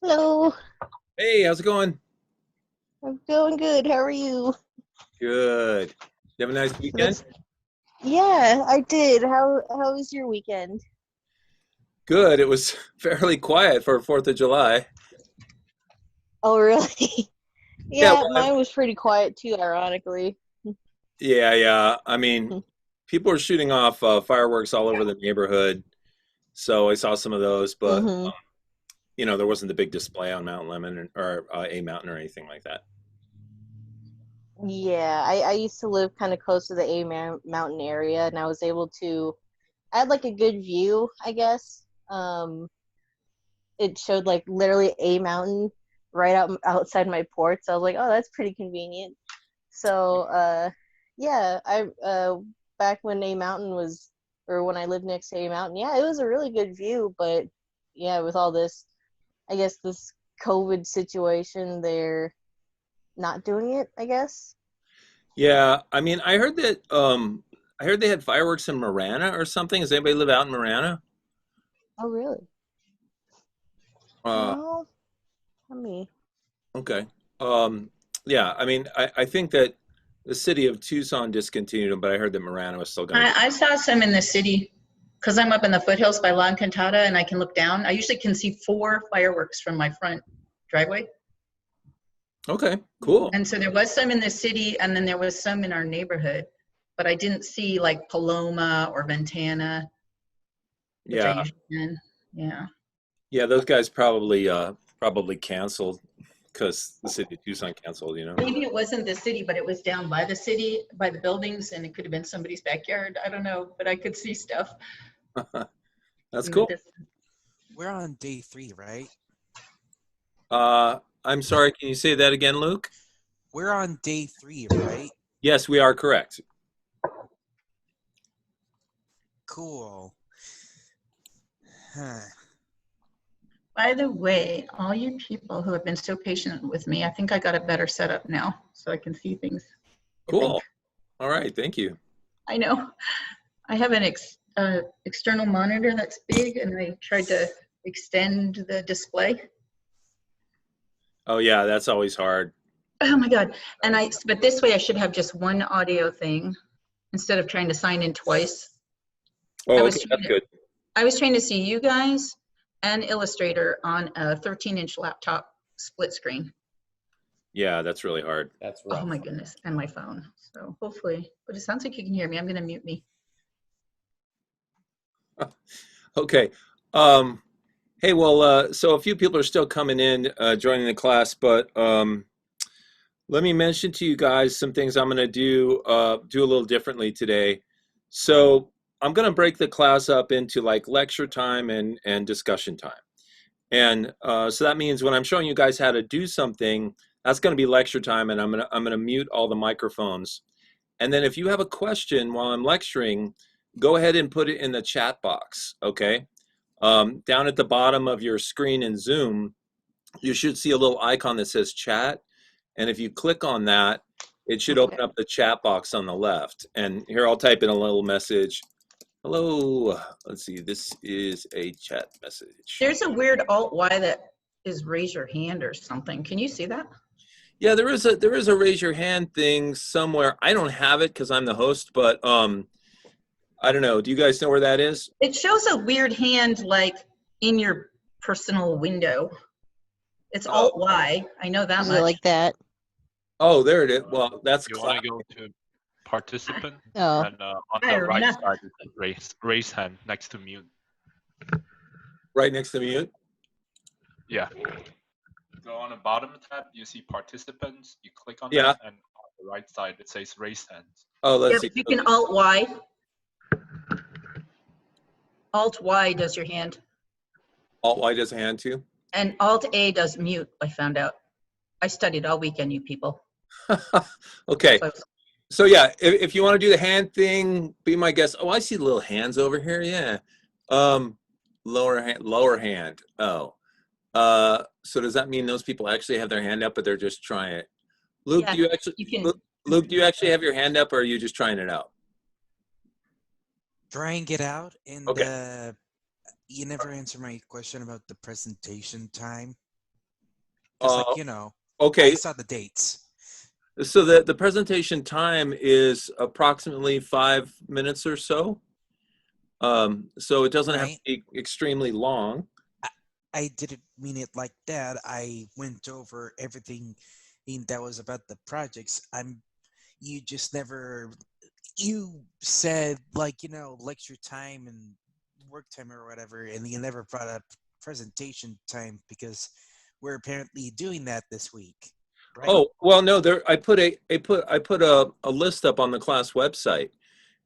Hello, Hey, how's it going? I'm doing good. How are you? Good. You have a nice So weekend? that's yeah, I did. How was your weekend? Good. It was fairly quiet for 4th of July. Oh, really? Yeah, Yeah, mine was pretty quiet too, ironically. yeah. I mean, people are shooting off fireworks all over the neighborhood, so I saw some of those, but Mm-hmm. there wasn't the big display on Mount Lemon or A Mountain or anything like that. Yeah, I used to live kind of close to the Mountain area, and I was able to. I had like a good view, I guess. It showed like literally a mountain right outside my porch. So I was like, oh, that's pretty convenient. So yeah, I back when A Mountain was or when I lived next to A Mountain, yeah, it was a really good view, but yeah, with all this I guess this COVID situation, they're not doing it, I guess. Yeah, I mean, I heard they had fireworks in Marana or something. Does anybody live out in Marana? Oh really? Uh, No, let me. Okay. Um, yeah, I mean, I think that the city of Tucson discontinued them, but I heard that Marana was still going to do. I saw some in the city because I'm up in the foothills by La Encantada and I can look down. I usually can see four fireworks from my front driveway. Okay, cool. And so there was some in the city and then there was some in our neighborhood, but I didn't see like Paloma or Ventana, which I Yeah, usually can. Yeah. yeah, those guys probably canceled because the city of Tucson canceled, you know. Maybe it wasn't the city, but it was down by the city, by the buildings, and it could have been somebody's backyard. I don't know, but I could see stuff That's in the cool. distance. We're on day 3, right? I'm sorry, can you say that again, Luke? We're on day 3, right? Yes, we are correct. Cool. Huh. By the way, all you people who have been so patient with me, I think I got a better setup now so I can see things. I think. Cool. All right, thank you. I know. I have an external monitor that's big and I tried to extend the display. Oh yeah, that's always hard. Oh my God. But this way I should have just one audio thing instead of trying to sign in twice. I Oh, was okay, that's good. I was trying to see you guys and Illustrator on a 13-inch laptop split screen. Yeah, that's really hard. That's Oh rough. my goodness, and my phone. So hopefully, but it sounds like you can hear me. I'm going to mute me. Okay. Hey, well, so a few people are still coming in, joining the class, but let me mention to you guys some things I'm going to do a little differently today. So I'm going to break the class up into like lecture time and discussion time. And so that means when I'm showing you guys how to do something, that's going to be lecture time, and I'm gonna mute all the microphones. And then if you have a question while I'm lecturing, go ahead and put it in the chat box, okay? Down at the bottom of your screen in Zoom, you should see a little icon that says chat. And if you click on that, it should open up the chat box on the left. And here I'll type in a little message. Hello, let's see, this is a chat message. There's a weird Alt-Y that is raise your hand or something. Can you see that? Yeah, there is a raise your hand thing somewhere. I don't have it because I'm the host, but I don't know. Do you guys know where that is? It shows a weird hand like in your personal window. It's Oh. Alt-Y. I know that Is much. it like that? Oh, there it is. Well, that's You want to go to participant, Oh, and on Hi, the right Arena. side is raise hand next to mute. right next to mute. Yeah. Go on the bottom tab, you see participants. You click on Yeah. that, and on the right side it says raise hands. Oh, Yeah, let's see. but you can Alt-Y. Alt-Y does your hand. Alt-Y does a hand too. And Alt-A does mute, I found out. I studied all weekend, you people. Okay. So So yeah, if you want to do the hand thing, be my guest. Oh, I see little hands over here. Yeah. Lower hand. Oh. So does that mean those people actually have their hand up, but they're just trying it? Luke, yeah, do you actually you can. Luke, do you actually have your hand up, or are you just trying it out? Trying it out, and Okay. you never answer my question about the presentation time. Just Uh, like, you know, okay, I saw the dates. so the presentation time is approximately 5 minutes or so. So it doesn't have to Right? be extremely long. I didn't mean it like that. I went over everything that was about the projects. You just never, you said like, you know, lecture time and work time or whatever, and you never brought up presentation time because we're apparently doing that this week, right? Oh, well, no, I put a list up on the class website.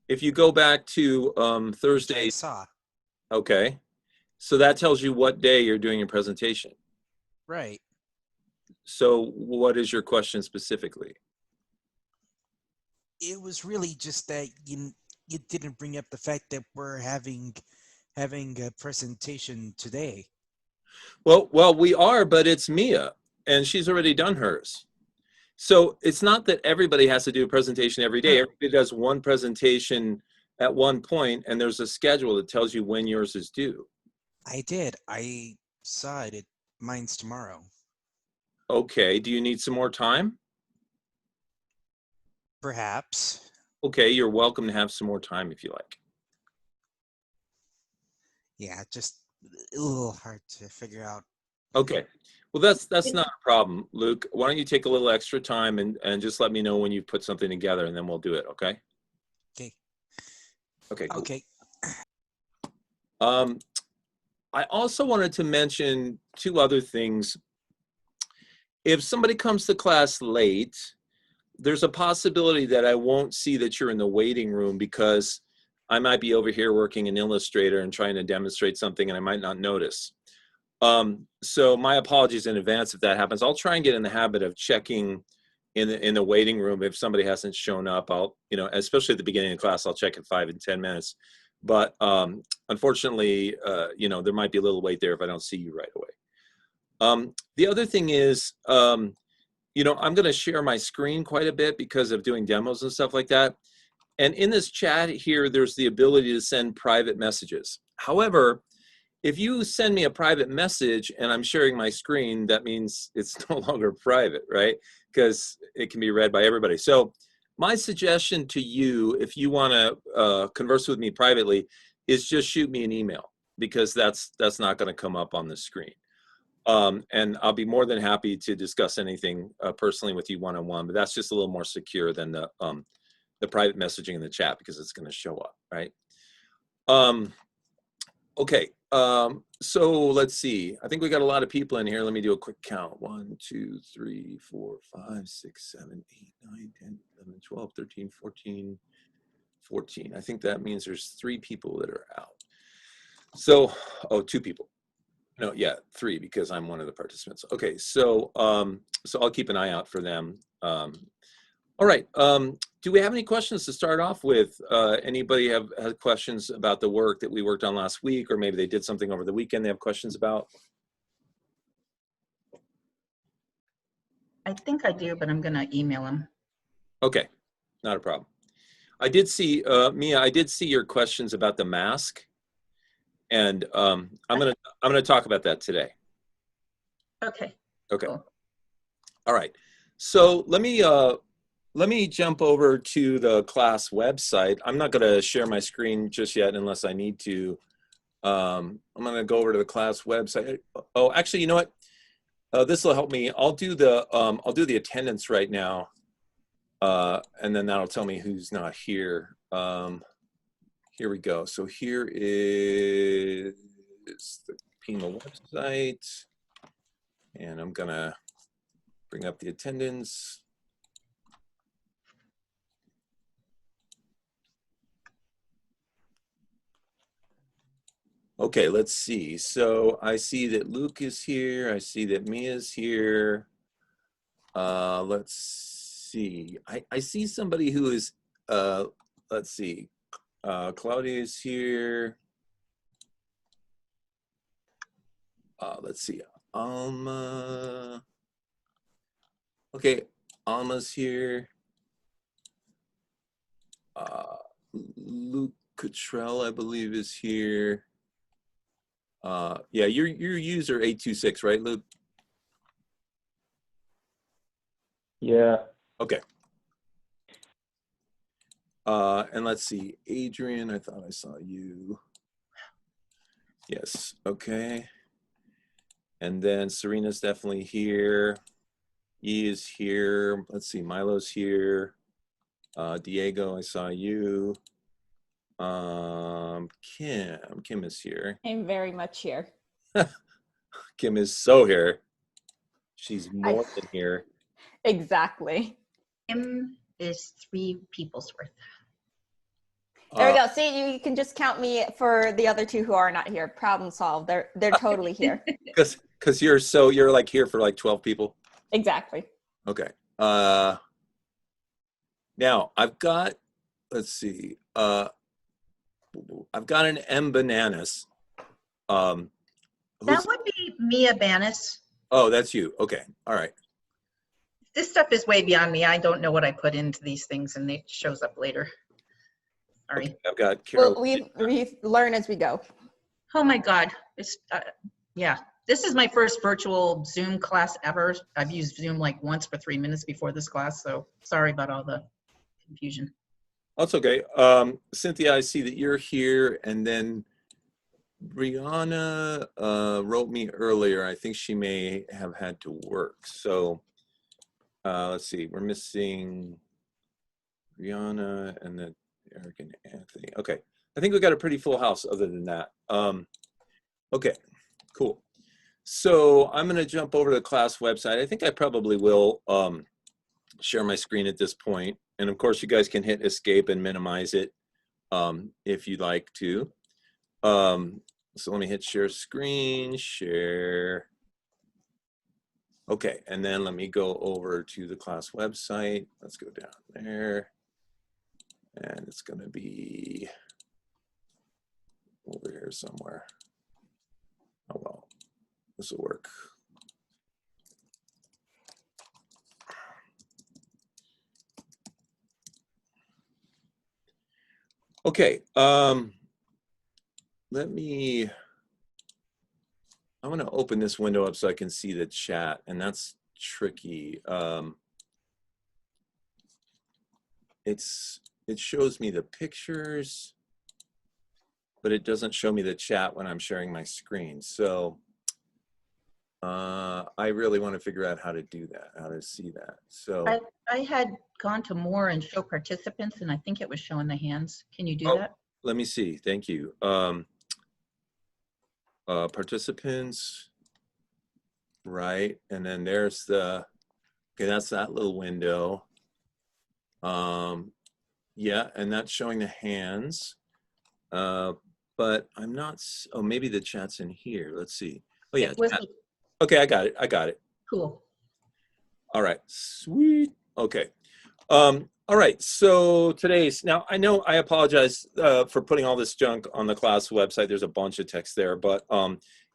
If you go back to I Thursday, saw. okay, so that tells you what day you're doing your presentation. Right. So what is your question specifically? It was really just that you didn't bring up the fact that we're having a presentation today. Well, we are, but it's Mia, and she's already done hers. So it's not that everybody has to do a presentation every day. Huh. Everybody does one presentation at one point, and there's a schedule that tells you when yours is due. I did. I saw it. Mine's tomorrow. Okay, do you need some more time? Perhaps. Okay, you're welcome to have some more time if you like. Yeah, just a little hard to figure out. Okay, well, that's not a problem, Luke. Why don't you take a little extra time and just let me know when you put something together, and then we'll do it, okay? Okay. Okay, cool. Okay. I also wanted to mention two other things. If somebody comes to class late, there's a possibility that I won't see that you're in the waiting room because I might be over here working in Illustrator and trying to demonstrate something and I might not notice. So my apologies in advance if that happens. I'll try and get in the habit of checking in the waiting room if somebody hasn't shown up. I'll, especially at the beginning of class, I'll check in 5 and 10 minutes. But unfortunately, there might be a little wait there if I don't see you right away. The other thing is, I'm going to share my screen quite a bit because of doing demos and stuff like that. And in this chat here, there's the ability to send private messages. However, if you send me a private message and I'm sharing my screen, that means it's no longer private, right? Because it can be read by everybody. So my suggestion to you, if you want to converse with me privately, is just shoot me an email because that's not going to come up on the screen. And I'll be more than happy to discuss anything personally with you one-on-one, but that's just a little more secure than the private messaging in the chat because it's going to show up, right? Okay, so let's see. I think we got a lot of people in here. Let me do a quick count. 1, 2, 3, 4, 5, 6, 7, 8, 9, 10, 11, 12, 13, 14, 14. I think that means there's 3 people that are out. So, 2 people. No, yeah, 3 because I'm one of the participants. Okay, so so I'll keep an eye out for them. All right. Do we have any questions to start off with? Anybody have questions about the work that we worked on last week, or maybe they did something over the weekend they have questions about? I think I do, but I'm gonna email him. Okay, not a problem. I did see, Mia, I did see your questions about the mask, and I'm gonna talk about that today. Okay. Okay. Cool. All right. So let me jump over to the class website. I'm not going to share my screen just yet unless I need to. I'm going to go over to the class website. Oh, actually, you know what? This will help me. I'll do the attendance right now, and then that'll tell me who's not here. Here we go. So here is the Pima website, and I'm going to bring up the attendance. Okay, let's see. So I see that Luke is here. I see that Mia's here. Let's see. I see somebody who is, let's see. Claudia is here. Let's see. Alma. Okay, Alma's here. Luke Cottrell, I believe, is here. Yeah, your user 826, right, Luke? Yeah. Okay. And let's see, Adrian, I thought I saw you. Yes, okay. And then Serena's definitely here. E is here. Let's see, Milo's here. Diego, I saw you. Kim is here. I'm very much here. Kim is so here. She's I- more than here. Exactly. Kim is 3 people's worth. There we go. See, you can just count me for the other 2 who are not here. Problem solved. They're totally here. Because you're like here for like 12 people. Exactly. Okay. Now I've got, let's see, I've got an M Bananas. That would be Mia Banis. Oh, that's you. Okay. All right. This stuff is way beyond me. I don't know what I put into these things, and it shows up later. Sorry. Okay, I've got Carol. Well, we learn as we go. Oh my God. It's, yeah. This is my first virtual Zoom class ever. I've used Zoom like once for 3 minutes before this class, so sorry about all the confusion. That's okay. Cynthia, I see that you're here, and then Brianna wrote me earlier. I think she may have had to work. So let's see. We're missing Brianna and then Eric and Anthony. Okay. I think we got a pretty full house other than that. Okay, cool. So I'm going to jump over to the class website. I think I probably will share my screen at this point. And of course, you guys can hit escape and minimize it if you'd like to. So let me hit share screen, share. Okay, and then let me go over to the class website. Let's go down there. And it's going to be over here somewhere. Oh, well, this will work. Okay, let me, I'm going to open this window up so I can see the chat, and that's tricky. It shows me the pictures, but it doesn't show me the chat when I'm sharing my screen. So I really want to figure out how to do that, how to see that. So I had gone to more and show participants, and I think it was showing the hands. Can you do Oh. that? let me see. Thank you. Participants, right? And then there's the, okay, that's that little window. Yeah, and that's showing the hands. But I'm not, oh, maybe the chat's in here. Let's see. Oh yeah, It was chat. Okay, I got it. I got it. cool. All right, sweet. Okay. All right, so today's, now I know I apologize for putting all this junk on the class website. There's a bunch of text there, but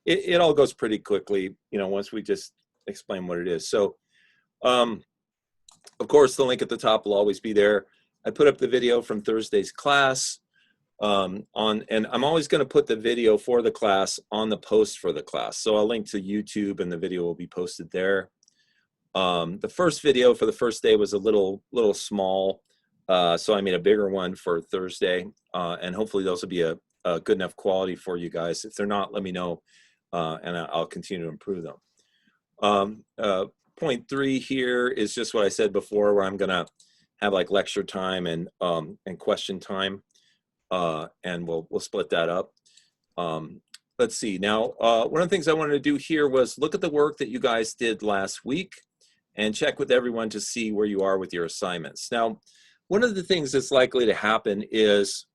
it all goes pretty quickly, you know, once we just explain what it is. So, of course, the link at the top will always be there. I put up the video from Thursday's class and I'm always going to put the video for the class on the post for the class. So I'll link to YouTube and the video will be posted there. The first video for the first day was a little small, so I made a bigger one for Thursday, and hopefully those will be a good enough quality for you guys. If they're not, let me know, and I'll continue to improve them. Point 3 here is just what I said before, where I'm gonna have like lecture time and question time, and we'll split that up. Let's see. Now, one of the things I wanted to do here was look at the work that you guys did last week and check with everyone to see where you are with your assignments. Now, one of the things that's likely to happen is,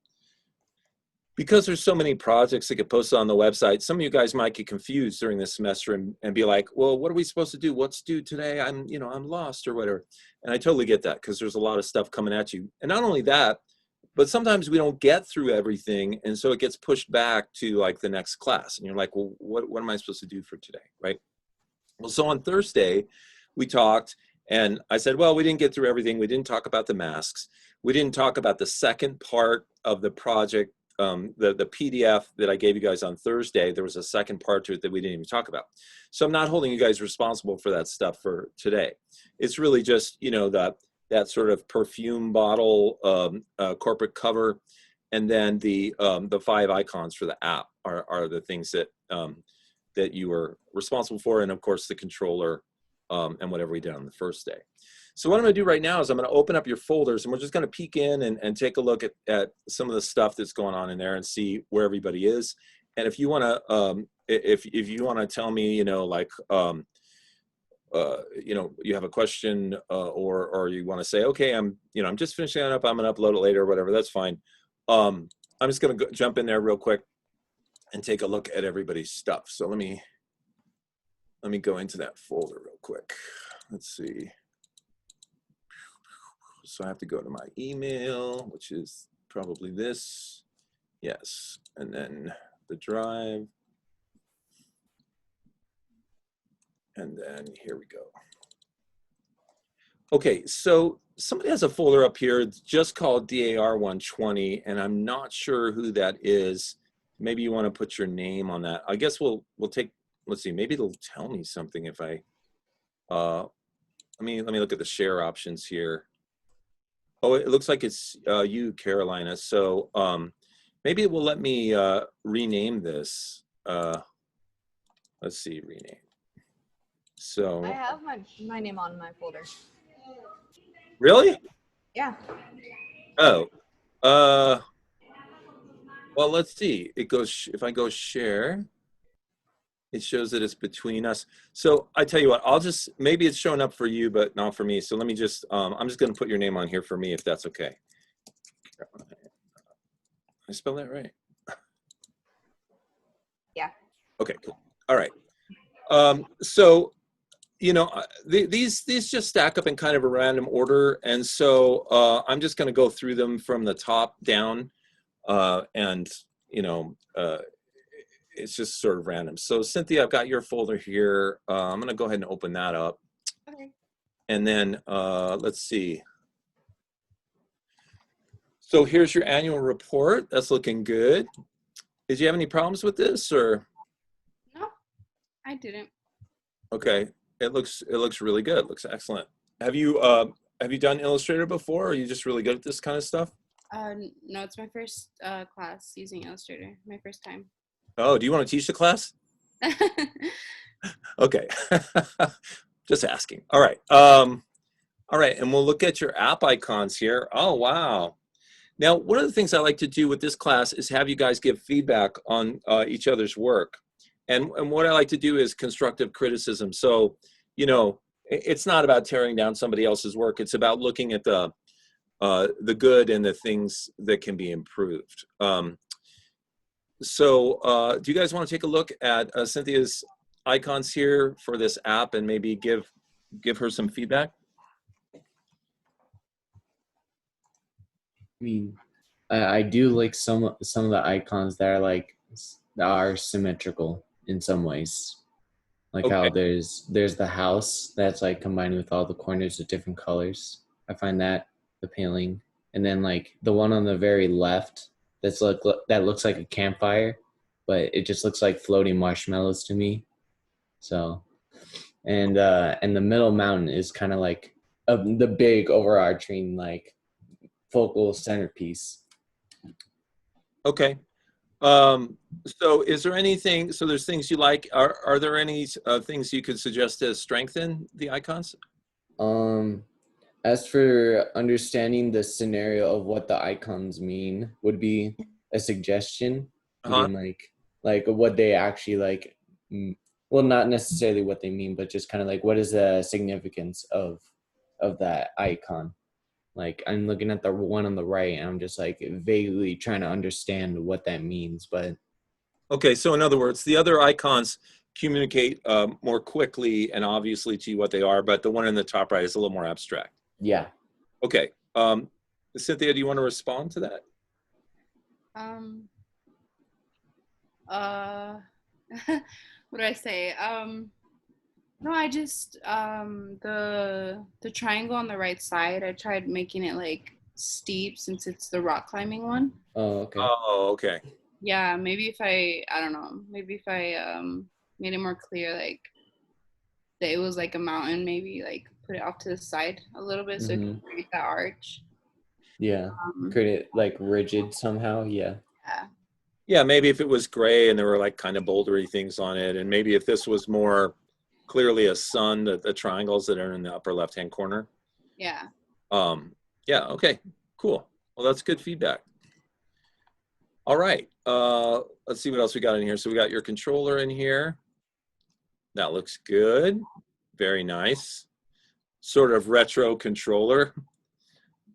because there's so many projects that get posted on the website, some of you guys might get confused during this semester and be like, well, what are we supposed to do? What's due today? I'm lost or whatever. And I totally get that, because there's a lot of stuff coming at you. And not only that, but sometimes we don't get through everything, and so it gets pushed back to like the next class. And you're like, well, what am I supposed to do for today, right? Well, so on Thursday, we talked, and I said, well, we didn't get through everything. We didn't talk about the masks. We didn't talk about the second part of the project the PDF that I gave you guys on Thursday, there was a second part to it that we didn't even talk about. So I'm not holding you guys responsible for that stuff for today. It's really just, you know, that sort of perfume bottle corporate cover, and then the 5 icons for the app are the things that that you were responsible for, and of course the controller and whatever we did on the first day. So what I'm going to do right now is I'm going to open up your folders, and we're just going to peek in and take a look at some of the stuff that's going on in there and see where everybody is. And if you want to, if you want to tell me, you know, like, you know, you have a question or you want to say, okay, I'm just finishing it up, I'm going to upload it later or whatever, that's fine. I'm just going to jump in there real quick and take a look at everybody's stuff. So let me go into that folder real quick. Let's see. So I have to go to my email, which is probably this. Yes. And then the drive. And then here we go. Okay, so somebody has a folder up here just called DAR 120, and I'm not sure who that is. Maybe you want to put your name on that. I guess we'll take, let's see, maybe it'll tell me something if I, let me look at the share options here. Oh, it looks like it's you, Carolina. So maybe it will let me rename this. Let's see, rename. So I have my name on my folder. really? Yeah. Oh, well, let's see. It goes, if I go share, it shows that it's between us. So I tell you what, I'll just, maybe it's showing up for you, but not for me. So let me just, I'm just going to put your name on here for me, if that's okay. I spell that right? Yeah. Okay, cool. All right. So, you know, these just stack up in kind of a random order. And so I'm just going to go through them from the top down. And, you know, it's just sort of random. So Cynthia, I've got your folder here. I'm going to go ahead and open that up. Okay. And then let's see. So here's your annual report. That's looking good. Did you have any problems with this, or? No, I didn't. Okay, it looks really good. It looks excellent. Have you done Illustrator before, or are you just really good at this kind of stuff? No, it's my first class using Illustrator. My first time. Oh, do you want to teach the class? Okay, just asking. All right, and we'll look at your app icons here. Oh, wow. Now, one of the things I like to do with this class is have you guys give feedback on each other's work. And what I like to do is constructive criticism. So, you know, it's not about tearing down somebody else's work. It's about looking at the good and the things that can be improved. So do you guys want to take a look at Cynthia's icons here for this app and maybe give her some feedback? I mean, I do like some of the icons that are symmetrical in some ways, like Okay. how there's the house that's like combined with all the corners of different colors. I find that appealing, and then like the one on the very left that looks like a campfire, but it just looks like floating marshmallows to me. So, and the middle mountain is kind of like the big overarching like focal centerpiece. Okay. So is there anything, so there's things you like, are there any things you could suggest to strengthen the icons? As for understanding the scenario of what the icons mean would be a suggestion. Meaning like what they actually like, well, not necessarily what they mean, but just kind of like what is the significance of that icon. Like I'm looking at the one on the right and I'm just like vaguely trying to understand what that means, but. Okay, so in other words, the other icons communicate more quickly and obviously to you what they are, but the one in the top right is a little more abstract. Yeah. Okay, Cynthia, do you want to respond to that? What do I say? No, I just the triangle on the right side, I tried making it like steep since it's the rock climbing one. Oh, okay. Oh, okay. Yeah, maybe if I don't know, maybe if I made it more clear, like that it was like a mountain, maybe like put it off to the side a little bit so it Mhm. can create that arch. Yeah. Um, Create it like rigid somehow. Yeah. yeah. Yeah, maybe if it was gray and there were like kind of bouldery things on it, and maybe if this was more clearly a sun, the triangles that are in the upper left-hand corner. Yeah. Yeah, okay, cool. Well, that's good feedback. All right, let's see what else we got in here. So we got your controller in here. That looks good. Very nice. Sort of retro controller.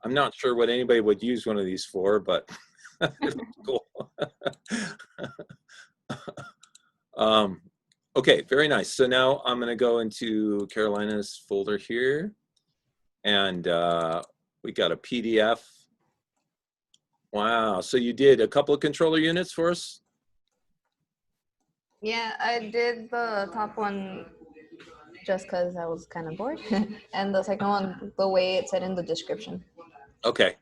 I'm not sure what anybody would use one of these for, but it's cool. Okay, very nice. So now I'm going to go into Carolina's folder here, and we got a PDF. Wow, so you did a couple of controller units for us? Yeah, I did the top one just because I was kind of bored. And the second one, the way it said in the description. Okay,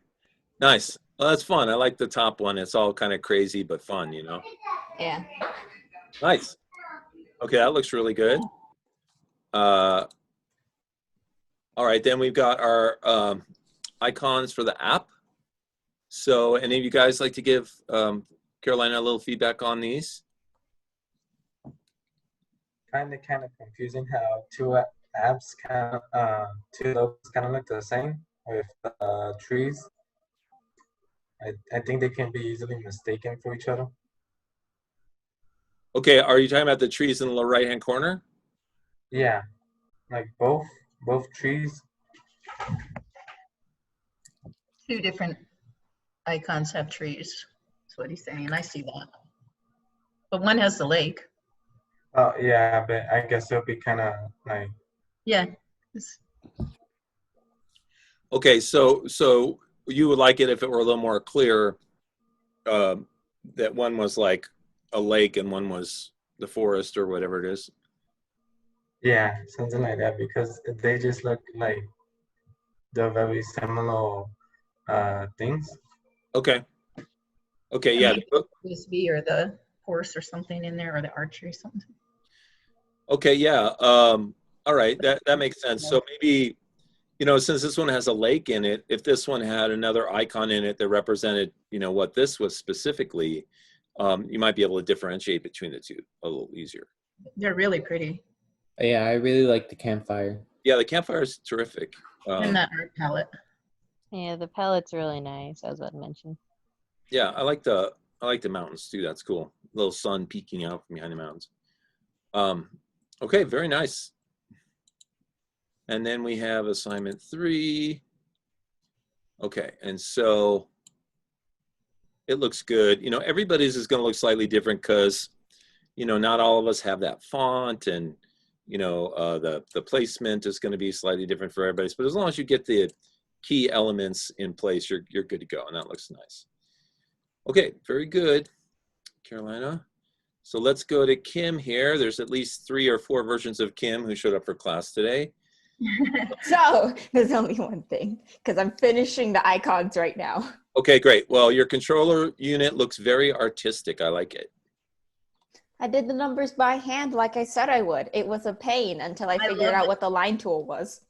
nice. Well, that's fun. I like the top one. It's all kind of crazy, but fun, you know? Yeah. Nice. Okay, that looks really good. All right, then we've got our icons for the app. So any of you guys like to give Carolina a little feedback on these? Kind of confusing how two apps two logos kind of look the same with trees. I think they can be easily mistaken for each other. Okay, are you talking about the trees in the right-hand corner? Yeah, like both trees. Two different icons have trees. That's what he's saying. I see that. But one has the lake. Oh yeah, but I guess it'll be kind of like Yeah. Okay, so you would like it if it were a little more clear, that one was like a lake and one was the forest or whatever it is. yeah, something like that, because they just look like they're very similar things. Okay. Okay, yeah. Maybe USB or the horse or something in there, or the archery or something. Okay, yeah. All right, that makes sense. So maybe, you know, since this one has a lake in it, if this one had another icon in it that represented, you know, what this was specifically, you might be able to differentiate between the two a little easier. They're really pretty. Yeah, I really like the campfire. Yeah, the campfire is terrific. And that art palette. Yeah, the palette's really nice, as I mentioned. Yeah, I like the mountains too. That's cool. Little sun peeking out from behind the mountains. Okay, very nice. And then we have assignment 3. Okay, and so it looks good. You know, everybody's is going to look slightly different because, you know, not all of us have that font, and you know, the placement is going to be slightly different for everybody. But as long as you get the key elements in place, you're good to go, and that looks nice. Okay, very good, Carolina. So let's go to Kim here. There's at least 3 or 4 versions of Kim who showed up for class today. So there's only one thing, because I'm finishing the icons right now. Okay, great. Well, your controller unit looks very artistic. I like it. I did the numbers by hand like I said I would. It was a pain until I figured love out it. what the line tool was.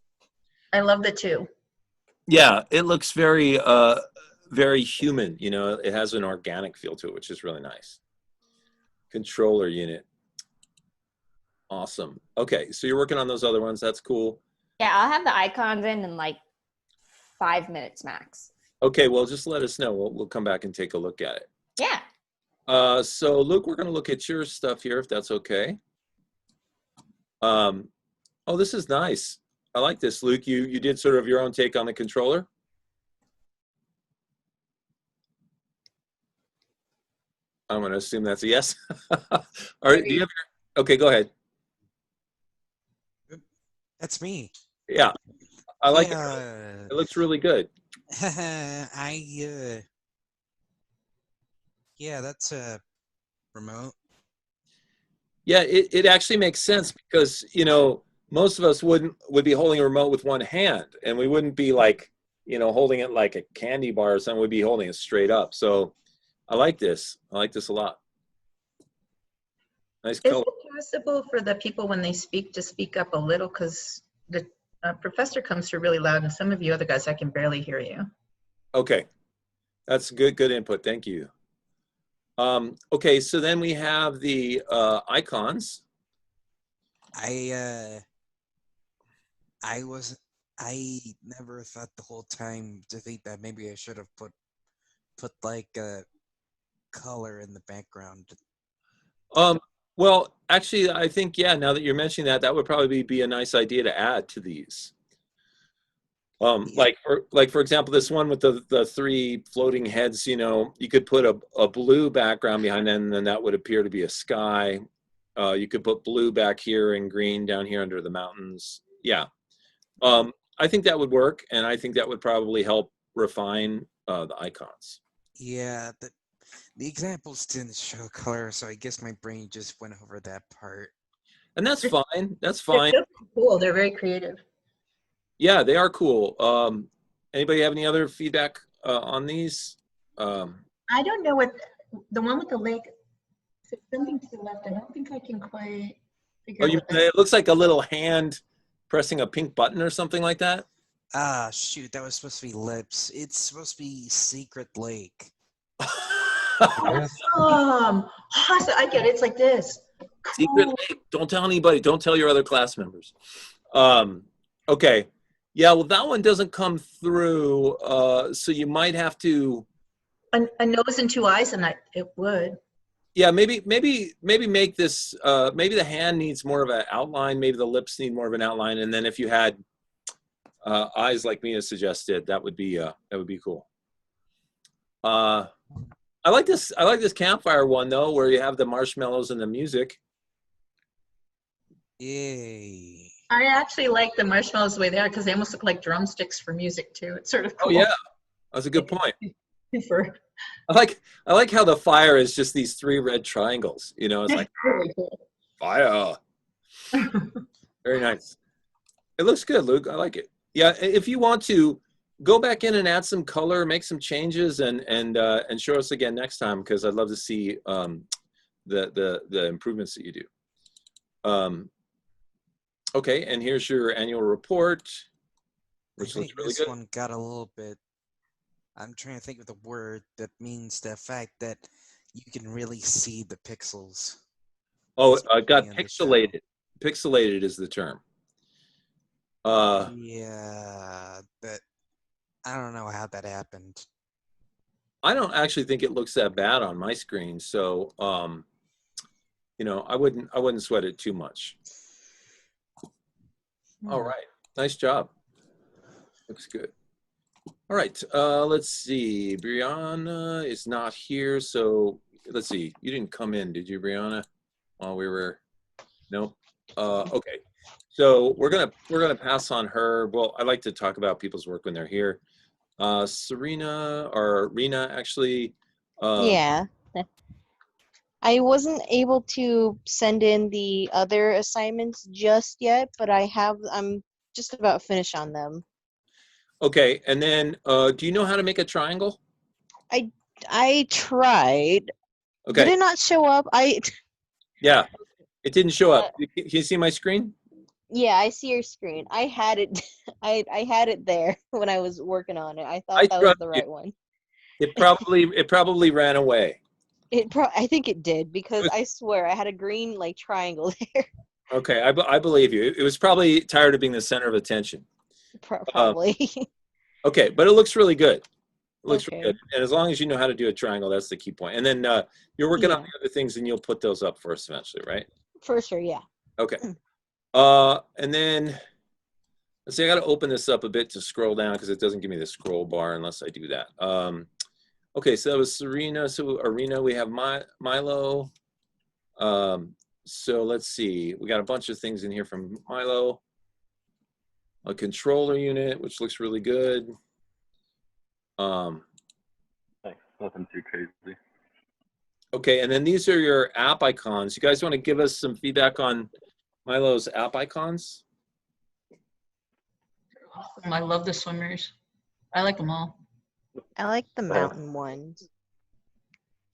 I love the two. Yeah, it looks very very human. You know, it has an organic feel to it, which is really nice. Controller unit. Awesome. Okay, so you're working on those other ones. That's cool. Yeah, I'll have the icons in like 5 minutes max. Okay, well, just let us know. We'll come back and take a look at it. Yeah. So Luke, we're going to look at your stuff here, if that's okay. Oh, this is nice. I like this, Luke. You did sort of your own take on the controller. I'm going to assume that's a yes. All right. Do you have your, okay, go ahead. That's me. Yeah, I like it. Yeah. It looks really good. Yeah, that's a remote. Yeah, it actually makes sense because, you know, most of us would be holding a remote with one hand, and we wouldn't be like you know, holding it like a candy bar or something. Would be holding it straight up. So I like this. I like this a lot. Nice Is color. it possible for the people when they speak to speak up a little? Because the professor comes through really loud, and some of you other guys, I can barely hear you. Okay, that's good input. Thank you. Okay, so then we have the icons. I never thought the whole time to think that maybe I should have put like a color in the background. Well, actually, I think, yeah, now that you're mentioning that, that would probably be a nice idea to add to these. Like for example, this one with the three floating heads, you know, you could put a blue background behind it, and then that would appear to be a sky. You could put blue back here and green down here under the mountains. Yeah. I think that would work, and I think that would probably help refine the icons. Yeah, the examples didn't show color, so I guess my brain just went over that part. And that's fine. That's fine. They're cool. They're very creative. Yeah, they are cool. Anybody have any other feedback on these? I don't know what the one with the lake. Something to the left. I don't think I can quite figure out. It looks like a little hand pressing a pink button or something like that. Ah, shoot, that was supposed to be lips. It's supposed to be Secret Lake. Awesome. I get it. It's like this. Secret Lake. Don't tell anybody. Don't tell your other class members. Okay. Yeah, well, that one doesn't come through, so you might have to. A nose and two eyes, and it would. Yeah, maybe make this. Maybe the hand needs more of an outline. Maybe the lips need more of an outline, and then if you had eyes like Mina suggested, that would be cool. I like this. I like this campfire one though, where you have the marshmallows and the music. Yay! I actually like the marshmallows the way they are because they almost look like drumsticks for music too. It's sort of cool. Oh yeah, that's a good point. For I like how the fire is just these three red triangles. You know, it's like really cool. fire. Very nice. It looks good, Luke. I like it. Yeah, if you want to go back in and add some color, make some changes, and show us again next time, because I'd love to see the improvements that you do. Okay, and here's your annual report, which looks really this good. one got a little bit. I'm trying to think of the word that means the fact that you can really see the pixels. Oh, it got in the pixelated. Pixelated is the term. Yeah, but I don't know how that happened. I don't actually think it looks that bad on my screen, so you know, I wouldn't sweat it too much. All right, nice job. Looks good. All right, let's see. Brianna is not here, so let's see. You didn't come in, did you, Brianna? While we were, no. Okay, so we're gonna pass on her. Well, I like to talk about people's work when they're here. Serena or Rena, actually. Yeah. I wasn't able to send in the other assignments just yet, but I'm just about finished on them. Okay, and then do you know how to make a triangle? I tried. Okay. Did it not show up? Yeah, it didn't show up. Can you see my screen? Yeah, I see your screen. I had it. I had it there when I was working on it. I thought that was the right one. It probably ran away. I think it did, because I swear I had a green like triangle there. Okay, I believe you. It was probably tired of being the center of attention. Probably. Okay, but it looks really good. It looks Okay. really good. And as long as you know how to do a triangle, that's the key point. And then you're working on the other things, and you'll put those up for us eventually, right? For sure, yeah. Okay. And then let's see. I got to open this up a bit to scroll down, because it doesn't give me the scroll bar unless I do that. Okay, so that was Serena. So Arena, we have Milo. So let's see. We got a bunch of things in here from Milo. A controller unit, which looks really good. Thanks. Nothing too crazy. Okay, and then these are your app icons. You guys want to give us some feedback on Milo's app icons? Awesome. I love the swimmers. I like them all. I like the Thanks. mountain ones.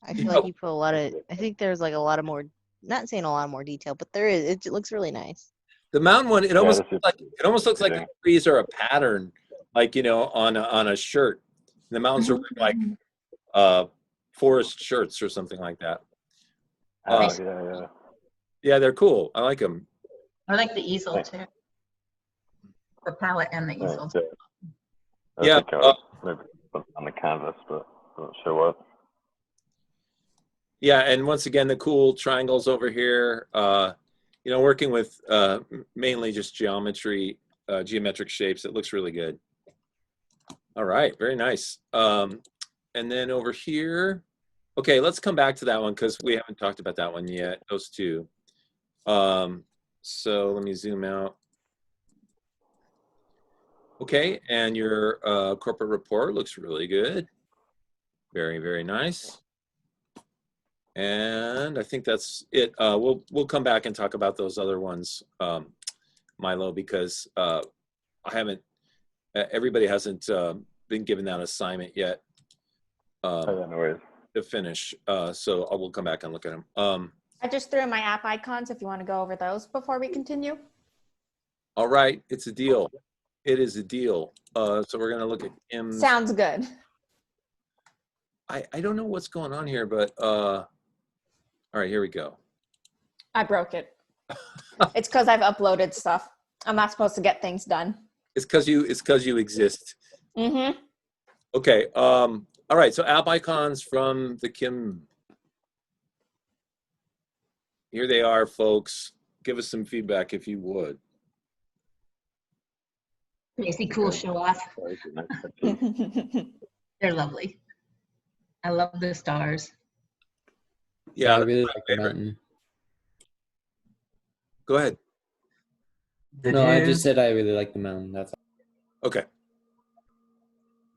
I feel like you put a lot of. I think there's like a lot of more. Not saying a lot more detail, but there is. It looks really nice. The mountain one, it Yeah, almost this looks is like interesting. the trees are a pattern, like on a shirt. The mountains are like forest shirts or something like that. Oh, yeah. Yeah, they're cool. I like them. I like the easel Thanks. too. The palette and the easel. Thanks, I Yeah, think I was maybe put on the canvas, but I'm not sure what. Yeah, and once again, the cool triangles over here. Working with mainly just geometric shapes. It looks really good. All right, very nice. And then over here, okay, let's come back to that one because we haven't talked about that one yet. Those two. So let me zoom out. Okay, and your corporate report looks really good. Very, very nice. And I think that's it. We'll come back and talk about those other ones, Milo, because everybody hasn't been given that assignment yet No worries. to finish. So I will come back and look at them. I just threw in my app icons if you want to go over those before we continue. All right, it's a deal. It is a deal. So we're gonna look at Kim's. Sounds good. I don't know what's going on here, but all right, here we go. I broke it. It's because I've uploaded stuff. I'm not supposed to get things done. It's because you exist. Mm-hmm. Okay. All right. So app icons from the Kim. Here they are, folks. Give us some feedback if you would. Crazy cool show off. They're lovely. I love the stars. Yeah, I really like the mountain. Go ahead. I just said I really like the mountain. That's all. Okay.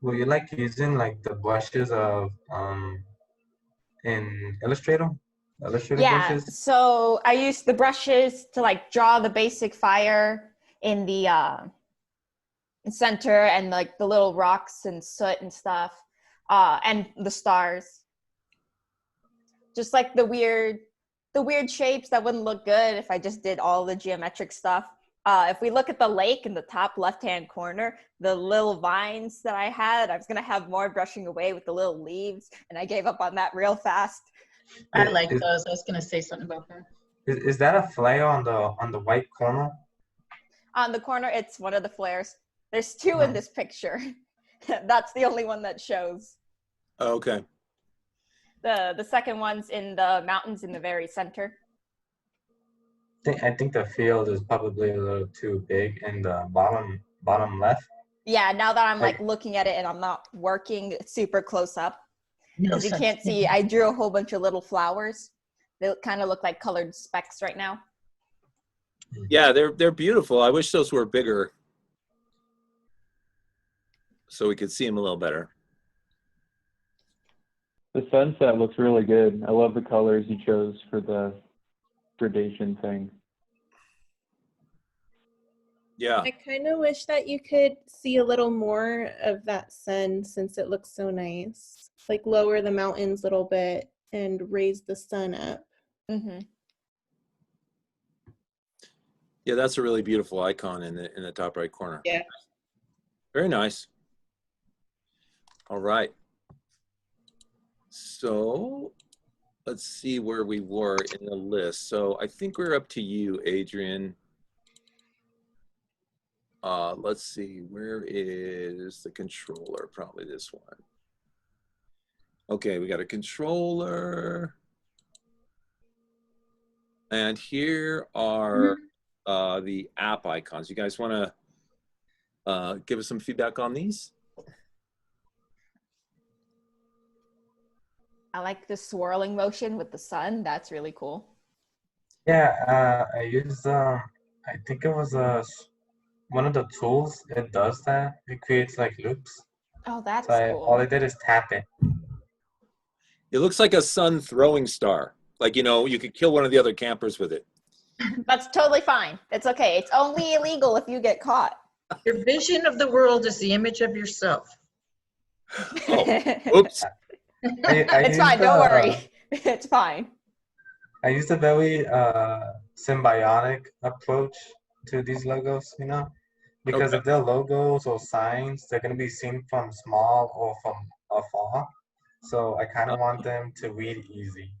Will you like using like the brushes of in Illustrator? Illustrator Yeah, brushes? so I used the brushes to like draw the basic fire in the center and like the little rocks and soot and stuff, and the stars. Just like the weird shapes that wouldn't look good if I just did all the geometric stuff. If we look at the lake in the top left-hand corner, the little vines that I had, I was gonna have more brushing away with the little leaves, and I gave up on that real fast. I like those. I was gonna say something about that. Is that a flare on the white corner? On the corner, it's one of the flares. There's two in this picture. That's the only one that shows. Okay. The second one's in the mountains in the very center. I think the field is probably a little too big in the bottom left. Yeah, now that I'm like looking at it and I'm not working super close up, because you can't see, I drew a whole bunch of little flowers. They kind of look like colored specks right now. Yeah, they're beautiful. I wish those were bigger so we could see them a little better. The sunset looks really good. I love the colors you chose for the gradation thing. Yeah. I kind of wish that you could see a little more of that sun since it looks so nice. Like lower the mountains a little bit and raise the sun up. Mm-hmm. Yeah, that's a really beautiful icon in the top right corner. Yeah. Very nice. All right. So let's see where we were in the list. So I think we're up to you, Adrian. Let's see, where is the controller? Probably this one. Okay, we got a controller. And here are the app icons. You guys want to give us some feedback on these? I like the swirling motion with the sun. That's really cool. Yeah, I used I think it was one of the tools. It does that. It creates like loops. Oh, that's So cool. all I did is tap it. It looks like a sun throwing star. Like, you know, you could kill one of the other campers with it. That's totally fine. It's okay. It's only illegal if you get caught. Your vision of the world is the image of yourself. Oh, oops. I It's fine. used Don't worry. It's fine. I used a very symbiotic approach to these logos, you know, because Okay. if they're logos or signs, they're gonna be seen from small or from afar. So I kind of want them to read easy.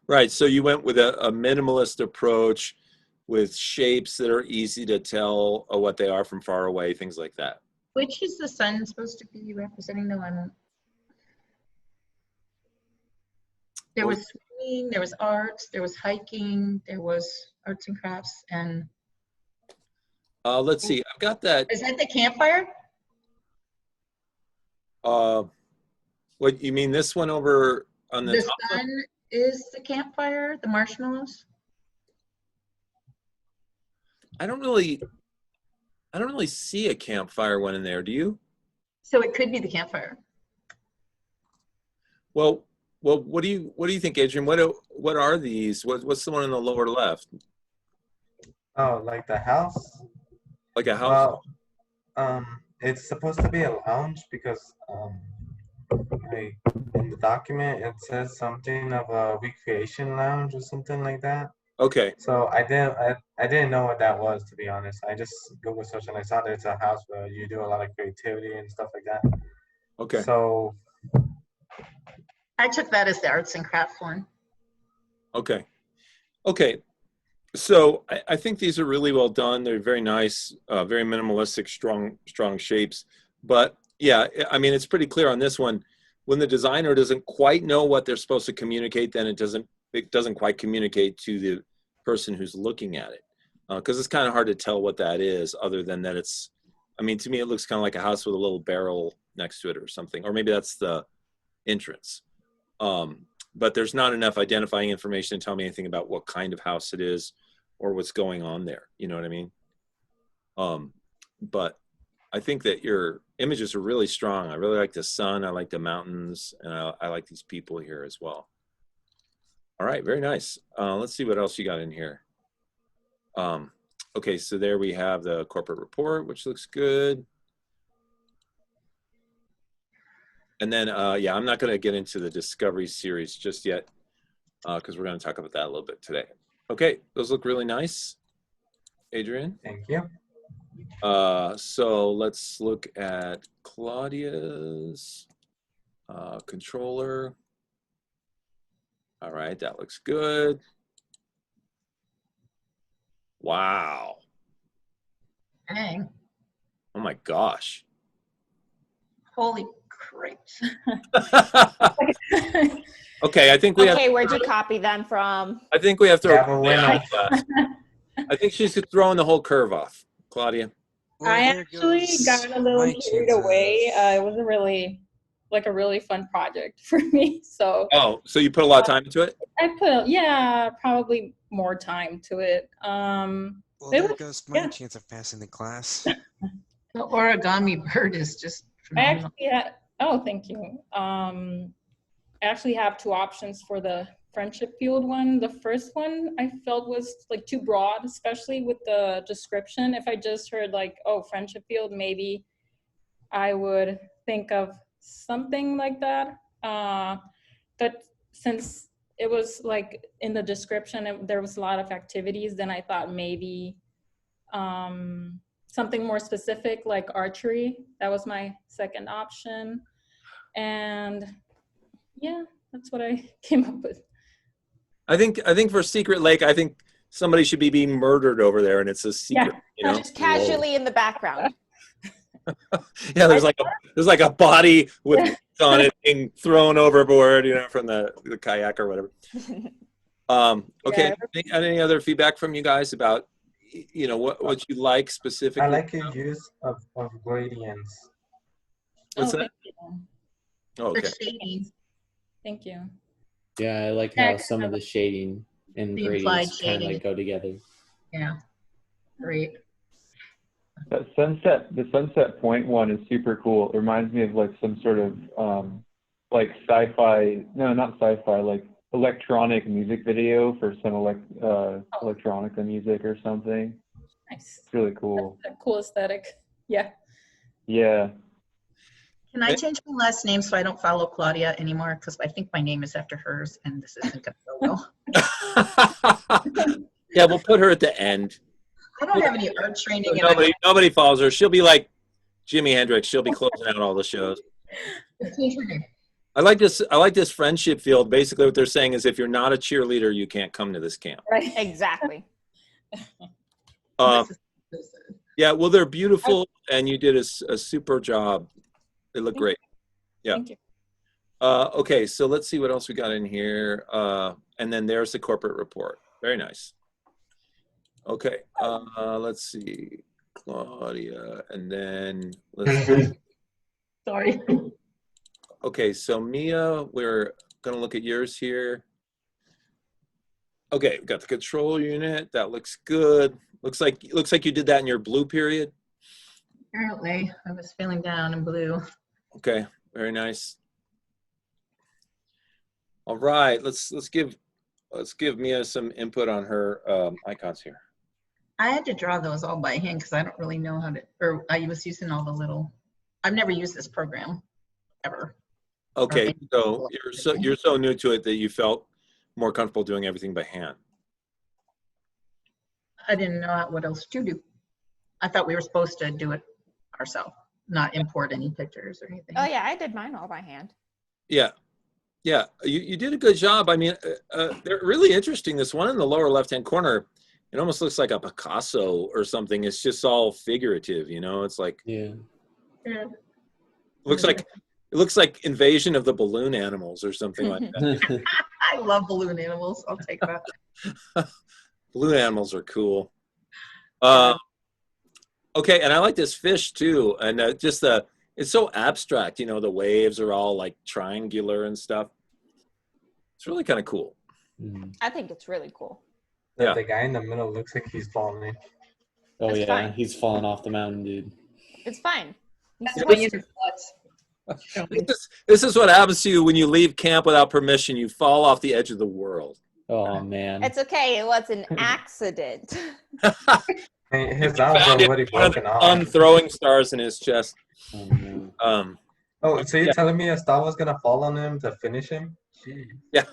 Right. So you went with a minimalist approach with shapes that are easy to tell what they are from far away, things like that. Which is the sun supposed to be representing the one? There was swimming, there was arts, there was hiking, there was arts and crafts, and Let's see. I've got that. is that the campfire? What you mean? This one over on the The top? sun is the campfire, the marshmallows? I don't really see a campfire one in there. Do you? So it could be the campfire. Well, what do you think, Adrian? What are these? What's the one in the lower left? Oh, like the house? Like a house? Well, it's supposed to be a lounge because in the document it says something of a recreation lounge or something like that. Okay. So I didn't know what that was, to be honest. I just Google searched and I saw that it's a house where you do a lot of creativity and stuff like that. Okay. So I took that as the arts and crafts one. Okay. Okay. So I think these are really well done. They're very nice, very minimalistic, strong shapes. But yeah, I mean, it's pretty clear on this one. When the designer doesn't quite know what they're supposed to communicate, then it doesn't quite communicate to the person who's looking at it. Because it's kind of hard to tell what that is, other than that it's, I mean, to me, it looks kind of like a house with a little barrel next to it or something. Or maybe that's the entrance. But there's not enough identifying information to tell me anything about what kind of house it is or what's going on there. You know what I mean? But I think that your images are really strong. I really like the sun. I like the mountains. And I like these people here as well. All right, very nice. Let's see what else you got in here. Okay, so there we have the corporate report, which looks good. And then, yeah, I'm not going to get into the Discovery series just yet because we're going to talk about that a little bit today. Okay, those look really nice. Adrian? Thank you. So let's look at Claudia's controller. All right, that looks good. Wow. Dang. Oh my gosh. Holy cripes. Okay, I think we have. Okay, where'd you copy them from? I think we have to. Yeah, but we're not- I think she's throwing the whole curve off, Claudia. Well, I there actually goes got a little my carried chance of- away. It wasn't really like a really fun project for me. So Oh, so you put a lot of time into it? I put, yeah, probably more time to it. Well, it there was- goes my yeah. chance of passing the class. The origami bird is just I phenomenal. actually had, oh, thank you. I actually have two options for the friendship field one. The first one I felt was like too broad, especially with the description. If I just heard like, oh, friendship field, maybe I would think of something like that. But since it was like in the description, there was a lot of activities, then I thought maybe something more specific like archery. That was my second option. And yeah, that's what I came up with. I think for Secret Lake, I think somebody should be being murdered over there, and it's a secret. Yeah. You know, Just casually in the background. yeah. There's like a body with meat on it being thrown overboard, you know, from the kayak or whatever. Okay. Any other feedback from you guys about, you know, what you like specifically? I like your use of gradients. What's Oh, that? thank you. Oh, The okay. shading, Thank you. Yeah, I like Yeah, how some of the shading and The implied gradients kind of shading. like go together. yeah, great. That the Sunset Point one is super cool. It reminds me of like some sort of like sci-fi, no, not sci-fi, like electronic music video for some electronica music or something. Nice. It's really cool. That's a cool aesthetic. Yeah. Yeah. Can I change my last name so I don't follow Claudia anymore? Because I think my name is after hers, and this isn't going to go well. Yeah, we'll put her at the end. I don't have any art training. And Nobody follows her. She'll be like Jimi Hendrix. She'll be closing out all the shows. Change her name. I like this friendship field. Basically, what they're saying is, if you're not a cheerleader, you can't come to this camp. Right. Exactly. Yeah, well, they're beautiful, and you did a super job. They look great. Yeah. Thank you. Okay, so let's see what else we got in here. And then there's the corporate report. Very nice. Okay, let's see. Claudia, and then let's. Sorry. Okay, so Mia, we're going to look at yours here. Okay, we got the control unit. That looks good. Looks like you did that in your blue period. Apparently, I was feeling down in blue. Okay, very nice. All right, let's give Mia some input on her icons here. I had to draw those all by hand because I don't really know how to, or I was using all the little, I've never used this program ever. Okay, so you're so new to it that you felt more comfortable doing everything by hand. I didn't know what else to do. I thought we were supposed to do it ourselves, not import any pictures or anything. Oh yeah, I did mine all by hand. Yeah, yeah, you did a good job. I mean, they're really interesting. This one in the lower left-hand corner, it almost looks like a Picasso or something. It's just all figurative, you know. It's like Yeah. It looks like Invasion of the Balloon Animals or something like that. I love balloon animals. I'll take that. Balloon animals are cool. Okay, and I like this fish too, and it's so abstract. You know, the waves are all like triangular and stuff. It's really kind of cool. I think it's really cool. Yeah. The guy in the middle looks like he's falling. Oh That's yeah, fine. he's falling off the mountain, dude. It's fine. That's why you're nuts. This is what happens to you when you leave camp without permission. You fall off the edge of the world. Oh man. It's okay. It was an accident. His arm's already broken off. On throwing stars in his chest. Oh, no. Oh, so you're telling me a star was gonna fall on him to finish him? Jeez. Yeah.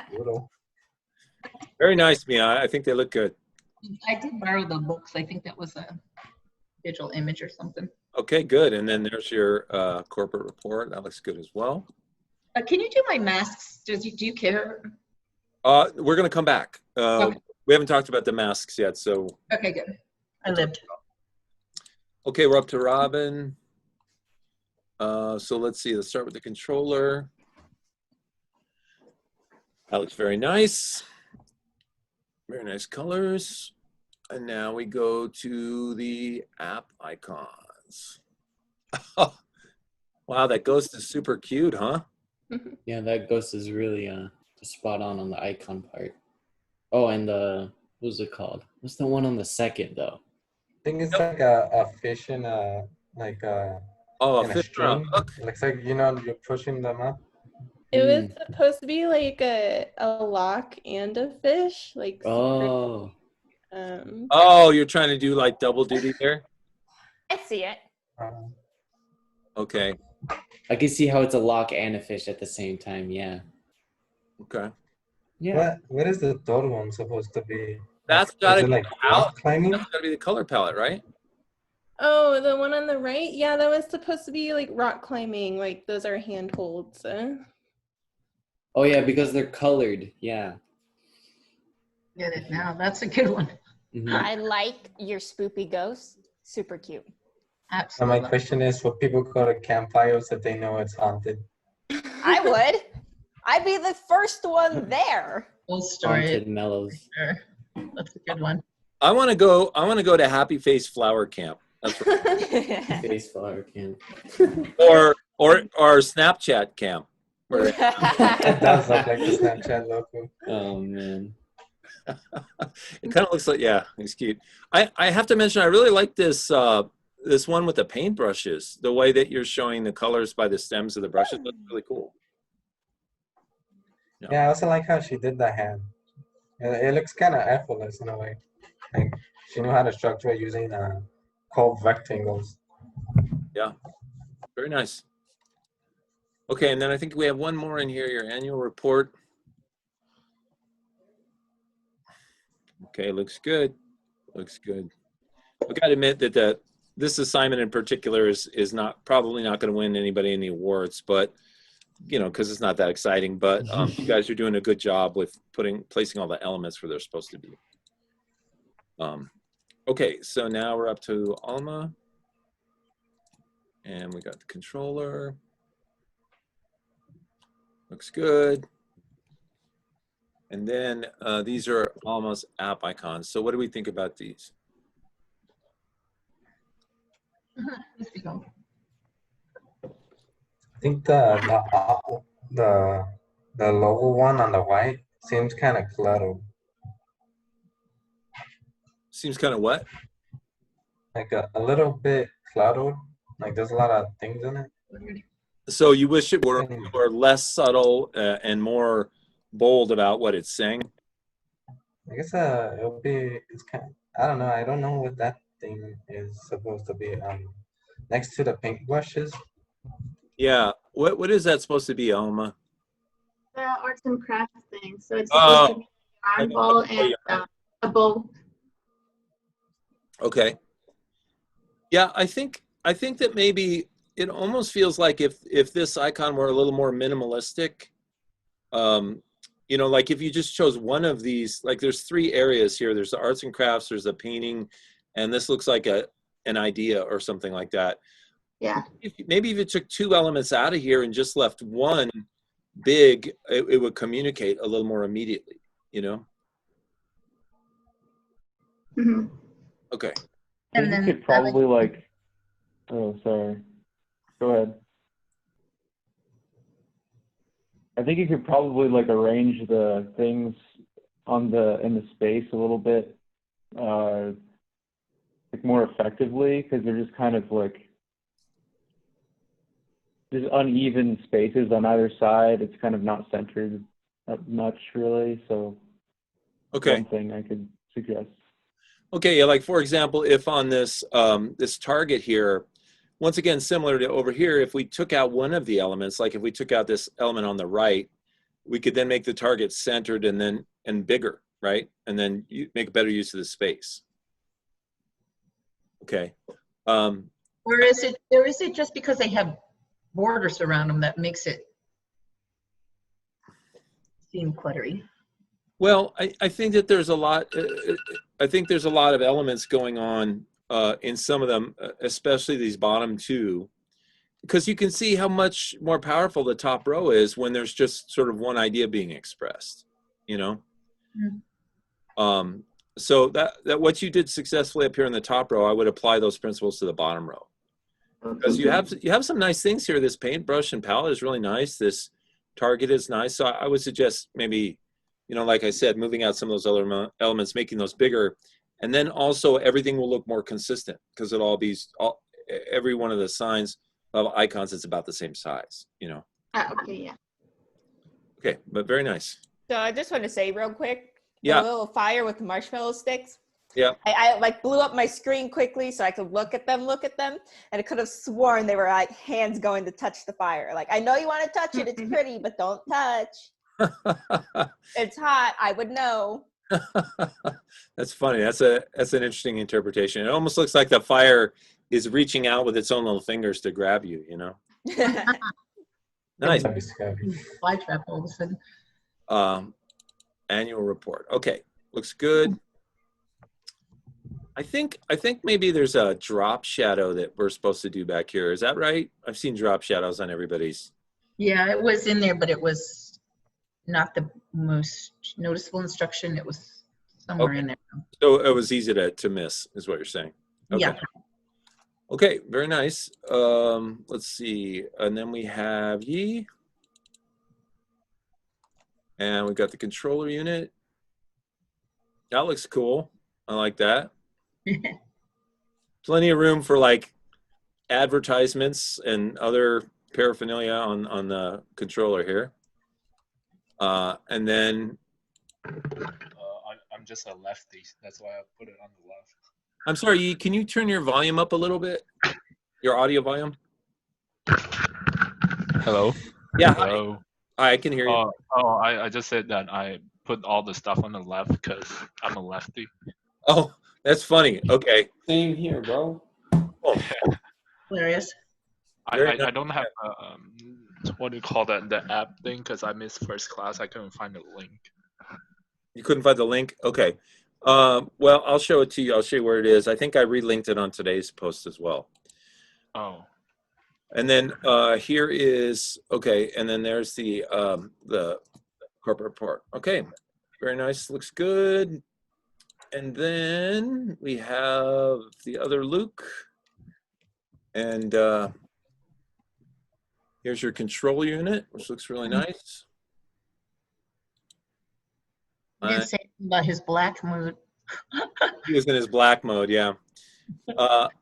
Brutal. Very nice, Mia. I think they look good. I did borrow the books. I think that was a digital image or something. Okay, good. And then there's your corporate report. That looks good as well. Can you do my masks? Do you care? We're going to come back. Okay. We haven't talked about the masks yet, so. Okay, good. I lived. Okay, we're up to Robin. So let's see. Let's start with the controller. That looks very nice. Very nice colors. And now we go to the app icons. Wow, that ghost is super cute, huh? Yeah, that ghost is really spot on the icon part. Oh, and the what's it called? What's the one on the second though? I think it's like a fish in a like a. Oh, in a fish on a string. hook. Looks like you're pushing them up. It was supposed to be like a lock and a fish, like. Oh. Oh, you're trying to do like double duty there? I see it. Okay. I can see how it's a lock and a fish at the same time. Yeah. Okay. Yeah. What is the third one supposed to be? That's Is gotta it be like out. rock climbing? That's gotta be the color palette, right? Oh, the one on the right? Yeah, that was supposed to be like rock climbing. Like those are handholds. Oh yeah, because they're colored. Yeah. Get it now. That's a good one. Mhm. I like your spoopy ghost. Super cute. So Absolutely. my question is, will people go to campfires if they know it's haunted? I would. I'd be the first one there. Full story. Haunted Mellows. Sure. That's a good one. I want to go to Happy Face Flower Camp. That's right. Face flower camp. or Snapchat camp. Where It does look like the Snapchat logo. Oh man. it kind of looks like, yeah, he's cute. I have to mention, I really like this this one with the paintbrushes. The way that you're showing the colors by the stems of the brushes looks really cool. Yeah, I also like how she did the hand. It looks kind of effortless in a way. Like she knew how to structure it using curved rectangles. Yeah, Very nice. Okay, and then I think we have one more in here, your annual report. Okay, looks good. Looks good. I gotta admit that this assignment in particular is not probably not going to win anybody any awards, but you know, because it's not that exciting. But you guys are doing a good job with placing all the elements where they're supposed to be. Okay, so now we're up to Alma, and we got the controller. Looks good. And then these are Alma's app icons. So what do we think about these? I think the logo one on the white seems kind of cluttered. Seems kind of what? Like a little bit cluttered. Like there's a lot of things in it. So you wish it were less subtle and more bold about what it's saying? I guess it's kind of, I don't know. I don't know what that thing is supposed to be next to the paint brushes. Yeah. What is that supposed to be, Alma? The arts and crafts thing. So it's supposed to be a yarn ball and a bowl. Okay. Yeah, I think that maybe it almost feels like if this icon were a little more minimalistic, you know, like if you just chose one of these, like there's 3 areas here. There's the arts and crafts, there's the painting, and this looks like an idea or something like that. Yeah. Maybe if you took 2 elements out of here and just left one big, it would communicate a little more immediately, you know? Mm-hmm. Okay. And then you could probably oh, sorry. Go ahead. I think you could probably arrange the things in the space a little bit more effectively, because they're just kind of there's uneven spaces on either side. It's kind of not centered much really. So okay, one thing I could suggest. Okay, yeah, like for example, if on this this target here, once again, similar to over here, if we took out one of the elements, like if we took out this element on the right, we could then make the target centered and bigger, right? And then you make a better use of the space. Okay. Or is it just because they have borders around them that makes it seem cluttery? Well, I think that there's a lot. I think there's a lot of elements going on in some of them, especially these bottom 2, because you can see how much more powerful the top row is when there's just sort of one idea being expressed, you know. Mm-hmm. So that what you did successfully up here in the top row, I would apply those principles to the bottom row, because you have some nice things here. This paintbrush and palette is really nice. This target is nice. So I would suggest maybe, you know, like I said, moving out some of those other elements, making those bigger, and then also everything will look more consistent because it'll all be every one of the signs of icons is about the same size, you know. Okay, yeah. Okay, but very nice. So I just want to say real quick, yeah, the little fire with the marshmallow sticks. Yeah. I blew up my screen quickly so I could look at them, and I could have sworn they were like hands going to touch the fire. Like, I know you want to touch it, it's pretty, but don't touch. It's hot, I would know. That's funny. That's an interesting interpretation. It almost looks like the fire is reaching out with its own little fingers to grab you, you know. Nice. Fly trap all of a sudden. Annual report. Okay, looks good. I think maybe there's a drop shadow that we're supposed to do back here. Is that right? I've seen drop shadows on everybody's. Yeah, it was in there, but it was not the most noticeable instruction. It was somewhere in there. So it was easy to miss, is what you're saying. Okay. Yeah. Okay, very nice. Let's see. And then we have Yi. And we got the controller unit. That looks cool. I like that. Plenty of room for like advertisements and other paraphernalia on the controller here. And then I'm just a lefty. That's why I put it on the left. I'm sorry, can you turn your volume up a little bit? Your audio volume? Hello. Yeah, hi. Hello. Hi, I can hear you. I just said that I put all the stuff on the left because I'm a lefty. Oh, that's funny. Okay. Same here, bro. Oh, Hilarious. Very I nice. don't have what do you call that, the app thing, because I missed first class. I couldn't find the link. you couldn't find the link? Okay. Well, I'll show it to you. I'll show you where it is. I think I relinked it on today's post as well. Oh. And then here is, okay, and then there's the corporate report. Okay, very nice, looks good. And then we have the other Luke. And here's your control unit, which looks really nice. He didn't say anything about his black mode. He was in his black mode, yeah.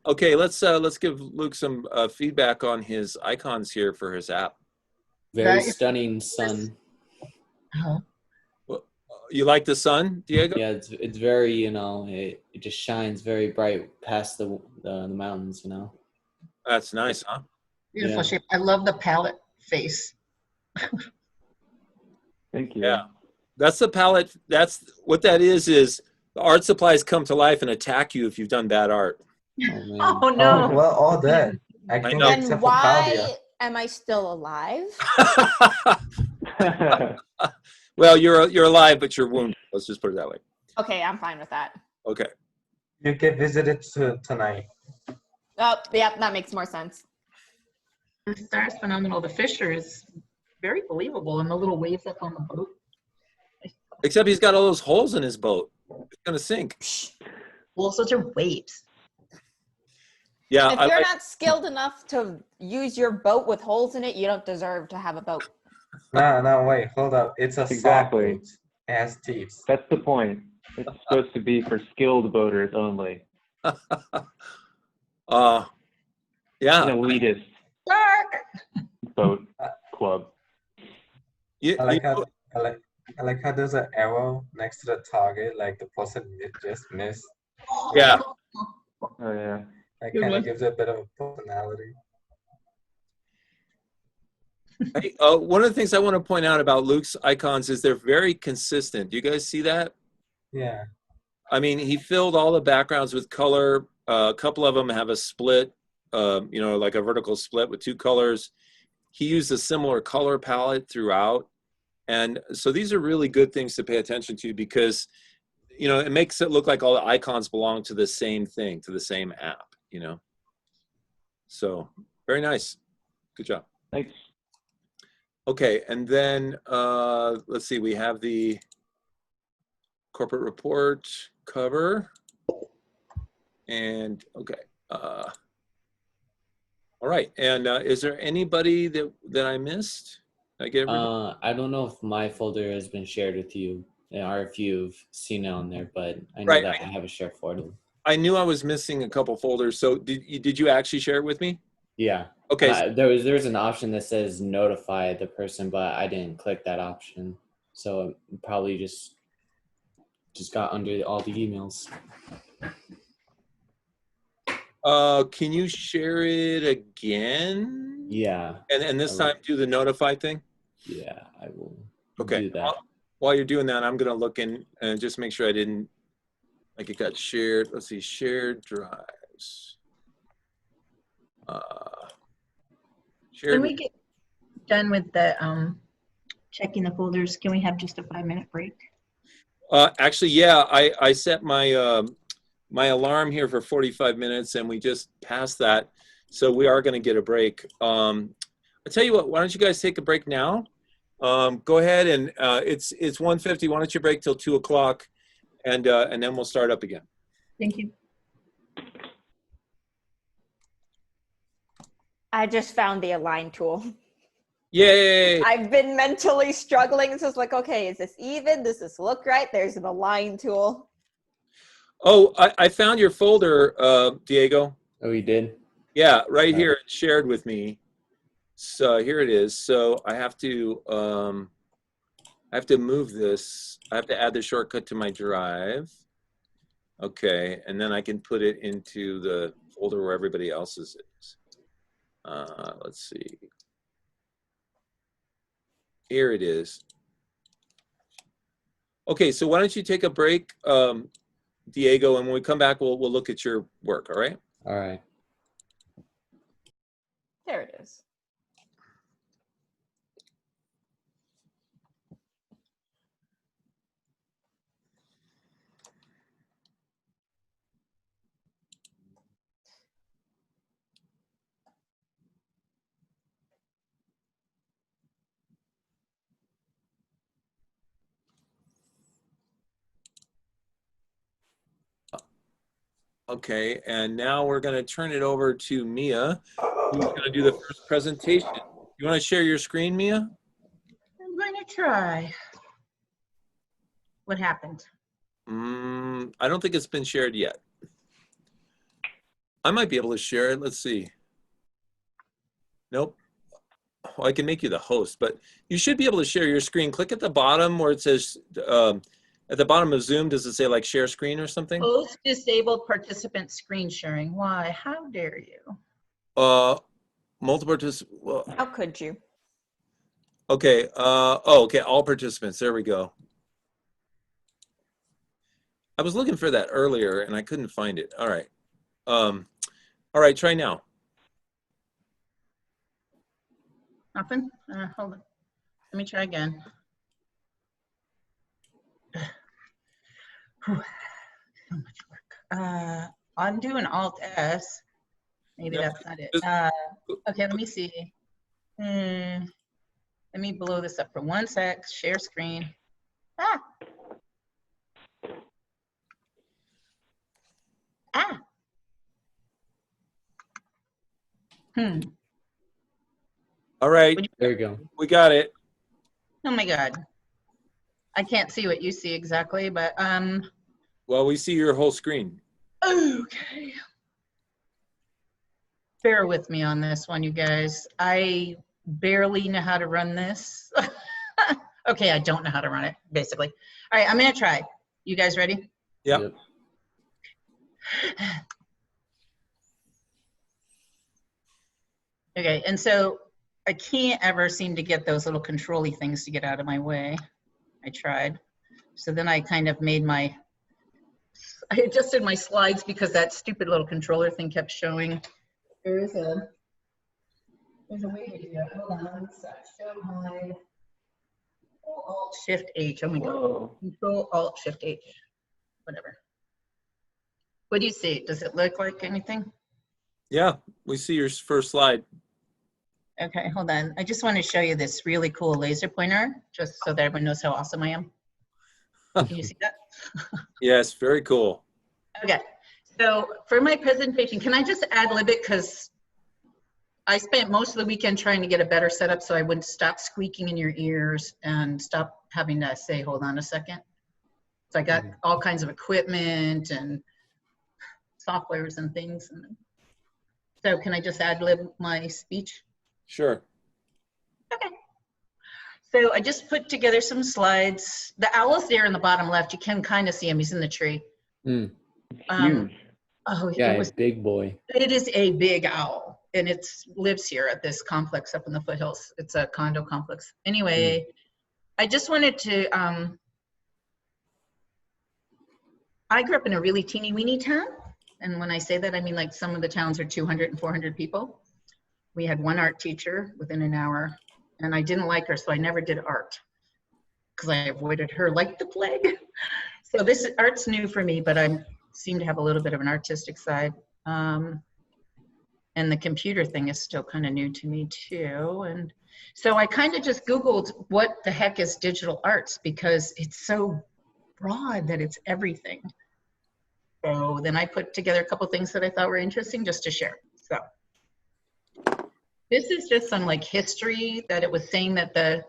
Okay, let's give Luke some feedback on his icons here for his app. Very stunning sun. Well, you like the sun, Diego? Yeah, it's very, you know, it just shines very bright past the mountains, you know. That's nice, huh? Beautiful Yeah. shape. I love the palette face. Thank you. Yeah, that's the palette. That's what that is the art supplies come to life and attack you if you've done bad art. Oh no. Well, all dead. I think know. except And for Claudia. why am I still alive? Well, you're alive, but you're wounded. Let's just put it that way. Okay, I'm fine with that. Okay. You get visited tonight. Oh, yeah, that makes more sense. The star's phenomenal. The Fisher is very believable, and the little waves up on the boat. Except he's got all those holes in his boat. It's gonna sink. Well, such are waves. Yeah. If you're not skilled enough to use your boat with holes in it, you don't deserve to have a boat. No, wait, hold up. It's a Exactly. soft boat. It has teeth. That's the point. It's supposed to be for skilled boaters only. Yeah. An elitist boat club. I like how there's an arrow next to the target, like the person just missed. Yeah. Oh yeah. That Good kind one. of gives it a bit of a personality. Hey, one of the things I want to point out about Luke's icons is they're very consistent. Do you guys see that? Yeah. I mean, he filled all the backgrounds with color. A couple of them have a split, you know, like a vertical split with two colors. He used a similar color palette throughout. And so these are really good things to pay attention to because, you know, it makes it look like all the icons belong to the same thing, to the same app, you know. So very nice. Good job. Thanks. Okay, and then let's see, we have the corporate report cover. And okay. All right, and is there anybody that I missed? Did I get everybody? I don't know if my folder has been shared with you, or if you've seen it on there, but I know Right. that I have a shared folder. I knew I was missing a couple folders, so did you actually share it with me? Yeah. Okay. There's an option that says notify the person, but I didn't click that option, so it probably just got under all the emails. Can you share it again? Yeah. And this I will. time do the notify thing? Yeah, I will Okay. do that. While you're doing that, I'm gonna look in and just make sure I didn't, like it got shared. Let's see, shared drives. Shared. When we get done with the checking the folders, can we have just a 5-minute break? Actually, yeah, I set my my alarm here for 45 minutes, and we just passed that, so we are going to get a break. I'll tell you what. Why don't you guys take a break now? Go ahead, and it's 1:50. Why don't you break till 2 o'clock, and then we'll start up again. Thank you. I just found the align tool. Yay! I've been mentally struggling. It's just like, okay, is this even? Does this look right? There's an align tool. Oh, I found your folder, Diego. Oh, you did? Yeah, right here. It's shared with me. So here it is. So I have to move this. I have to add the shortcut to my drive. Okay, and then I can put it into the folder where everybody else's is. Let's see. Here it is. Okay, so why don't you take a break, Diego, and when we come back, we'll look at your work, all right? All right. There it is. Okay, and now we're going to turn it over to Mia, who's going to do the first presentation. You want to share your screen, Mia? I'm going to try. What happened? I don't think it's been shared yet. I might be able to share it. Let's see. Nope. Oh, I can make you the host, but you should be able to share your screen. Click at the bottom where it says, at the bottom of Zoom, does it say like share screen or something? Host disabled participant screen sharing. Why? How dare you? Multiple participants. Well, How could you? okay. Okay. All participants. There we go. I was looking for that earlier and I couldn't find it. All right. All right. Try now. Nothing? Hold on. Let me try again. Whew. So much work. I'm doing Alt S. Maybe that's not it. Okay, let me see. Let me blow this up for 1 sec. Share screen. Ah. Ah. All right. There you go. We got it. Oh my God. I can't see what you see exactly, but Well, we see your whole screen. okay. Bear with me on this one, you guys. I barely know how to run this. Okay, I don't know how to run it, basically. All right, I'm gonna try. You guys ready? Yep. Okay, and so I can't ever seem to get those little control-y things to get out of my way. I tried. So then I kind of made I adjusted my slides because that stupid little controller thing kept showing. There's a way to do it. Hold on, let's show my Alt-Shift-H. Oh my God. Control-Alt-Shift-H. Whatever. What do you see? Does it look like anything? Yeah, we see your first slide. Okay, hold on. I just want to show you this really cool laser pointer, just so that everyone knows how awesome I am. Can you see that? Yes, very cool. Okay, so for my presentation, can I just ad-lib it? Because I spent most of the weekend trying to get a better setup so I wouldn't stop squeaking in your ears and stop having to say, hold on a second. So I got all kinds of equipment and softwares and things. So can I just ad-lib my speech? Sure. Okay. So I just put together some slides. The owl's there in the bottom left. You can kind of see him. He's in the tree. Huge. Oh, Yeah, it was, big boy. it is a big owl, and it lives here at this complex up in the foothills. It's a condo complex. Anyway, I just wanted to, I grew up in a really teeny weeny town. And when I say that, I mean like some of the towns are 200 and 400 people. We had one art teacher within an hour, and I didn't like her, so I never did art because I avoided her like the plague. So this art's new for me, but I seem to have a little bit of an artistic side. And the computer thing is still kind of new to me too. And so I kind of just Googled what the heck is digital arts, because it's so broad that it's everything. So then I put together a couple things that I thought were interesting just to share. So this is just some like history that it was saying that the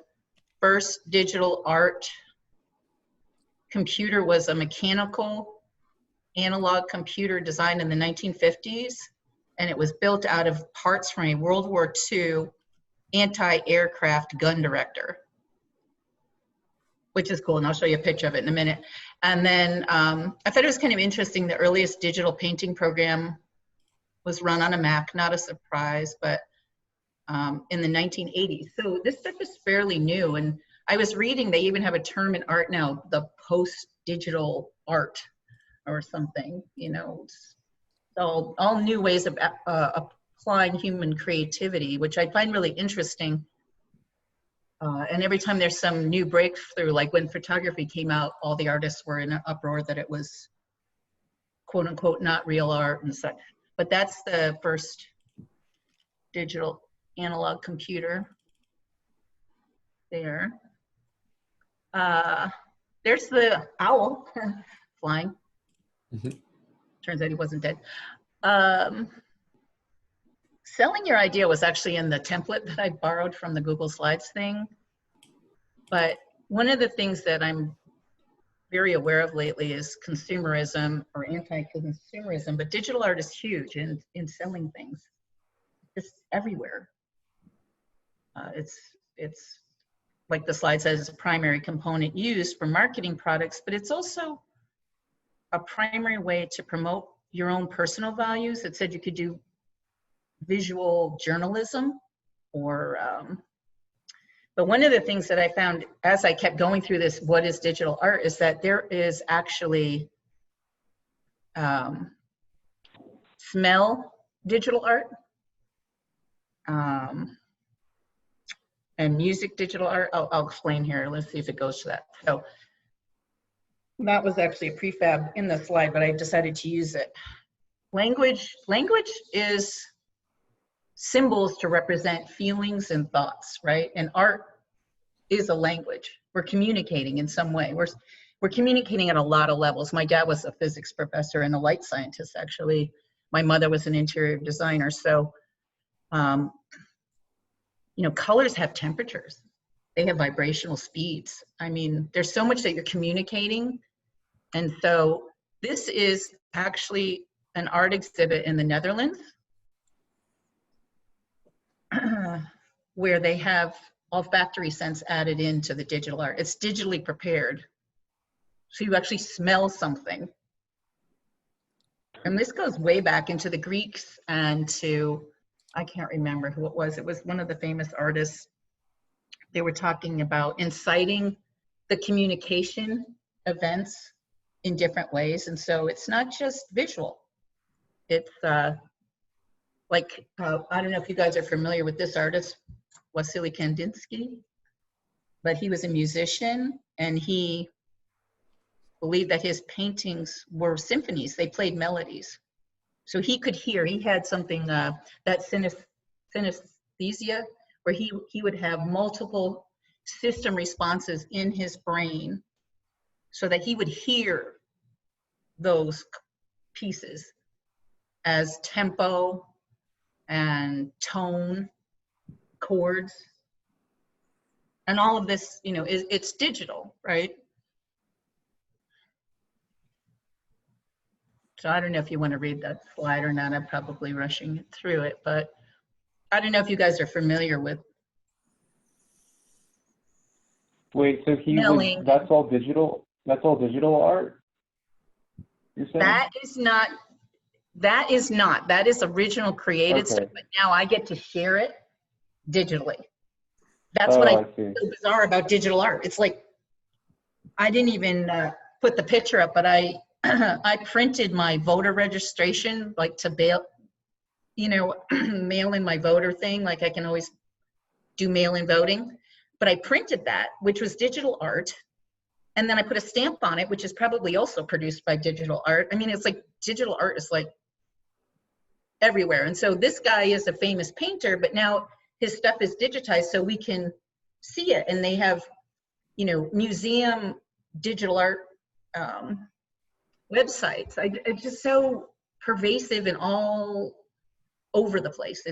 first digital art computer was a mechanical analog computer designed in the 1950s. And it was built out of parts from a World War II anti-aircraft gun director, which is cool. And I'll show you a picture of it in a minute. And then I thought it was kind of interesting. The earliest digital painting program was run on a Mac, not a surprise, but in the 1980s. So this stuff is fairly new. And I was reading, they even have a term in art now, the post-digital art or something, you know. So all new ways of applying human creativity, which I find really interesting. And every time there's some new breakthrough, like when photography came out, all the artists were in an uproar that it was quote unquote not real art and such. But that's the first digital analog computer there. There's the owl flying. Turns out he wasn't dead. Selling your idea was actually in the template that I borrowed from the Google Slides thing. But one of the things that I'm very aware of lately is consumerism or anti-consumerism, but digital art is huge in selling things. It's everywhere. It's like the slide says, it's a primary component used for marketing products, but it's also a primary way to promote your own personal values. It said you could do visual journalism or, but one of the things that I found as I kept going through this, what is digital art, is that there is actually smell digital art and music digital art. I'll explain here. Let's see if it goes to that. So that was actually a prefab in the slide, but I decided to use it. Language is symbols to represent feelings and thoughts, right? And art is a language. We're communicating in some way. We're communicating at a lot of levels. My dad was a physics professor and a light scientist, actually. My mother was an interior designer. So, you know, colors have temperatures. They have vibrational speeds. I mean, there's so much that you're communicating. And so this is actually an art exhibit in the Netherlands where they have olfactory sense added into the digital art. It's digitally prepared. So you actually smell something. And this goes way back into the Greeks and to, I can't remember who it was. It was one of the famous artists. They were talking about inciting the communication events in different ways. And so it's not just visual. It's like, I don't know if you guys are familiar with this artist, Wassily Kandinsky, but he was a musician and he believed that his paintings were symphonies. They played melodies. So he could hear, he had something, that synesthesia, where he would have multiple system responses in his brain so that he would hear those pieces as tempo and tone, chords, and all of this, you know, it's digital, right? So I don't know if you want to read that slide or not. I'm probably rushing through it, but I don't know if you guys are familiar with. Wait, so that's all digital? That's all digital art? You're saying? That is not. That is original created stuff, but now I get to share it digitally. That's what I find so bizarre about digital art. It's like, I didn't even put the picture up, but I printed my voter registration, like to mail in my voter thing, like I can always do mail-in voting. But I printed that, which was digital art. And then I put a stamp on it, which is probably also produced by digital art. I mean, it's like digital art is like everywhere. And so this guy is a famous painter, but now his stuff is digitized so we can see it. And they have, you know, museum digital art websites. It's just so pervasive and all over the place.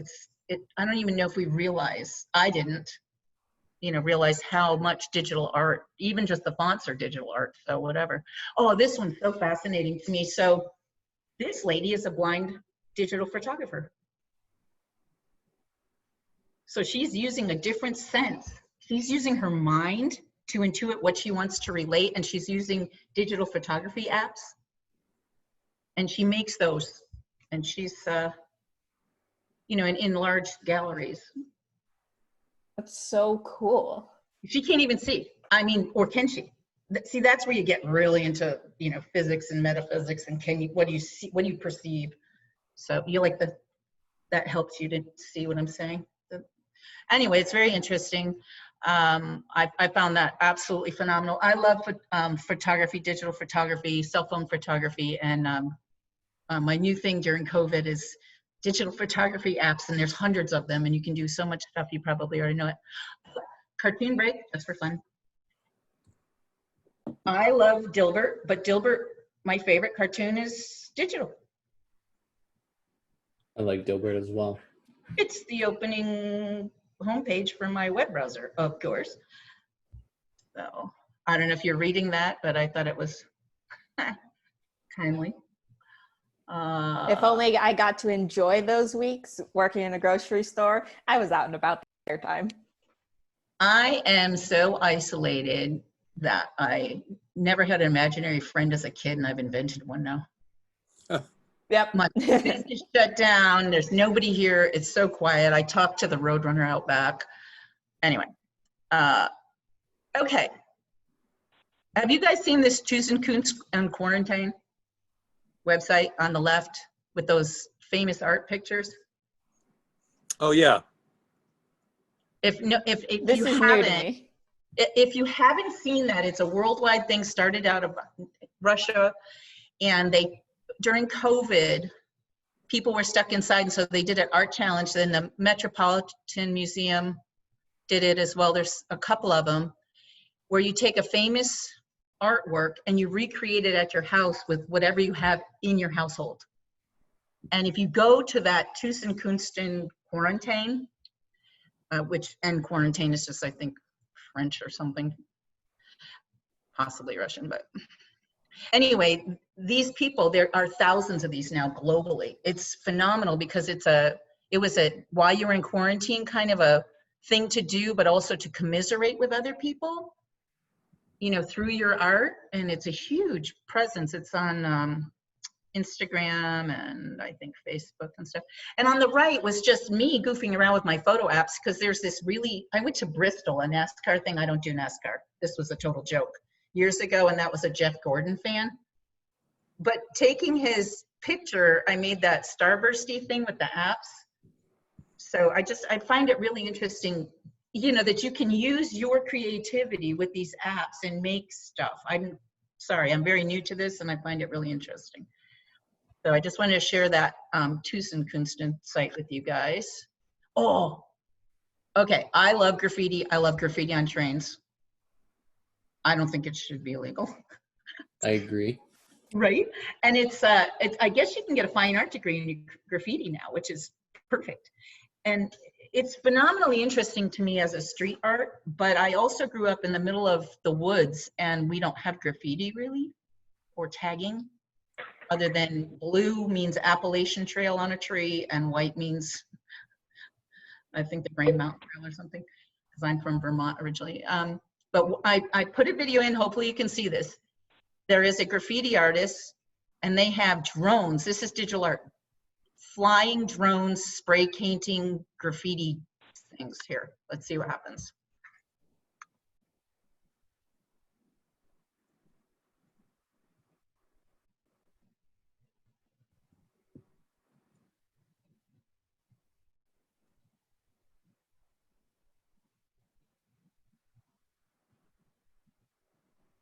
I don't even know if we realize, I didn't, you know, realize how much digital art, even just the fonts are digital art, so whatever. Oh, this one's so fascinating to me. So this lady is a blind digital photographer. So she's using a different sense. She's using her mind to intuit what she wants to relate, and she's using digital photography apps. And she makes those, and she's, you know, in large galleries. That's so cool. She can't even see. I mean, or can she? See, that's where you get really into, you know, physics and metaphysics and what do you see, what do you perceive? So you like that helps you to see what I'm saying. Anyway, it's very interesting. I found that absolutely phenomenal. I love photography, digital photography, cell phone photography, and my new thing during COVID is digital photography apps, and there's hundreds of them, and you can do so much stuff. You probably already know it. Cartoon break, that's for fun. I love Dilbert, but Dilbert, my favorite cartoon is digital. I like Dilbert as well. It's the opening homepage for my web browser, of course. So I don't know if you're reading that, but I thought it was kindly. If only I got to enjoy those weeks working in a grocery store. I was out and about the entire time. I am so isolated that I never had an imaginary friend as a kid, and I've invented one now. Yep. My business is shut down. There's nobody here. It's so quiet. I talked to the Roadrunner out back. Anyway, okay. Have you guys seen this Choosing Kunst and Quarantine website on the left with those famous art pictures? Oh yeah. If This you is new to haven't, me. if you haven't seen that, it's a worldwide thing. Started out of Russia, and they, during COVID, people were stuck inside, and so they did an art challenge. Then the Metropolitan Museum did it as well. There's a couple of them where you take a famous artwork and you recreate it at your house with whatever you have in your household. And if you go to that Tusenkunsten Quarantine, and quarantine is just, I think, French or something, possibly Russian, but anyway, these people, there are thousands of these now globally. It's phenomenal because it was a, while you're in quarantine, kind of a thing to do, but also to commiserate with other people, you know, through your art. And it's a huge presence. It's on Instagram and I think Facebook and stuff. And on the right was just me goofing around with my photo apps, because there's this really, I went to Bristol, a NASCAR thing. I don't do NASCAR. This was a total joke years ago, and that was a Jeff Gordon fan. But taking his picture, I made that starbursty thing with the apps. So I find it really interesting, you know, that you can use your creativity with these apps and make stuff. I'm sorry, I'm very new to this, and I find it really interesting. So I just wanted to share that Tusenkunsten site with you guys. Oh, okay, I love graffiti. I love graffiti on trains. I don't think it should be illegal. I agree. Right? And it's I guess you can get a fine art degree in graffiti now, which is perfect. And it's phenomenally interesting to me as a street art, but I also grew up in the middle of the woods, and we don't have graffiti really, or tagging, other than blue means Appalachian Trail on a tree, and white means, I think, the Green Mountain Trail or something, because I'm from Vermont originally. But I put a video in, hopefully you can see this. There is a graffiti artist, and they have drones. This is digital art. Flying drones, spray painting graffiti things here. Let's see what happens.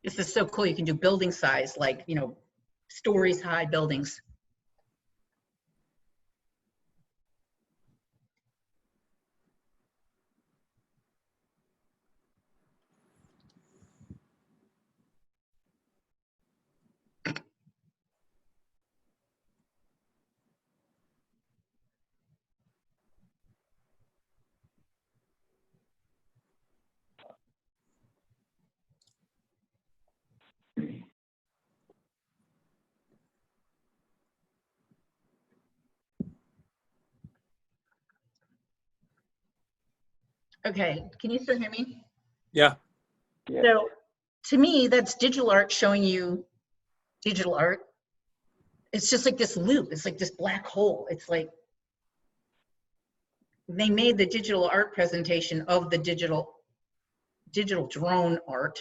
This is so cool. You can do building size, like, you know, stories high buildings. Okay, can you still hear me? Yeah. So to me, that's digital art showing you digital art. It's just like this loop. It's like this black hole. It's like, they made the digital art presentation of the digital drone art.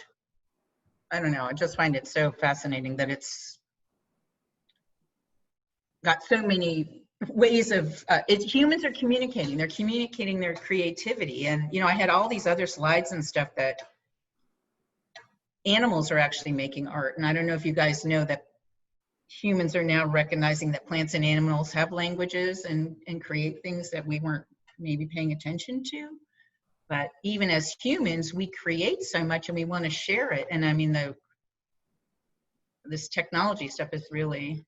I don't know, I just find it so fascinating that it's got so many ways of, humans are communicating, they're communicating their creativity. And, you know, I had all these other slides and stuff that animals are actually making art. And I don't know if you guys know that humans are now recognizing that plants and animals have languages and create things that we weren't maybe paying attention to. But even as humans, we create so much and we want to share it. And I mean, this technology stuff is really,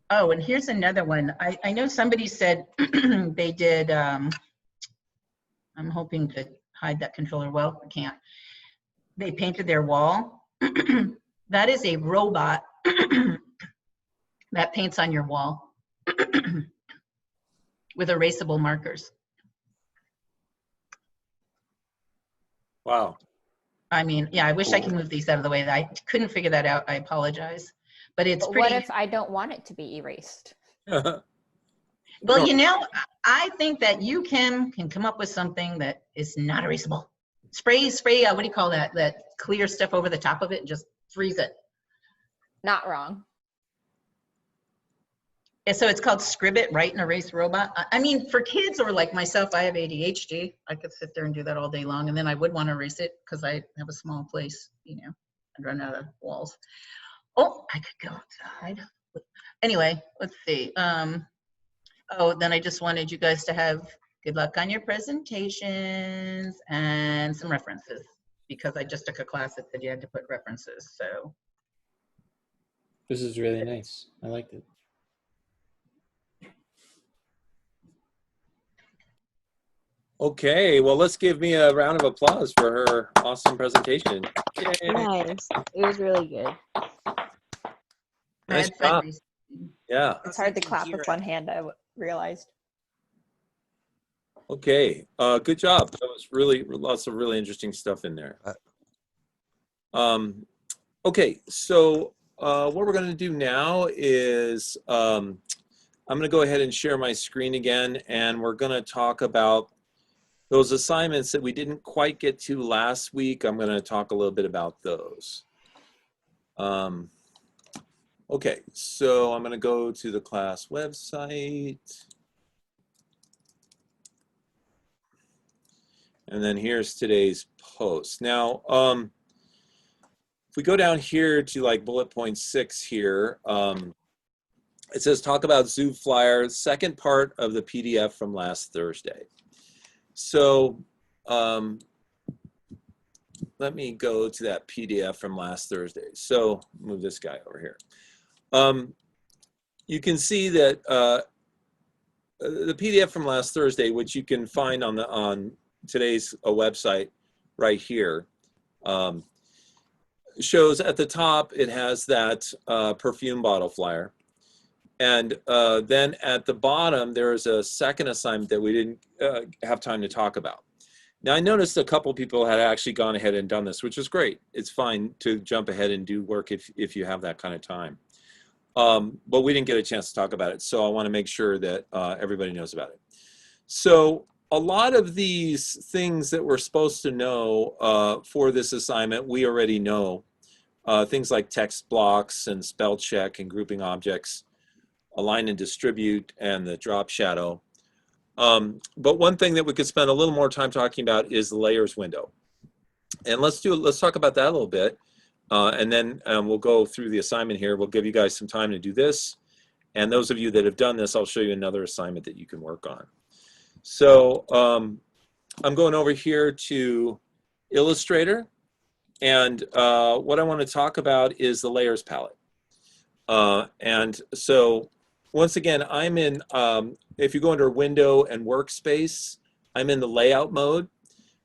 oh, and here's another one. I know somebody said they did, I'm hoping to hide that controller well, I can't. They painted their wall. That is a robot that paints on your wall with erasable markers. Wow. I mean, yeah, I wish I could move these out of the way. I couldn't figure that out. I apologize. But it's But pretty. what if I don't want it to be erased? Well, you know, I think that you can come up with something that is not erasable. Spray, what do you call that? That clear stuff over the top of it and just freeze it. Not wrong. Yeah, so it's called Scribit, Write and Erase Robot. I mean, for kids or like myself, I have ADHD. I could sit there and do that all day long, and then I would want to erase it because I have a small place, you know, I'd run out of walls. Oh, I could go outside. Anyway, let's see. Oh, then I just wanted you guys to have good luck on your presentations and some references, because I just took a class that said you had to put references, so. This is really nice. I liked it. Okay, well, let's give me a round of applause for her awesome presentation. Yay. Nice. It was really good. Nice job. Yeah. It's hard to clap with one hand, I realized. Okay, good job. That was really lots of really interesting stuff in there. Okay, so what we're going to do now is I'm going to go ahead and share my screen again, and we're going to talk about those assignments that we didn't quite get to last week. I'm going to talk a little bit about those. Okay, so I'm going to go to the class website. And then here's today's post. Now, if we go down here to like bullet point 6 here, it says talk about Zoo Flyer, second part of the PDF from last Thursday. So let me go to that PDF from last Thursday. So move this guy over here. You can see that the PDF from last Thursday, which you can find on today's website right here, shows at the top it has that perfume bottle flyer. And then at the bottom, there is a second assignment that we didn't have time to talk about. Now, I noticed a couple people had actually gone ahead and done this, which is great. It's fine to jump ahead and do work if you have that kind of time. But we didn't get a chance to talk about it, so I want to make sure that everybody knows about it. So a lot of these things that we're supposed to know for this assignment, we already know. Things like text blocks and spell check and grouping objects, align and distribute, and the drop shadow. But one thing that we could spend a little more time talking about is the layers window. And let's talk about that a little bit. And then we'll go through the assignment here. We'll give you guys some time to do this. And those of you that have done this, I'll show you another assignment that you can work on. So I'm going over here to Illustrator. And what I want to talk about is the layers palette. And so once again, I'm in, if you go under Window and Workspace, I'm in the layout mode.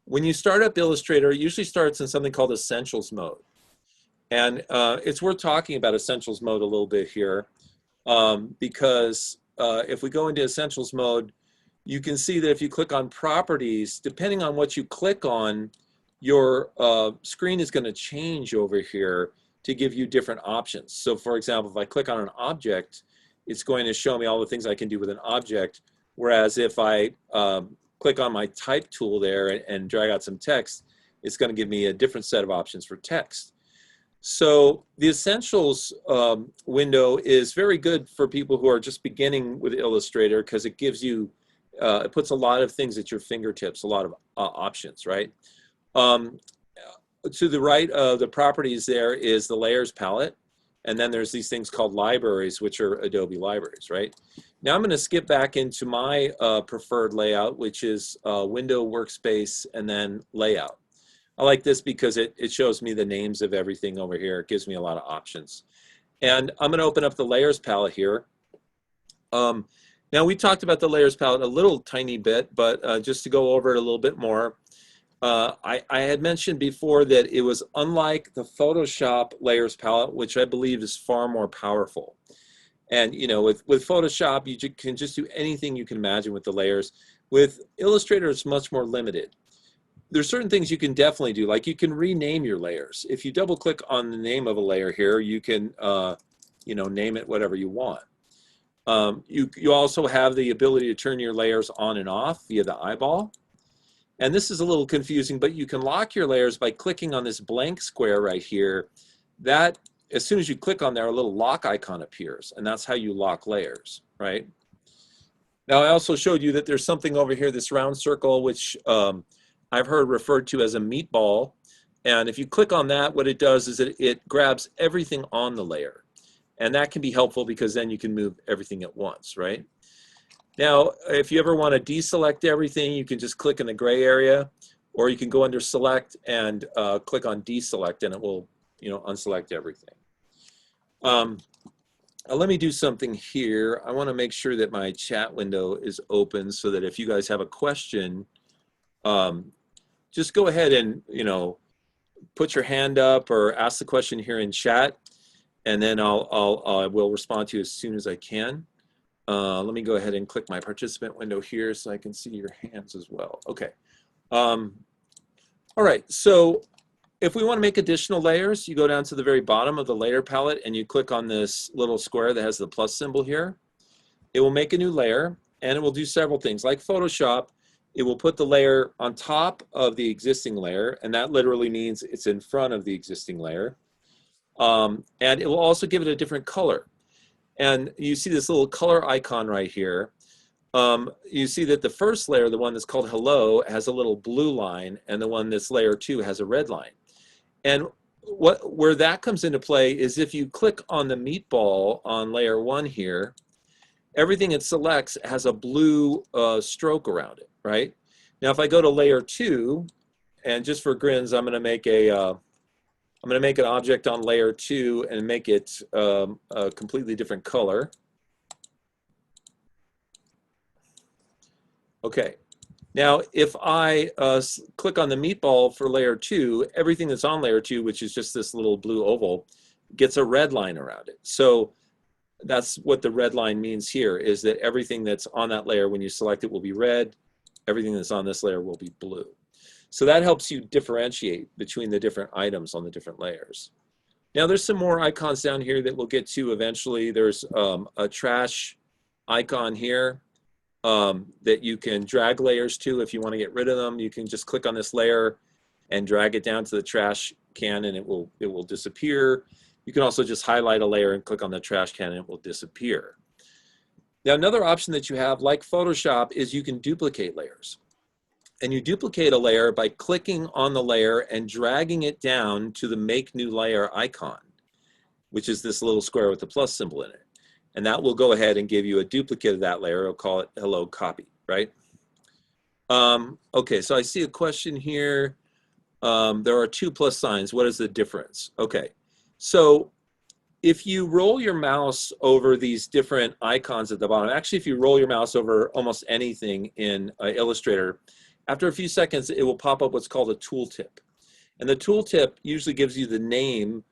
When you start up Illustrator, it usually starts in something called Essentials mode. And it's worth talking about Essentials mode a little bit here, because if we go into Essentials mode, you can see that if you click on Properties, depending on what you click on, your screen is going to change over here to give you different options. So for example, if I click on an object, it's going to show me all the things I can do with an object. Whereas if I click on my type tool there and drag out some text, it's going to give me a different set of options for text. So the Essentials window is very good for people who are just beginning with Illustrator because it gives you, it puts a lot of things at your fingertips, a lot of options, right? To the right of the properties there is the Layers palette. And then there's these things called libraries, which are Adobe libraries, right? Now I'm going to skip back into my preferred layout, which is Window, Workspace, and then Layout. I like this because it shows me the names of everything over here. It gives me a lot of options. And I'm going to open up the Layers palette here. Now we talked about the Layers palette a little tiny bit, but just to go over it a little bit more, I had mentioned before that it was unlike the Photoshop Layers palette, which I believe is far more powerful. And you know, with Photoshop, you can just do anything you can imagine with the layers. With Illustrator, it's much more limited. There's certain things you can definitely do, like you can rename your layers. If you double click on the name of a layer here, you can you know, name it whatever you want. You also have the ability to turn your layers on and off via the eyeball. And this is a little confusing, but you can lock your layers by clicking on this blank square right here. That, as soon as you click on there, a little lock icon appears, and that's how you lock layers, right? Now, I also showed you that there's something over here, this round circle, which I've heard referred to as a meatball. And if you click on that, what it does is it grabs everything on the layer. And that can be helpful because then you can move everything at once, right? Now, if you ever want to deselect everything, you can just click in the gray area, or you can go under Select and click on Deselect, and it will, you know, unselect everything. Let me do something here. I want to make sure that my chat window is open so that if you guys have a question, just go ahead and, you know, put your hand up or ask the question here in chat, and then I will respond to you as soon as I can. Let me go ahead and click my participant window here so I can see your hands as well. Okay. All right, so if we want to make additional layers, you go down to the very bottom of the layer palette and you click on this little square that has the plus symbol here. It will make a new layer, and it will do several things. Like Photoshop, it will put the layer on top of the existing layer, and that literally means it's in front of the existing layer. And it will also give it a different color. And you see this little color icon right here. You see that the first layer, the one that's called Hello, has a little blue line, and the one that's layer 2 has a red line. And where that comes into play is if you click on the meatball on layer 1 here, everything it selects has a blue stroke around it, right? Now, if I go to layer 2, and just for grins, I'm going to make an object on layer 2 and make it a completely different color. Okay. Now, if I click on the meatball for layer 2, everything that's on layer 2, which is just this little blue oval, gets a red line around it. So that's what the red line means here, is that everything that's on that layer, when you select it, will be red. Everything that's on this layer will be blue. So that helps you differentiate between the different items on the different layers. Now there's some more icons down here that we'll get to eventually. There's a trash icon here that you can drag layers to. If you want to get rid of them, you can just click on this layer and drag it down to the trash can, and it will disappear. You can also just highlight a layer and click on the trash can and it will disappear. Now another option that you have, like Photoshop, is you can duplicate layers. And you duplicate a layer by clicking on the layer and dragging it down to the Make New Layer icon, which is this little square with the plus symbol in it. And that will go ahead and give you a duplicate of that layer. It'll call it Hello Copy, right? Okay, so I see a question here. There are 2 plus signs. What is the difference? Okay, so if you roll your mouse over these different icons at the bottom, actually if you roll your mouse over almost anything in Illustrator, after a few seconds, it will pop up what's called a tooltip. And the tooltip usually gives you the name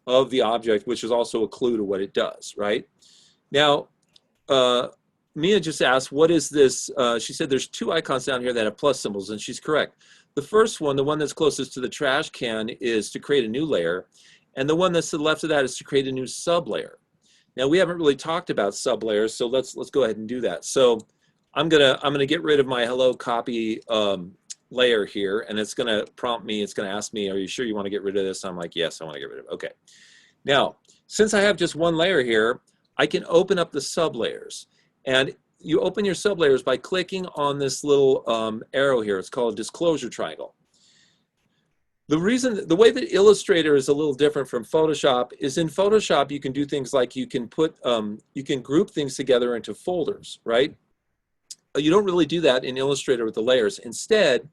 of the object, which is also a clue to what it does, right? Now, Mia just asked, what is this? She said there's 2 icons down here that have plus symbols, and she's correct. The first one, the one that's closest to the trash can, is to create a new layer. And the one that's to the left of that is to create a new sublayer. Now, we haven't really talked about sublayers, so let's go ahead and do that. So I'm gonna get rid of my hello copy layer here, and it's gonna prompt me. It's gonna ask me, "Are you sure you want to get rid of this?" I'm like, "Yes, I want to get rid of it." Okay. Now, since I have just one layer here, I can open up the sublayers, and you open your sublayers by clicking on this little arrow here. It's called a disclosure triangle. The way that Illustrator is a little different from Photoshop is in Photoshop you can do things like you can group things together into folders, right? You don't really do that in Illustrator with the layers. Instead,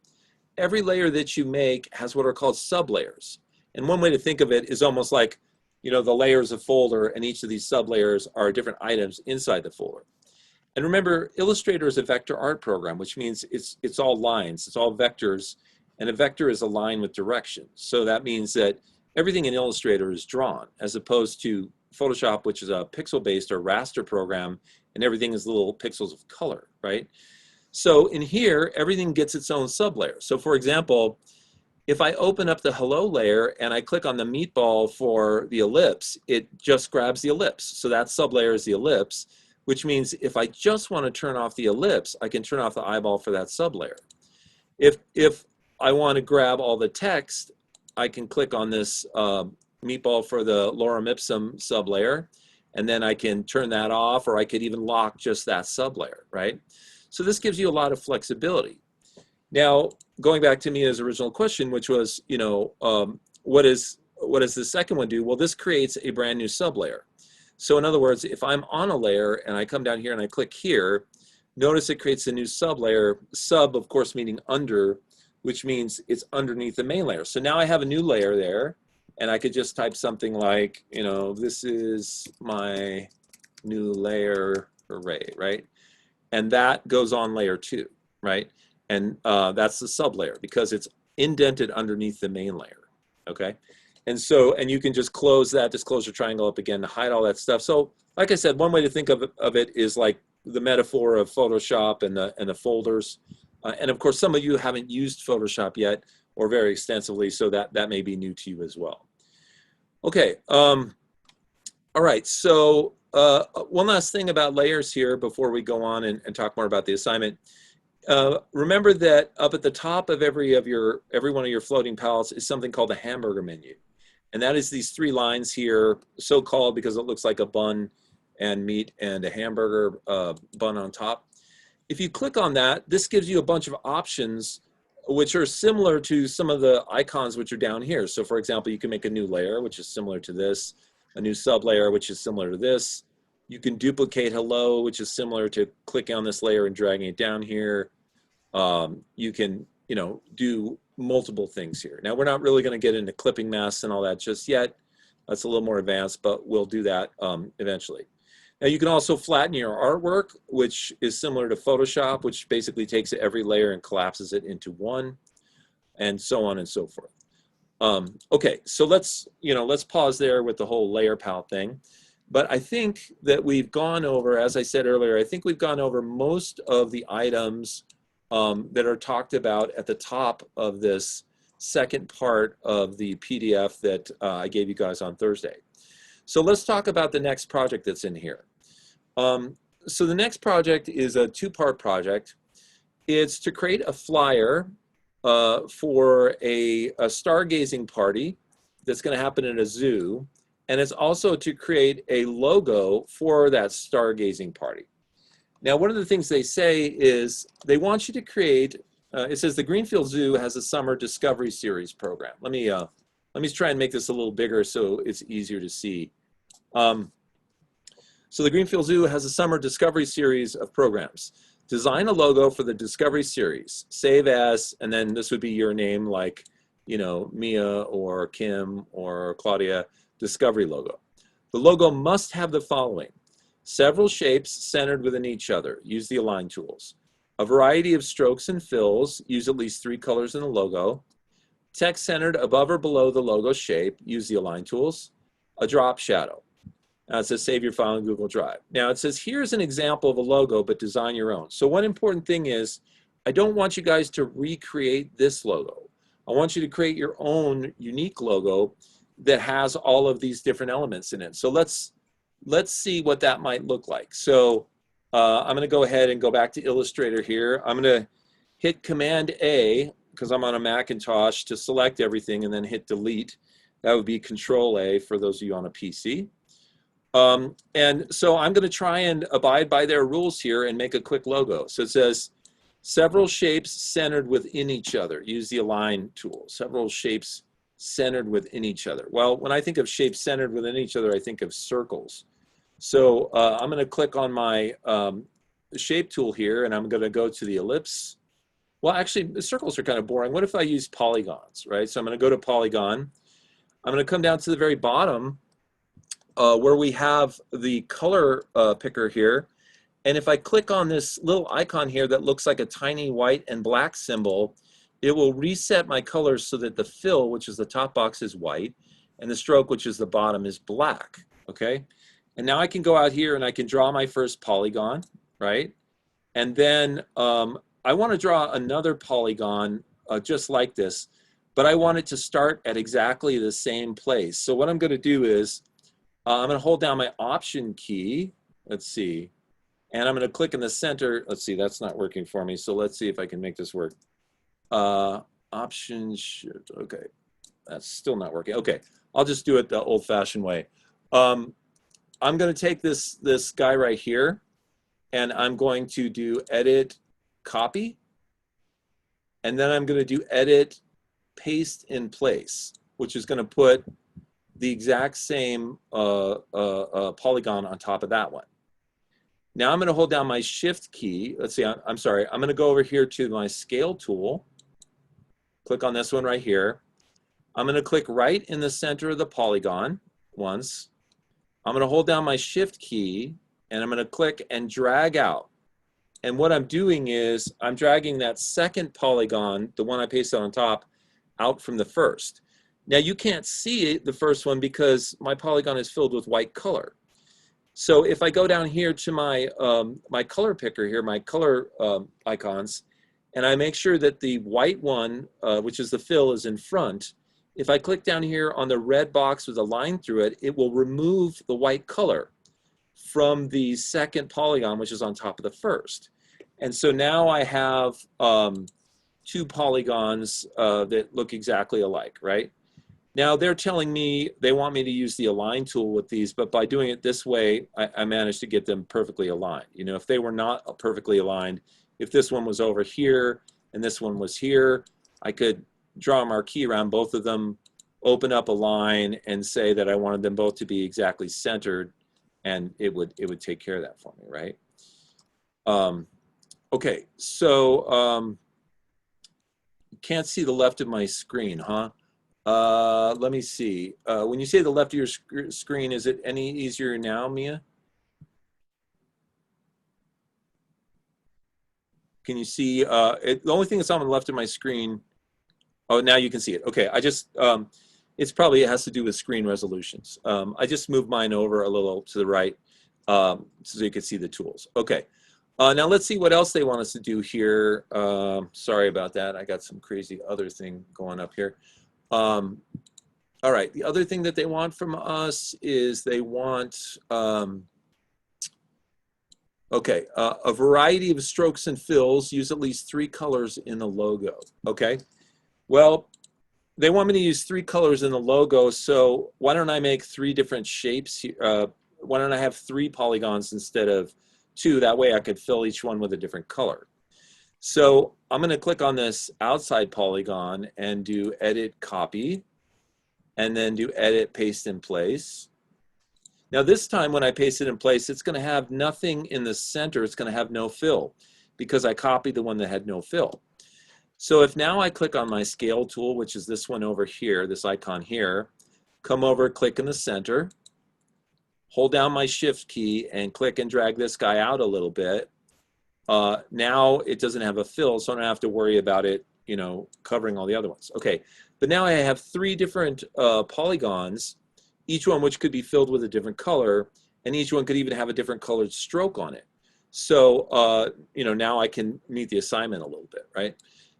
every layer that you make has what are called sublayers. And one way to think of it is almost like, you know, the layers of folder, and each of these sublayers are different items inside the folder. And remember, Illustrator is a vector art program, which means it's all lines, it's all vectors, and a vector is a line with direction. So that means that everything in Illustrator is drawn, as opposed to Photoshop, which is a pixel-based or raster program, and everything is little pixels of color, right? So in here, everything gets its own sublayer. So for example, if I open up the hello layer and I click on the meatball for the ellipse, it just grabs the ellipse. So that sublayer is the ellipse, which means if I just want to turn off the ellipse, I can turn off the eyeball for that sublayer. If I want to grab all the text, I can click on this meatball for the lorem ipsum sublayer, and then I can turn that off, or I could even lock just that sublayer, right? So this gives you a lot of flexibility. Now, going back to Mia's original question, which was, you know, what does the second one do? Well, this creates a brand new sublayer. So in other words, if I'm on a layer and I come down here and I click here, notice it creates a new sublayer, sub of course meaning under, which means it's underneath the main layer. So now I have a new layer there, and I could just type something like, you know, this is my new layer array, right? And that goes on layer 2, right? And that's the sublayer because it's indented underneath the main layer, okay? And so, and you can just close that disclosure triangle up again to hide all that stuff. So like I said, one way to think of it is like the metaphor of Photoshop and the folders. And of course, some of you haven't used Photoshop yet or very extensively, so that may be new to you as well. Okay, all right, so one last thing about layers here before we go on and talk more about the assignment. Remember that up at the top of every one of your floating palettes is something called the hamburger menu. And that is these 3 lines here, so called because it looks like a bun and meat and a hamburger bun on top. If you click on that, this gives you a bunch of options which are similar to some of the icons which are down here. So for example, you can make a new layer, which is similar to this, a new sublayer, which is similar to this. You can duplicate hello, which is similar to clicking on this layer and dragging it down here. You can, you know, do multiple things here. Now, we're not really going to get into clipping masks and all that just yet. That's a little more advanced, but we'll do that eventually. Now, you can also flatten your artwork, which is similar to Photoshop, which basically takes every layer and collapses it into one, and so on and so forth. Okay, so let's pause there with the whole layer palette thing. But I think that we've gone over, as I said earlier, I think we've gone over most of the items that are talked about at the top of this second part of the PDF that I gave you guys on Thursday. So let's talk about the next project that's in here. So the next project is a 2-part project. It's to create a flyer for a stargazing party that's going to happen at a zoo. And it's also to create a logo for that stargazing party. Now, one of the things they say is they want you to create, it says the Greenfield Zoo has a summer discovery series program. Let me try and make this a little bigger so it's easier to see. So the Greenfield Zoo has a summer discovery series of programs. Design a logo for the discovery series. Save as, and then this would be your name, like, you know, Mia or Kim or Claudia, discovery logo. The logo must have the following: several shapes centered within each other. Use the align tools. A variety of strokes and fills. Use at least 3 colors in the logo. Text centered above or below the logo shape. Use the align tools. A drop shadow. Now it says save your file in Google Drive. Now it says here's an example of a logo, but design your own. So one important thing is I don't want you guys to recreate this logo. I want you to create your own unique logo that has all of these different elements in it. So let's see what that might look like. So I'm going to go ahead and go back to Illustrator here. I'm going to hit Command A, because I'm on a Macintosh, to select everything, and then hit Delete. That would be Control A for those of you on a PC. And so I'm going to try and abide by their rules here and make a quick logo. So it says, several shapes centered within each other. Use the Align tool. Several shapes centered within each other. Well, when I think of shapes centered within each other, I think of circles. So I'm going to click on my shape tool here, and I'm going to go to the ellipse. Well, actually, the circles are kind of boring. What if I use polygons, right? So I'm going to go to polygon. I'm going to come down to the very bottom where we have the color picker here. And if I click on this little icon here that looks like a tiny white and black symbol, it will reset my colors so that the fill, which is the top box, is white, and the stroke, which is the bottom, is black, okay? And now I can go out here and I can draw my first polygon, right? And then I want to draw another polygon just like this, but I want it to start at exactly the same place. So what I'm going to do is I'm going to hold down my Option key. Let's see. And I'm going to click in the center. Let's see, that's not working for me. So let's see if I can make this work. Option Shift. Okay, that's still not working. Okay, I'll just do it the old-fashioned way. I'm going to take this guy right here, and I'm going to do Edit, Copy, and then I'm going to do Edit, Paste in Place, which is going to put the exact same polygon on top of that one. Now I'm going to hold down my Shift key. Let's see, I'm sorry. I'm going to go over here to my Scale tool. Click on this one right here. I'm going to click right in the center of the polygon once. I'm going to hold down my Shift key, and I'm going to click and drag out. And what I'm doing is I'm dragging that second polygon, the one I pasted on top, out from the first. Now you can't see the first one because my polygon is filled with white color. So if I go down here to my my color picker here, my color icons, and I make sure that the white one, which is the fill, is in front, if I click down here on the red box with a line through it, it will remove the white color from the second polygon, which is on top of the first. And so now I have two polygons that look exactly alike, right? Now they're telling me they want me to use the Align tool with these, but by doing it this way, I managed to get them perfectly aligned. You know, if they were not perfectly aligned, if this one was over here and this one was here, I could draw a marquee around both of them, open up a line, and say that I wanted them both to be exactly centered, and it would take care of that for me, right? Okay, so can't see the left of my screen, huh? Let me see. When you say the left of your screen, is it any easier now, Mia? Can you see? The only thing that's on the left of my screen. Oh, now you can see it. Okay, I just. It has to do with screen resolutions. I just moved mine over a little to the right so you can see the tools. Okay. Now let's see what else they want us to do here. Sorry about that. I got some crazy other thing going up here. All right, the other thing that they want from us is they want, a variety of strokes and fills. Use at least 3 colors in the logo, okay? Well, they want me to use 3 colors in the logo, so why don't I make 3 different shapes? Why don't I have 3 polygons instead of 2? That way I could fill each one with a different color. So I'm going to click on this outside polygon and do Edit, Copy, and then do Edit, Paste in Place. Now this time when I paste it in place, it's going to have nothing in the center. It's going to have no fill because I copied the one that had no fill. So if now I click on my Scale tool, which is this one over here, this icon here, come over, click in the center, hold down my Shift key, and click and drag this guy out a little bit. Now it doesn't have a fill, so I don't have to worry about it, you know, covering all the other ones. Okay, but now I have 3 different polygons, each one which could be filled with a different color, and each one could even have a different colored stroke on it. So, you know, now I can meet the assignment a little bit, right?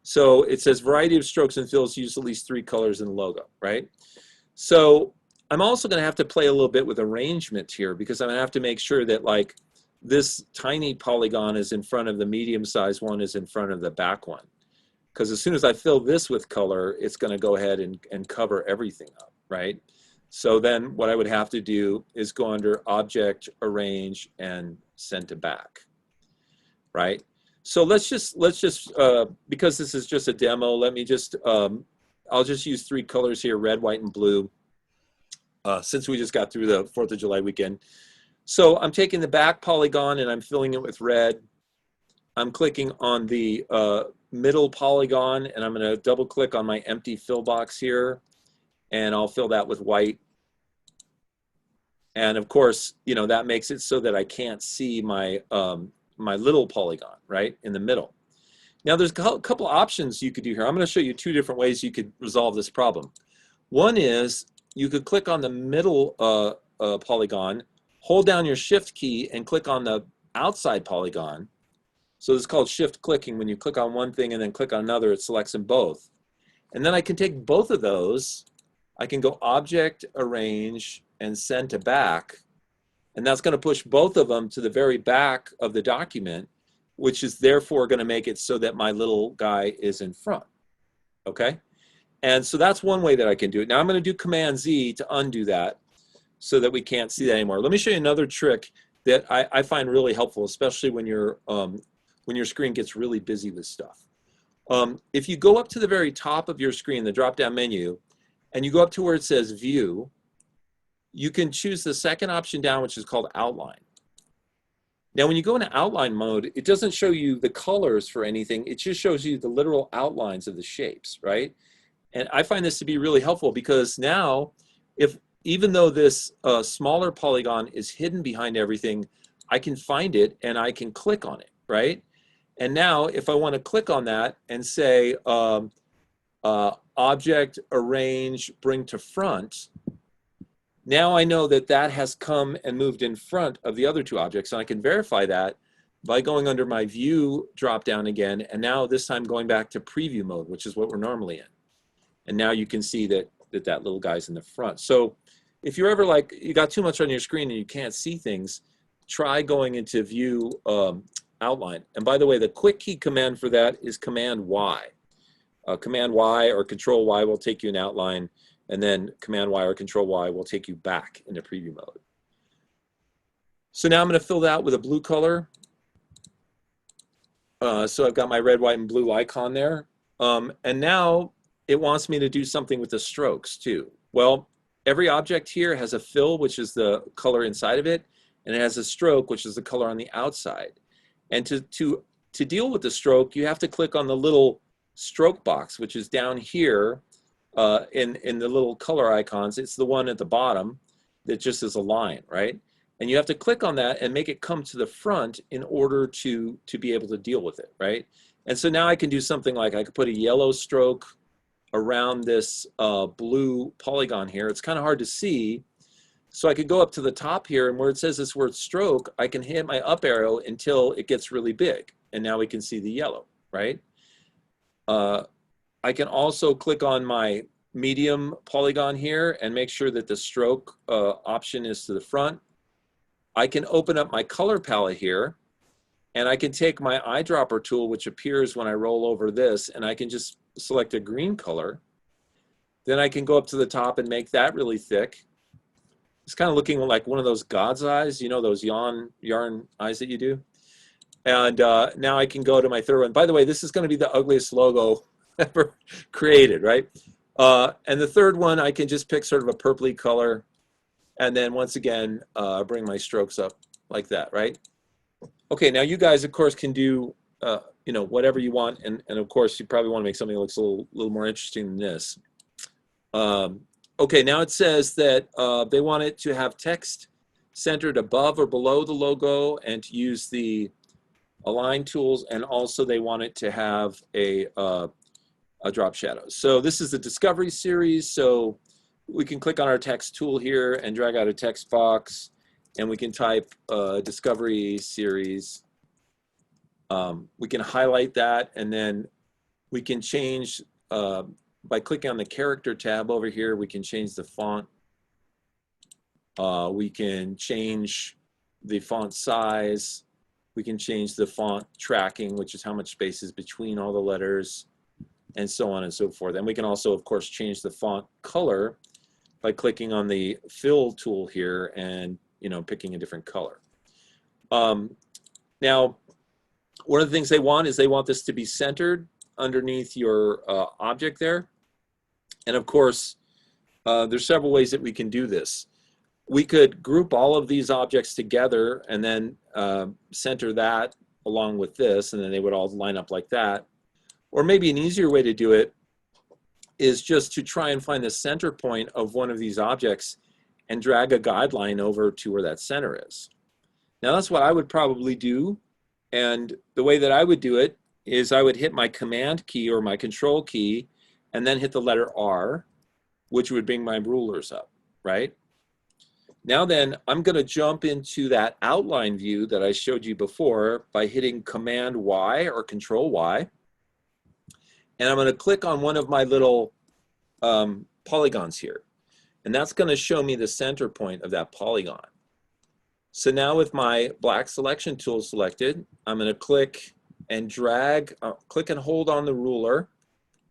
So it says variety of strokes and fills, use at least 3 colors in the logo, right? So I'm also going to have to play a little bit with arrangement here because I'm going to have to make sure that, like, this tiny polygon is in front of the medium-sized one is in front of the back one. Because as soon as I fill this with color, it's going to go ahead and cover everything up, right? So then what I would have to do is go under Object, Arrange, and Send to Back, right? So let's just because this is just a demo, let me just, I'll just use 3 colors here, red, white, and blue, since we just got through the 4th of July weekend. So I'm taking the back polygon and I'm filling it with red. I'm clicking on the middle polygon and I'm going to double click on my empty fill box here and I'll fill that with white. And of course, you know, that makes it so that I can't see my my little polygon right in the middle. Now there's a couple options you could do here. I'm going to show you 2 different ways you could resolve this problem. One is you could click on the middle polygon, hold down your shift key and click on the outside polygon. So this is called shift clicking. When you click on one thing and then click on another, it selects them both. And then I can take both of those. I can go Object, Arrange, and Send to Back. And that's going to push both of them to the very back of the document, which is therefore going to make it so that my little guy is in front. Okay? And so that's one way that I can do it. Now I'm going to do Command Z to undo that so that we can't see that anymore. Let me show you another trick that I find really helpful, especially when your screen gets really busy with stuff. If you go up to the very top of your screen, the drop-down menu, and you go up to where it says View, you can choose the second option down, which is called Outline. Now, when you go into outline mode, it doesn't show you the colors for anything. It just shows you the literal outlines of the shapes, right? And I find this to be really helpful because now, even though this smaller polygon is hidden behind everything, I can find it and I can click on it, right? And now, if I want to click on that and say, Object, Arrange, Bring to Front, now I know that that has come and moved in front of the other 2 objects, and I can verify that by going under my View drop-down again, and now this time going back to Preview mode, which is what we're normally in. And now you can see that that little guy's in the front. So if you're ever like, you got too much on your screen and you can't see things, try going into View Outline. And by the way, the quick key command for that is Command Y. Command Y or Control Y will take you in Outline, and then Command Y or Control Y will take you back into preview mode. So now I'm going to fill that with a blue color. So I've got my red, white, and blue icon there. And now it wants me to do something with the strokes too. Well, every object here has a fill, which is the color inside of it, and it has a stroke, which is the color on the outside. And to deal with the stroke, you have to click on the little stroke box, which is down here in the little color icons. It's the one at the bottom that just is a line, right? And you have to click on that and make it come to the front in order to be able to deal with it, right? And so now I can do something like I could put a yellow stroke around this blue polygon here. It's kind of hard to see. So I could go up to the top here, and where it says this word stroke, I can hit my up arrow until it gets really big. And now we can see the yellow, right? I can also click on my medium polygon here and make sure that the stroke option is to the front. I can open up my color palette here, and I can take my eyedropper tool, which appears when I roll over this, and I can just select a green color. Then I can go up to the top and make that really thick. It's kind of looking like one of those God's eyes, you know, those yarn eyes that you do. And now I can go to my third one. By the way, this is going to be the ugliest logo ever created, right? And the third one, I can just pick sort of a purpley color. And then once again, bring my strokes up like that, right? Okay, now you guys, of course, can do you know, whatever you want. And of course, you probably want to make something that looks a little more interesting than this. Okay, now it says that they want it to have text centered above or below the logo and to use the align tools, and also they want it to have a drop shadow. So this is the Discovery series, so we can click on our text tool here and drag out a text box, and we can type Discovery series. We can highlight that, and then we can change by clicking on the character tab over here, we can change the font. We can change the font size. We can change the font tracking, which is how much space is between all the letters, and so on and so forth. And we can also, of course, change the font color by clicking on the fill tool here and, you know, picking a different color. Now, one of the things they want is they want this to be centered underneath your object there. And of course, there's several ways that we can do this. We could group all of these objects together and then center that along with this, and then they would all line up like that. Or maybe an easier way to do it is just to try and find the center point of one of these objects and drag a guideline over to where that center is. Now that's what I would probably do. And the way that I would do it is I would hit my command key or my control key and then hit the letter R, which would bring my rulers up, right? Now then, I'm going to jump into that outline view that I showed you before by hitting Command Y or Control Y. And I'm going to click on one of my little polygons here. And that's going to show me the center point of that polygon. So now with my black selection tool selected, I'm going to click and drag, click and hold on the ruler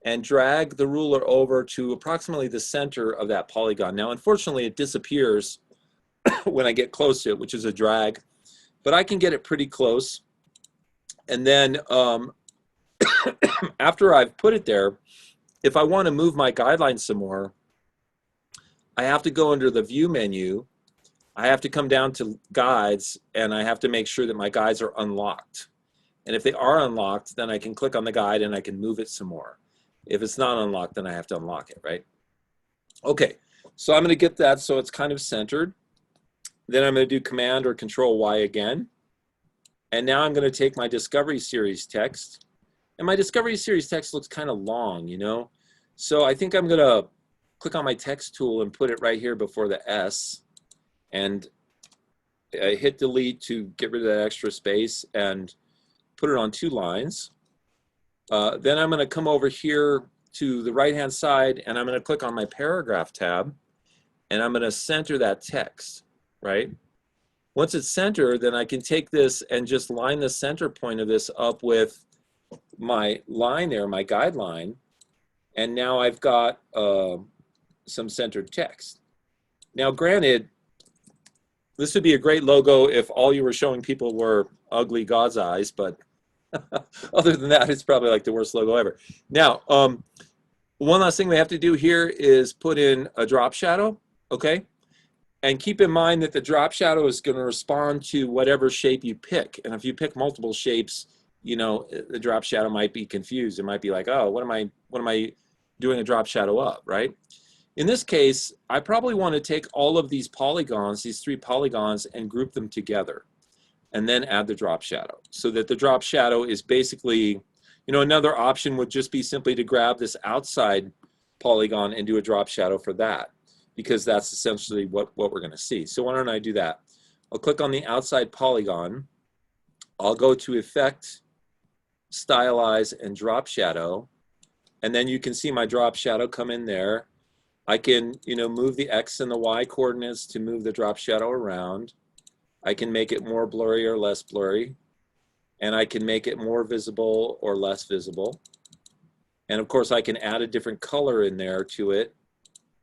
and drag the ruler over to approximately the center of that polygon. Now, unfortunately, it disappears when I get close to it, which is a drag, but I can get it pretty close. And then after I've put it there, if I want to move my guidelines some more, I have to go under the View menu. I have to come down to Guides, and I have to make sure that my guides are unlocked. And if they are unlocked, then I can click on the guide and I can move it some more. If it's not unlocked, then I have to unlock it, right? Okay, so I'm going to get that so it's kind of centered. Then I'm going to do Command or Control Y again. And now I'm going to take my Discovery Series text. And my Discovery Series text looks kind of long, you know? So I think I'm going to click on my text tool and put it right here before the S. And hit delete to get rid of that extra space and put it on 2 lines. Then I'm going to come over here to the right-hand side and I'm going to click on my Paragraph tab and I'm going to center that text, right? Once it's centered, then I can take this and just line the center point of this up with my line there, my guideline, and now I've got some centered text. Now, granted, this would be a great logo if all you were showing people were ugly God's eyes, but other than that, it's probably like the worst logo ever. Now, one last thing we have to do here is put in a drop shadow, okay? And keep in mind that the drop shadow is going to respond to whatever shape you pick. And if you pick multiple shapes, you know, the drop shadow might be confused. It might be like, oh, what am I doing a drop shadow of, right? In this case, I probably want to take all of these polygons, these 3 polygons, and group them together, and then add the drop shadow. So that the drop shadow is basically, you know, another option would just be simply to grab this outside polygon and do a drop shadow for that, because that's essentially what we're going to see. So why don't I do that? I'll click on the outside polygon. I'll go to Effect, Stylize, and Drop Shadow. And then you can see my drop shadow come in there. I can, you know, move the X and the Y coordinates to move the drop shadow around. I can make it more blurry or less blurry. And I can make it more visible or less visible. And of course, I can add a different color in there to it,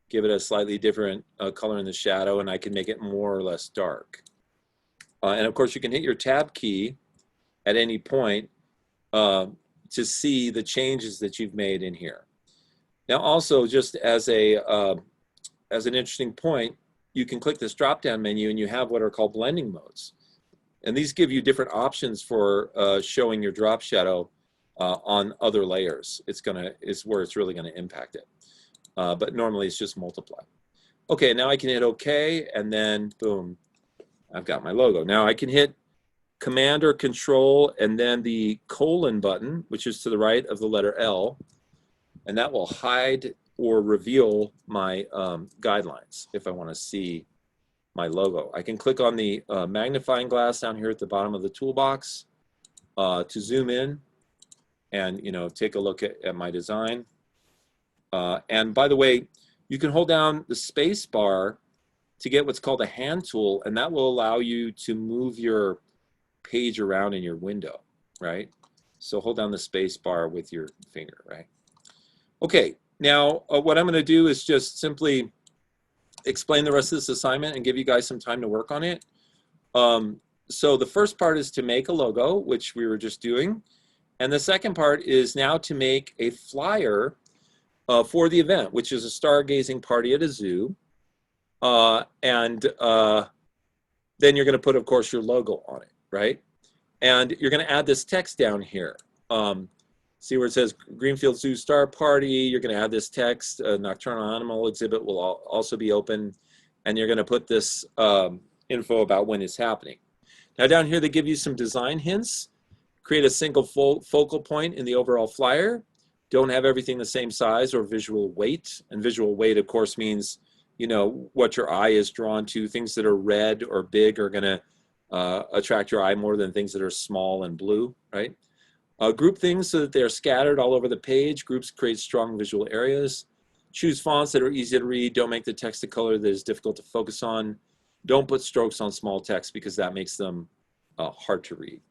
give it a slightly different color in the shadow, and I can make it more or less dark. And of course, you can hit your Tab key at any point to see the changes that you've made in here. Now, also, just as an interesting point, you can click this drop-down menu and you have what are called blending modes. And these give you different options for showing your drop shadow on other layers. Is where it's really going to impact it. But normally it's just multiply. Okay, now I can hit OK, and then boom, I've got my logo. Now I can hit Command or Control and then the colon button, which is to the right of the letter L, and that will hide or reveal my guidelines if I want to see my logo. I can click on the magnifying glass down here at the bottom of the toolbox to zoom in and, you know, take a look at my design. And by the way, you can hold down the space bar to get what's called a hand tool, and that will allow you to move your page around in your window, right? So hold down the space bar with your finger, right? Okay, now what I'm going to do is just simply explain the rest of this assignment and give you guys some time to work on it. So the first part is to make a logo, which we were just doing. And the second part is now to make a flyer for the event, which is a stargazing party at a zoo. Then you're going to put, of course, your logo on it, right? And you're going to add this text down here. See where it says Greenfield Zoo Star Party. You're going to add this text. Nocturnal Animal Exhibit will also be open. And you're going to put this info about when it's happening. Now down here, they give you some design hints. Create a single focal point in the overall flyer. Don't have everything the same size or visual weight. And visual weight, of course, means, you know, what your eye is drawn to. Things that are red or big are going to attract your eye more than things that are small and blue, right? Group things so that they're scattered all over the page. Groups create strong visual areas. Choose fonts that are easy to read. Don't make the text a color that is difficult to focus on. Don't put strokes on small text because that makes them hard to read.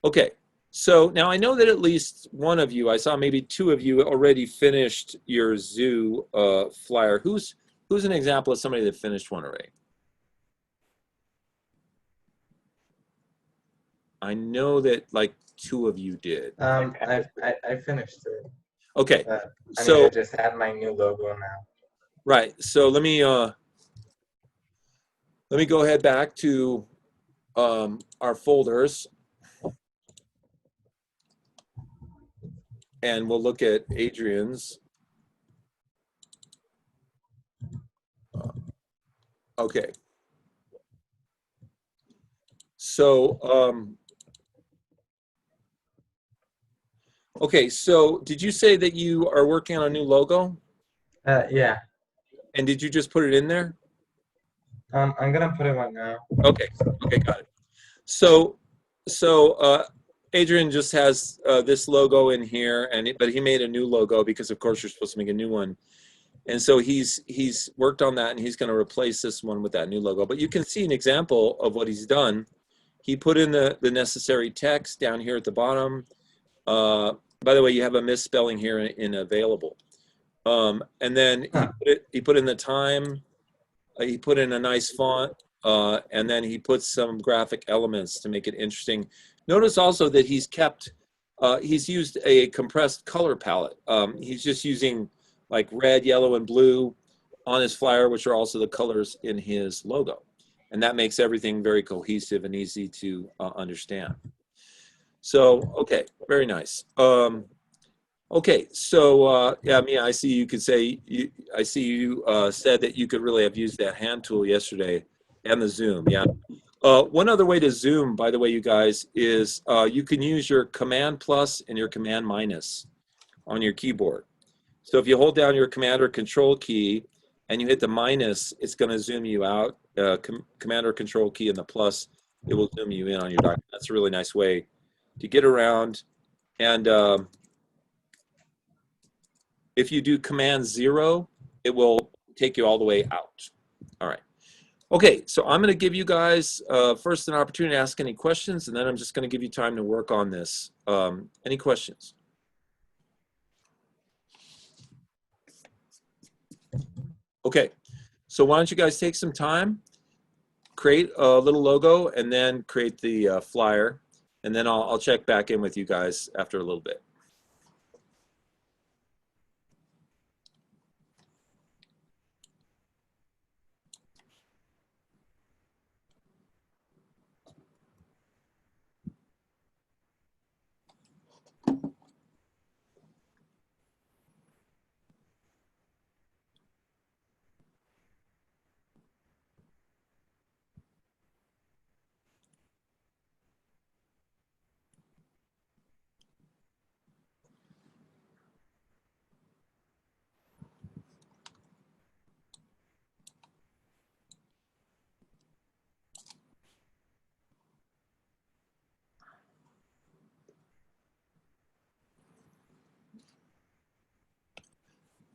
Okay, so now I know that at least one of you, I saw maybe two of you already finished your zoo flyer. Who's an example of somebody that finished one already? I know that like two of you did. I finished it. Okay, I just had my new logo now. Right. So let me go ahead back to our folders, and we'll look at Adrian's. Okay. So okay, so did you say that you are working on a new logo? Yeah. And did you just put it in there? I'm gonna put it one now. Okay. Okay, got it. So Adrian just has this logo in here, but he made a new logo because, of course, you're supposed to make a new one. And so he's worked on that, and he's going to replace this one with that new logo. But you can see an example of what he's done. He put in the necessary text down here at the bottom. By the way, you have a misspelling here in available. And then he put in the time. He put in a nice font, and then he put some graphic elements to make it interesting. Notice also that he's used a compressed color palette. He's just using like red, yellow, and blue on his flyer, which are also the colors in his logo. And that makes everything very cohesive and easy to understand. So, okay, very nice. Okay, so yeah, Mia, I see you could say, I see you said that you could really have used that hand tool yesterday and the zoom, yeah. One other way to zoom, by the way, you guys, is you can use your Command plus and your Command minus on your keyboard. So if you hold down your Command or Control key and you hit the minus, it's going to zoom you out. Command or Control key and the plus, it will zoom you in on your document. That's a really nice way to get around. And if you do Command 0, it will take you all the way out. All right. Okay, so I'm going to give you guys first an opportunity to ask any questions, and then I'm just going to give you time to work on this. Any questions? Okay, so why don't you guys take some time, create a little logo, and then create the flyer, and then I'll check back in with you guys after a little bit.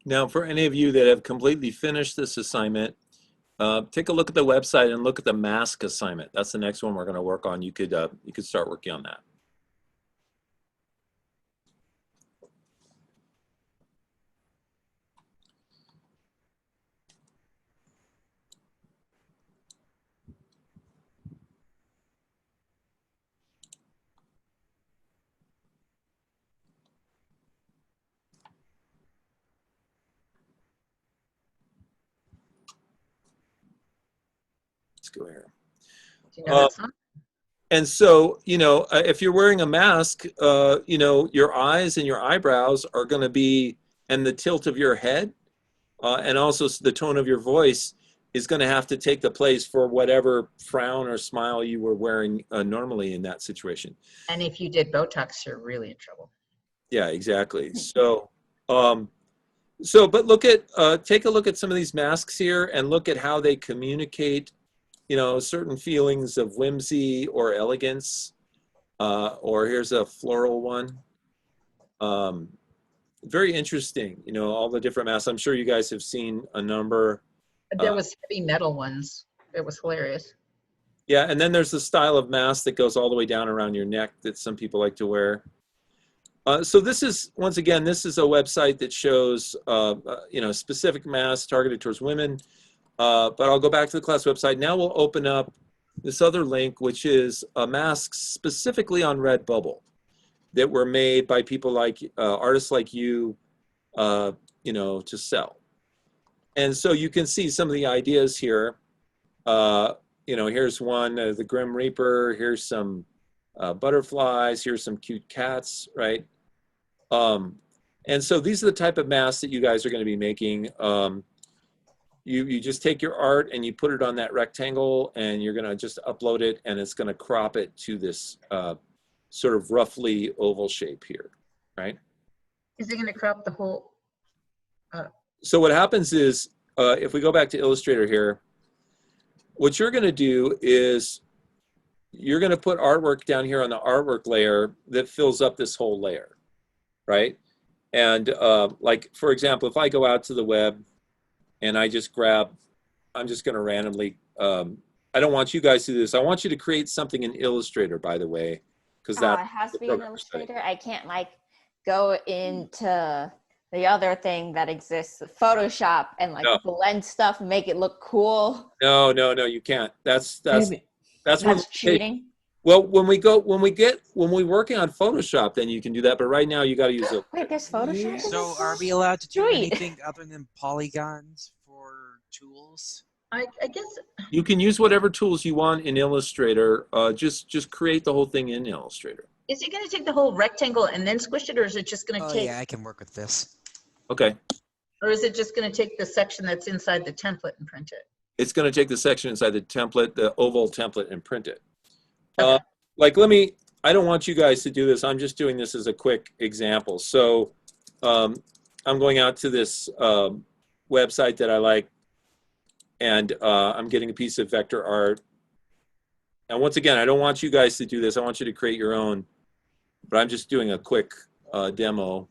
Now, for any of you that have completely finished this assignment, take a look at the website and look at the mask assignment. That's the next one we're going to work on. You could start working on that. Let's go here. Do you know that song? And so, you know, if you're wearing a mask, you know, your eyes and your eyebrows are going to be, and the tilt of your head, and also the tone of your voice is going to have to take the place for whatever frown or smile you were wearing normally in that situation. And if you did Botox, you're really in trouble. Yeah, exactly. So, but look at, take a look at some of these masks here and look at how they communicate, you know, certain feelings of whimsy or elegance. Or here's a floral one. Very interesting, you know, all the different masks. I'm sure you guys have seen a number. There was heavy metal ones. It was hilarious. Yeah, and then there's the style of mask that goes all the way down around your neck that some people like to wear. So this is, once again, this is a website that shows, you know, specific masks targeted towards women. But I'll go back to the class website. Now we'll open up this other link, which is masks specifically on Redbubble that were made by people like, artists like you know, to sell. And so you can see some of the ideas here. You know, here's one, the Grim Reaper. Here's some butterflies. Here's some cute cats, right? And so these are the type of masks that you guys are going to be making. You just take your art and you put it on that rectangle and you're going to just upload it and it's going to crop it to this sort of roughly oval shape here, right? Is it going to crop the whole? So what happens is, if we go back to Illustrator here, what you're going to do is you're going to put artwork down here on the artwork layer that fills up this whole layer, right? And like, for example, if I go out to the web and I just grab, I'm just going to randomly, I don't want you guys to do this. I want you to create something in Illustrator, by the way, because that it has to be an Illustrator. I can't like go into the other thing that exists, Photoshop, and like blend stuff and make it look cool. No, you can't. That's cheating. Well, when we're working on Photoshop, then you can do that. But right now, you got to use it. Wait, there's Photoshop. So, are we allowed to do anything other than polygons for tools? I guess you can use whatever tools you want in Illustrator. Just create the whole thing in Illustrator. Is it going to take the whole rectangle and then squish it, or is it just going to take? Yeah, I can work with this. Okay. Or is it just going to take the section that's inside the template and print it? It's going to take the section inside the template, the oval template, and print it. Okay. Like, I don't want you guys to do this. I'm just doing this as a quick example. So I'm going out to this website that I like, and I'm getting a piece of vector art. And once again, I don't want you guys to do this. I want you to create your own, but I'm just doing a quick demo.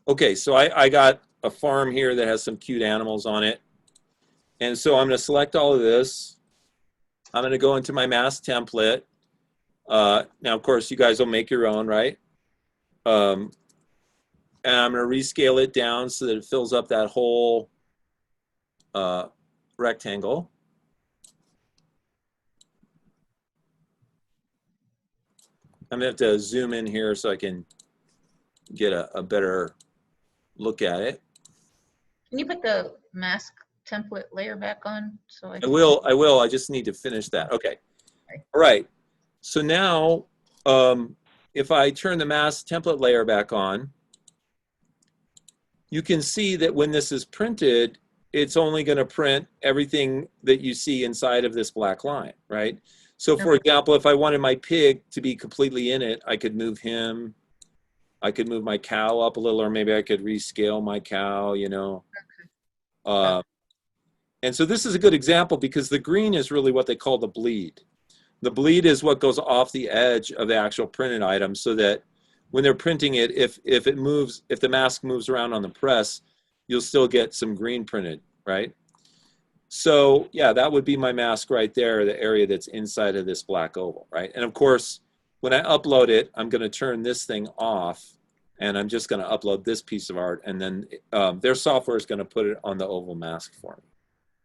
Okay, so I got a farm here that has some cute animals on it. And so I'm going to select all of this. I'm going to go into my mask template. Now, of course, you guys will make your own, right? And I'm going to rescale it down so that it fills up that whole rectangle. I'm going to have to zoom in here so I can get a better look at it. Can you put the mask template layer back on? So I will. I just need to finish that. Okay. All right. So now, if I turn the mask template layer back on, you can see that when this is printed, it's only going to print everything that you see inside of this black line, right? So for example, if I wanted my pig to be completely in it, I could move him. I could move my cow up a little, or maybe I could rescale my cow, you know. And so this is a good example because the green is really what they call the bleed. The bleed is what goes off the edge of the actual printed item so that when they're printing it, if it moves, if the mask moves around on the press, you'll still get some green printed, right? So yeah, that would be my mask right there, the area that's inside of this black oval, right? And of course, when I upload it, I'm going to turn this thing off, and I'm just going to upload this piece of art, and then their software is going to put it on the oval mask for me,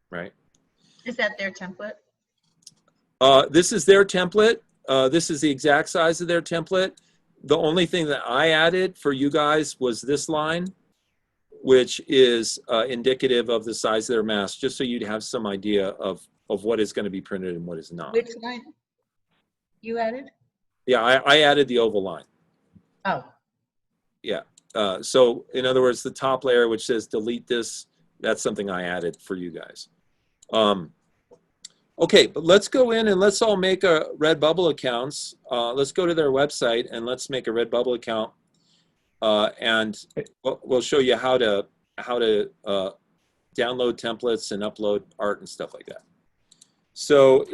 right? Is that their template? This is their template. This is the exact size of their template. The only thing that I added for you guys was this line, which is indicative of the size of their mask, just so you'd have some idea of what is going to be printed and what is not. Which line you added? Yeah, I added the oval line. Oh, Yeah. So in other words, the top layer, which says delete this, that's something I added for you guys. Okay, but let's go in and let's all make a Redbubble accounts. Let's go to their website and let's make a Redbubble account. And we'll show you how to download templates and upload art and stuff like that. So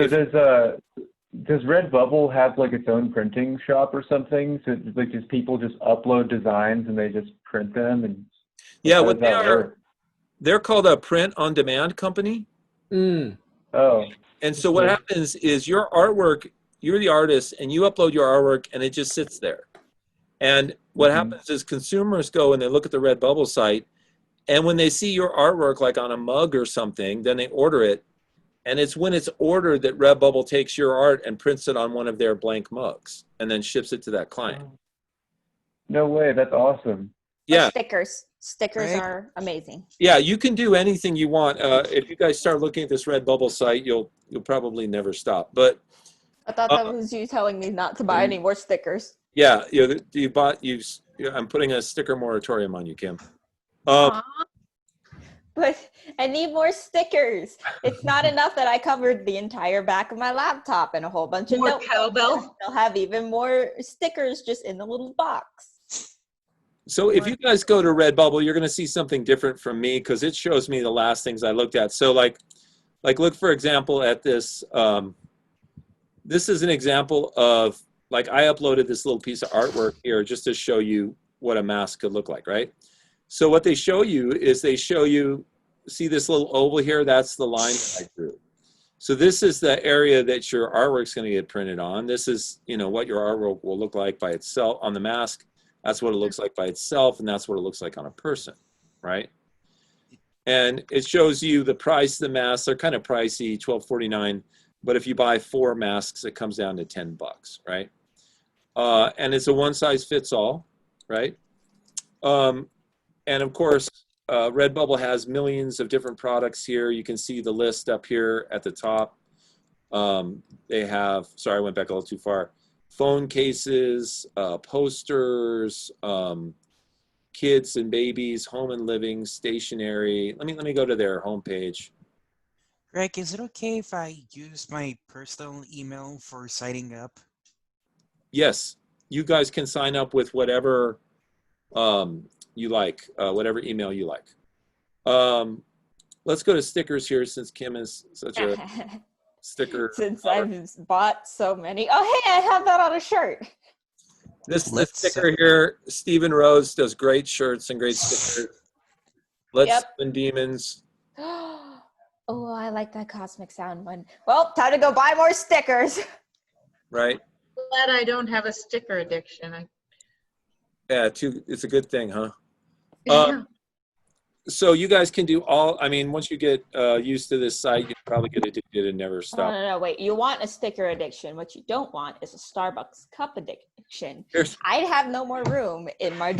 does Redbubble have like its own printing shop or something? So like just people just upload designs and they just print them? And yeah, how what does they that are, work? they're called a print on demand company. Oh. And so what happens is your artwork, you're the artist and you upload your artwork and it just sits there. And what happens is consumers go and they look at the Redbubble site, and when they see your artwork like on a mug or something, then they order it. And it's when it's ordered that Redbubble takes your art and prints it on one of their blank mugs and then ships it to that client. No way, that's awesome. Yeah. Stickers. Stickers Right. are amazing. Yeah, you can do anything you want. If you guys start looking at this Redbubble site, you'll probably never stop. But I thought that was you telling me not to buy any more stickers. yeah, I'm putting a sticker moratorium on you, Kim. But I need more stickers. It's not enough that I covered the entire back of my laptop and a whole bunch of more notebooks. cowbell. They'll have even more stickers just in the little box. So if you guys go to Redbubble, you're going to see something different from me because it shows me the last things I looked at. So like look, for example, at this. This is an example of, like, I uploaded this little piece of artwork here just to show you what a mask could look like, right? So what they show you is they show you, see this little oval here? That's the line that I drew. So this is the area that your artwork's going to get printed on. This is, what your artwork will look like by itself on the mask. That's what it looks like by itself, and that's what it looks like on a person, right? And it shows you the price of the masks. They're kind of pricey, $12.49. But if you buy 4 masks, it comes down to $10, right? And it's a one-size-fits-all, right? And of course, Redbubble has millions of different products here. You can see the list up here at the top. They have, sorry, I went back a little too far. Phone cases, posters, kids and babies, home and living, stationery. Let me go to their homepage. Greg, is it okay if I use my personal email for signing up? Yes, you guys can sign up with whatever you like, whatever email you like. Let's go to stickers here since Kim is such a sticker. Since I've bought so many. Oh, hey, I have that on a shirt. This sticker here, Stephen Rose does great shirts and great stickers. Let's Summon Demons. Oh, I like that Cosmic Sound one. Well, time to go buy more stickers. Right. Glad I don't have a sticker addiction. Yeah, it's a good thing, huh? Yeah. So you guys can do all, once you get used to this site, you probably get addicted and never stop. No, wait. You want a sticker addiction. What you don't want is a Starbucks cup addiction. I'd have no more room in my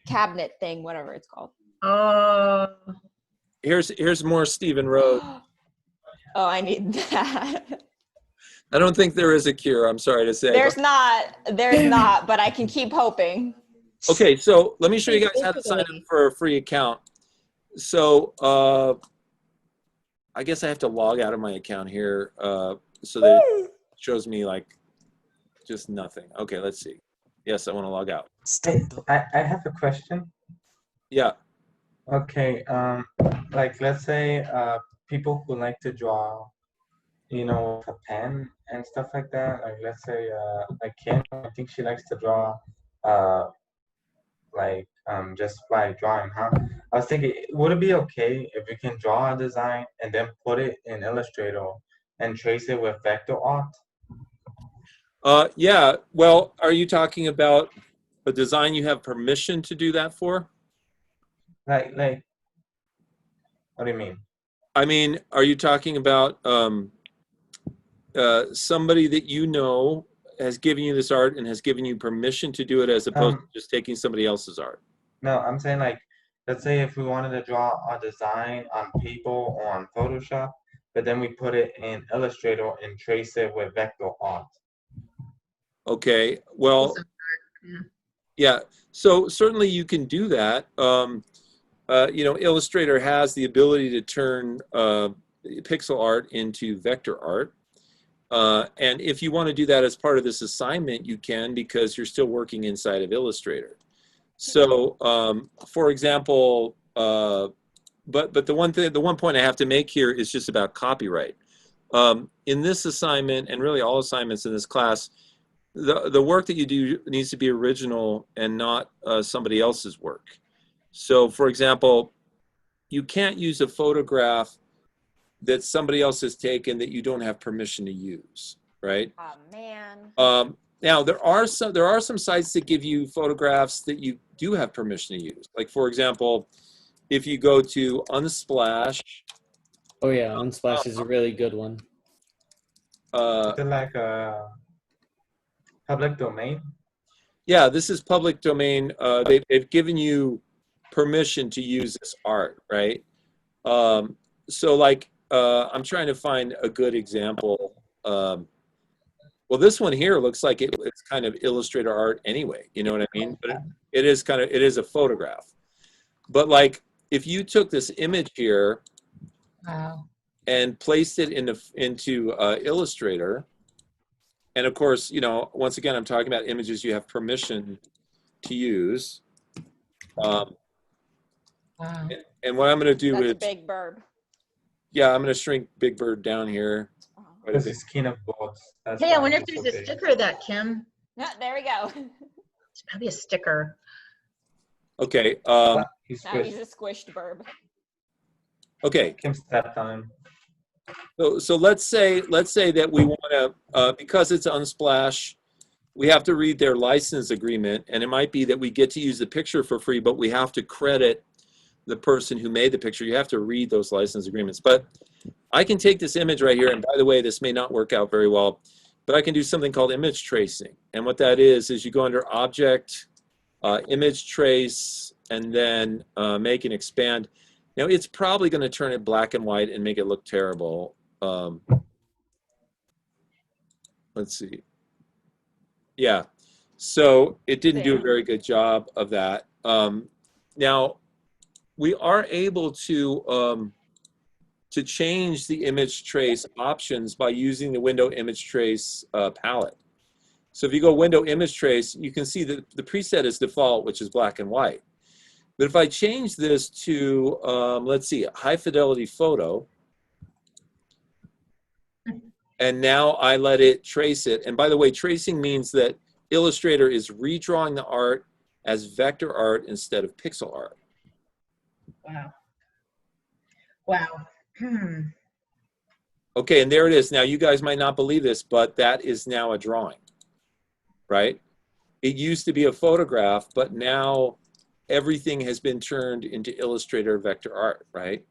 cabinet thing, whatever it's called. Here's more Stephen Rose. Oh, I need that. I don't think there is a cure, I'm sorry to say. There's not, but I can keep hoping. Okay, so let me show you guys how to sign up for a free account. So I guess I have to log out of my account here so that it shows me like just nothing. Okay, let's see. Yes, I want to log out. Hey, I have a question. Yeah. Okay, like let's say people who like to draw, with a pen and stuff like that. Like let's say like Kim, I think she likes to draw just by drawing, huh? I was thinking, would it be okay if you can draw a design and then put it in Illustrator and trace it with vector art? Yeah, well, are you talking about a design you have permission to do that for? Like, what do you mean? I mean, are you talking about somebody that you know has given you this art and has given you permission to do it as opposed to just taking somebody else's art? No, I'm saying like, let's say if we wanted to draw a design on paper or on Photoshop, but then we put it in Illustrator and trace it with vector art. Okay, well, yeah, so certainly you can do that. You know, Illustrator has the ability to turn pixel art into vector art. And if you want to do that as part of this assignment, you can, because you're still working inside of Illustrator. So, for example, but the one point I have to make here is just about copyright. In this assignment, and really all assignments in this class, the work that you do needs to be original and not somebody else's work. So, for example, you can't use a photograph that somebody else has taken that you don't have permission to use, right? Oh man. Now there are some sites that give you photographs that you do have permission to use. Like, for example, if you go to Unsplash. Oh yeah, Unsplash is a really good one. Is it like a public domain? Yeah, this is public domain. They've given you permission to use this art, right? So like, I'm trying to find a good example. Well, this one here looks like it's kind of Illustrator art anyway, you know what I mean? But it is a photograph. But like, if you took this image here and placed it into Illustrator, and of course, you know, once again, I'm talking about images you have permission to use. And what I'm going to do That's is, Big Bird. yeah, I'm going to shrink Big Bird down here. This is kind of boards. Hey, I wonder if there's a sticker of that, Kim. Yeah, there we go. It's probably a sticker. Okay. Now he's a squished burb. Okay. Kim stepped on him. So let's say that we want to, because it's Unsplash, we have to read their license agreement, and it might be that we get to use the picture for free, but we have to credit the person who made the picture. You have to read those license agreements. But I can take this image right here, and by the way, this may not work out very well, but I can do something called image tracing. And what that is you go under Object, Image Trace, and then Make and Expand. Now, it's probably going to turn it black and white and make it look terrible. Let's see. Yeah, so it didn't do a very good job of that. Now, we are able to change the image trace options by using the Window Image Trace palette. So if you go Window Image Trace, you can see that the preset is default, which is black and white. But if I change this to, let's see, high fidelity photo, and now I let it trace it. And by the way, tracing means that Illustrator is redrawing the art as vector art instead of pixel art. Wow. Wow. Okay, and there it is. Now, you guys might not believe this, but that is now a drawing, right? It used to be a photograph, but now everything has been turned into Illustrator vector art, right?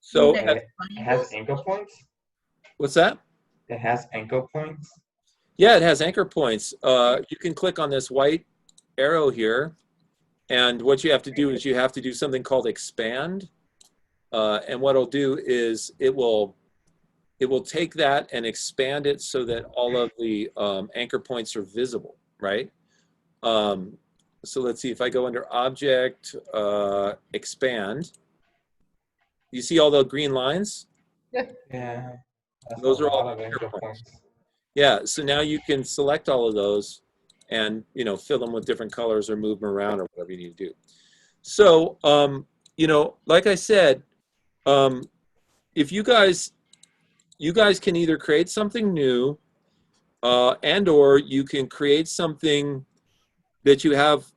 So it has anchor points? What's that? It has anchor points? Yeah, it has anchor points. You can click on this white arrow here, and what you have to do is you have to do something called expand. And what it'll do is it will take that and expand it so that all of the anchor points are visible, right? So let's see, if I go under Object, Expand, you see all the green lines? Yeah. Those are all anchor points. Yeah, so now you can select all of those and, you know, fill them with different colors or move them around or whatever you need to do. So, you know, like I said, if you guys can either create something new and or you can create something that you have,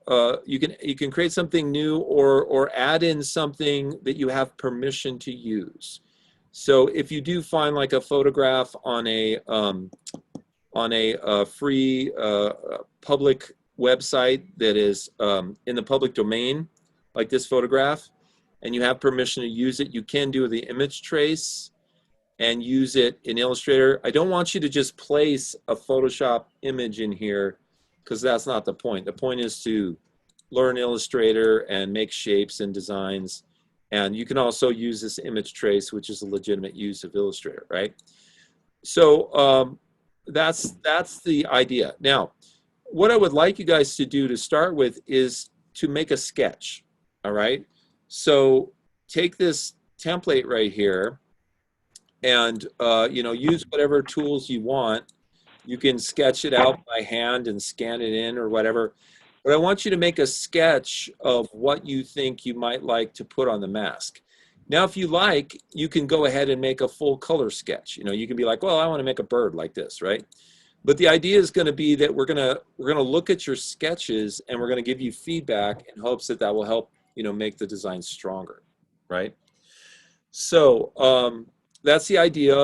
you can create something new or add in something that you have permission to use. So if you do find like a photograph on a free public website that is in the public domain, like this photograph, and you have permission to use it, you can do the image trace and use it in Illustrator. I don't want you to just place a Photoshop image in here, because that's not the point. The point is to learn Illustrator and make shapes and designs. And you can also use this image trace, which is a legitimate use of Illustrator, right? So that's the idea. Now, what I would like you guys to do to start with is to make a sketch, all right? So take this template right here and you know, use whatever tools you want. You can sketch it out by hand and scan it in or whatever. But I want you to make a sketch of what you think you might like to put on the mask. Now, if you like, you can go ahead and make a full color sketch. You know, you can be like, well, I want to make a bird like this, right? But the idea is going to be that we're going to look at your sketches and we're going to give you feedback in hopes that that will help, you know, make the design stronger, right? So that's the idea.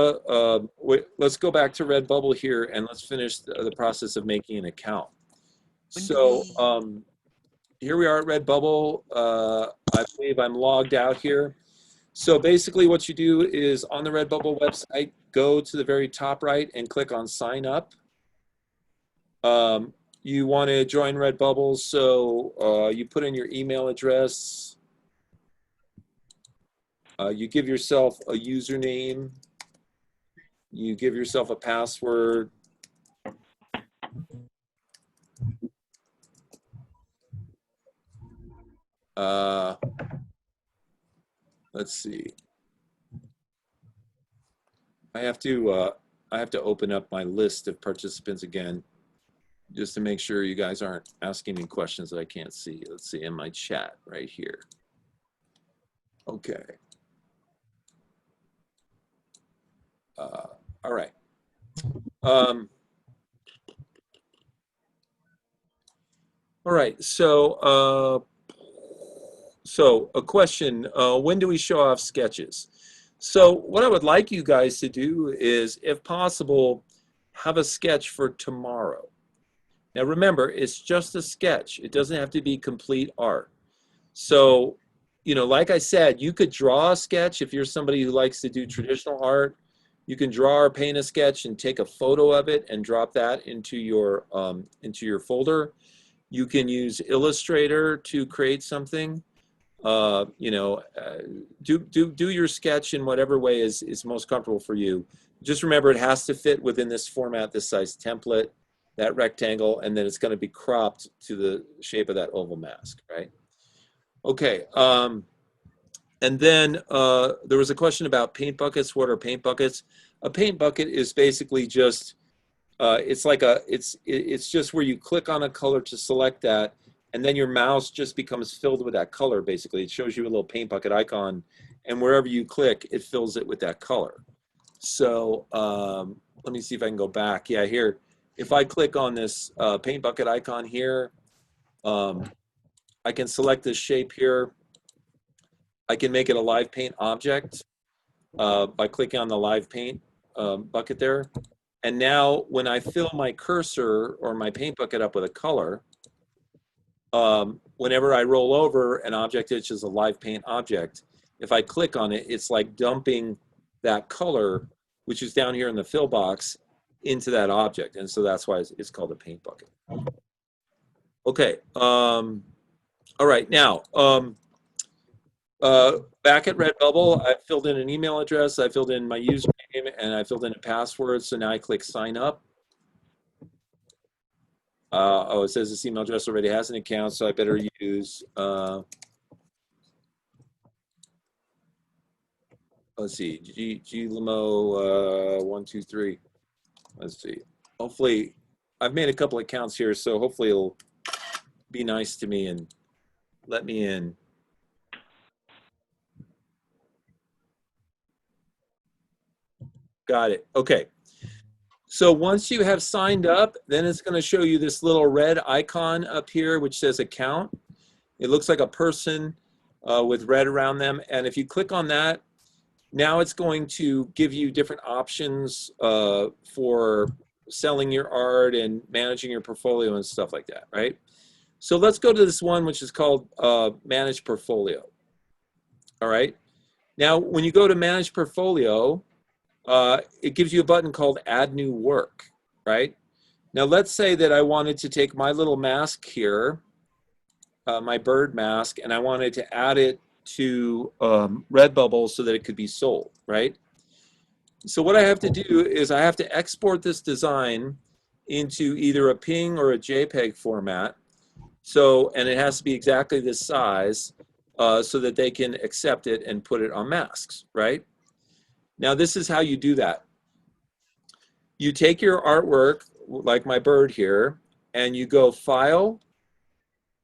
Let's go back to Redbubble here and let's finish the process of making an account. So here we are at Redbubble. I believe I'm logged out here. So basically what you do is on the Redbubble website, go to the very top right and click on sign up. You want to join Redbubble, so you put in your email address. You give yourself a username. You give yourself a password. Let's see. I have to open up my list of participants again, just to make sure you guys aren't asking me questions that I can't see. Let's see, in my chat right here. Okay. All right. All right, so a question, when do we show off sketches? So what I would like you guys to do is, if possible, have a sketch for tomorrow. Now remember, it's just a sketch. It doesn't have to be complete art. So, you know, like I said, you could draw a sketch if you're somebody who likes to do traditional art. You can draw or paint a sketch and take a photo of it and drop that into your folder. You can use Illustrator to create something. You know, do your sketch in whatever way is most comfortable for you. Just remember, it has to fit within this format, this size template, that rectangle, and then it's going to be cropped to the shape of that oval mask, right? Okay. And then there was a question about paint buckets. What are paint buckets? A paint bucket is basically just it's just where you click on a color to select that, and then your mouse just becomes filled with that color. Basically, it shows you a little paint bucket icon, and wherever you click, it fills it with that color. So let me see if I can go back. Yeah, here. If I click on this paint bucket icon here, I can select this shape here. I can make it a live paint object by clicking on the live paint bucket there. And now when I fill my cursor or my paint bucket up with a color, whenever I roll over an object which is a live paint object, if I click on it, it's like dumping that color, which is down here in the fill box, into that object. And so that's why it's called a paint bucket. Okay. All right. Now, back at Redbubble, I filled in an email address, I filled in my username, and I filled in a password. So now I click sign up. Oh, it says this email address already has an account, so I better use, let's see, glimo123. Let's see. Hopefully, I've made a couple accounts here, so hopefully it'll be nice to me and let me in. Got it. Okay. So once you have signed up, then it's going to show you this little red icon up here, which says account. It looks like a person with red around them. And if you click on that, now it's going to give you different options for selling your art and managing your portfolio and stuff like that, right? So let's go to this one, which is called Manage Portfolio. All right. Now, when you go to Manage Portfolio, it gives you a button called Add New Work, right? Now, let's say that I wanted to take my little mask here, my bird mask, and I wanted to add it to Redbubble so that it could be sold, right? So what I have to do is I have to export this design into either a PNG or a JPEG format. So, and it has to be exactly this size so that they can accept it and put it on masks, right? Now, this is how you do that. You take your artwork, like my bird here, and you go File,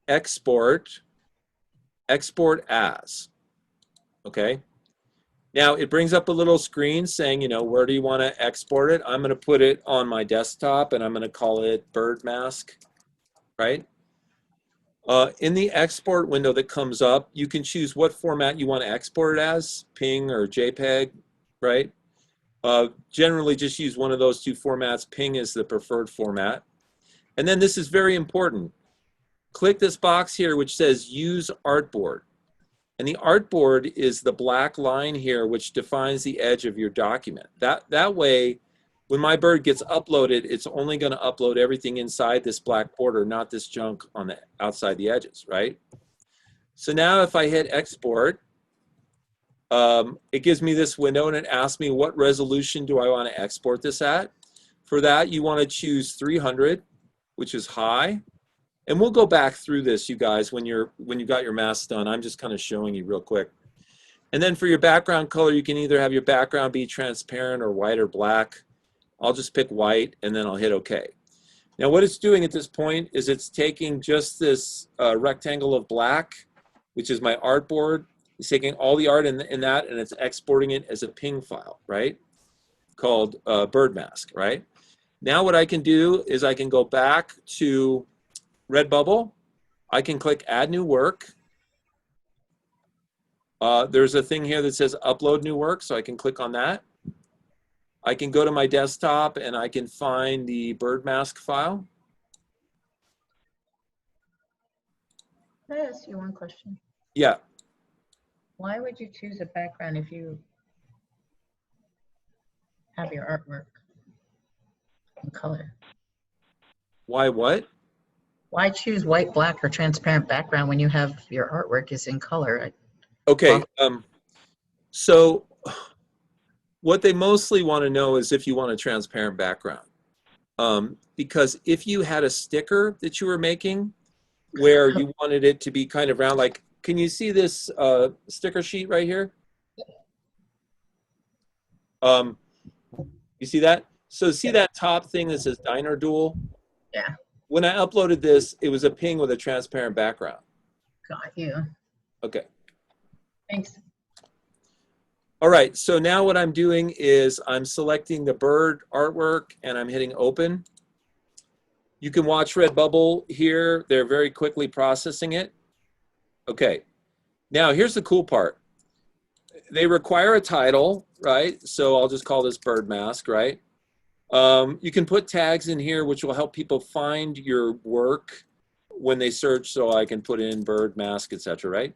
Export, Export As, okay? Now, it brings up a little screen saying, you know, where do you want to export it? I'm going to put it on my desktop, and I'm going to call it Bird Mask, right? In the export window that comes up, you can choose what format you want to export it as, PNG or JPEG, right? Generally, just use one of those two formats. PNG is the preferred format. And then this is very important. Click this box here which says Use Artboard. And the artboard is the black line here which defines the edge of your document. That way, when my bird gets uploaded, it's only going to upload everything inside this black border, not this junk on the outside the edges, right? So now if I hit export, it gives me this window and it asks me what resolution do I want to export this at. For that, you want to choose 300, which is high. And we'll go back through this, you guys, when you got your masks done. I'm just kind of showing you real quick. And then for your background color, you can either have your background be transparent or white or black. I'll just pick white and then I'll hit OK. Now what it's doing at this point is it's taking just this rectangle of black, which is my artboard. It's taking all the art in that and it's exporting it as a PNG file, right? Called Bird Mask, right? Now what I can do is I can go back to Redbubble. I can click Add New Work. There's a thing here that says Upload New Work, so I can click on that. I can go to my desktop and I can find the Bird Mask file. Can I ask you one question? Yeah. Why would you choose a background if you have your artwork in color? Why what? Why choose white, black, or transparent background when you have your artwork is in color? Okay, so what they mostly want to know is if you want a transparent background. Because if you had a sticker that you were making where you wanted it to be kind of round, like, can you see this sticker sheet right here? You see that? So see that top thing that says Diner Duel? Yeah. When I uploaded this, it was a PNG with a transparent background. Got you. Okay. Thanks. All right, so now what I'm doing is I'm selecting the bird artwork and I'm hitting open. You can watch Redbubble here. They're very quickly processing it. Okay, now here's the cool part. They require a title, right? So I'll just call this Bird Mask, right? You can put tags in here which will help people find your work when they search, so I can put in Bird Mask, etc., right?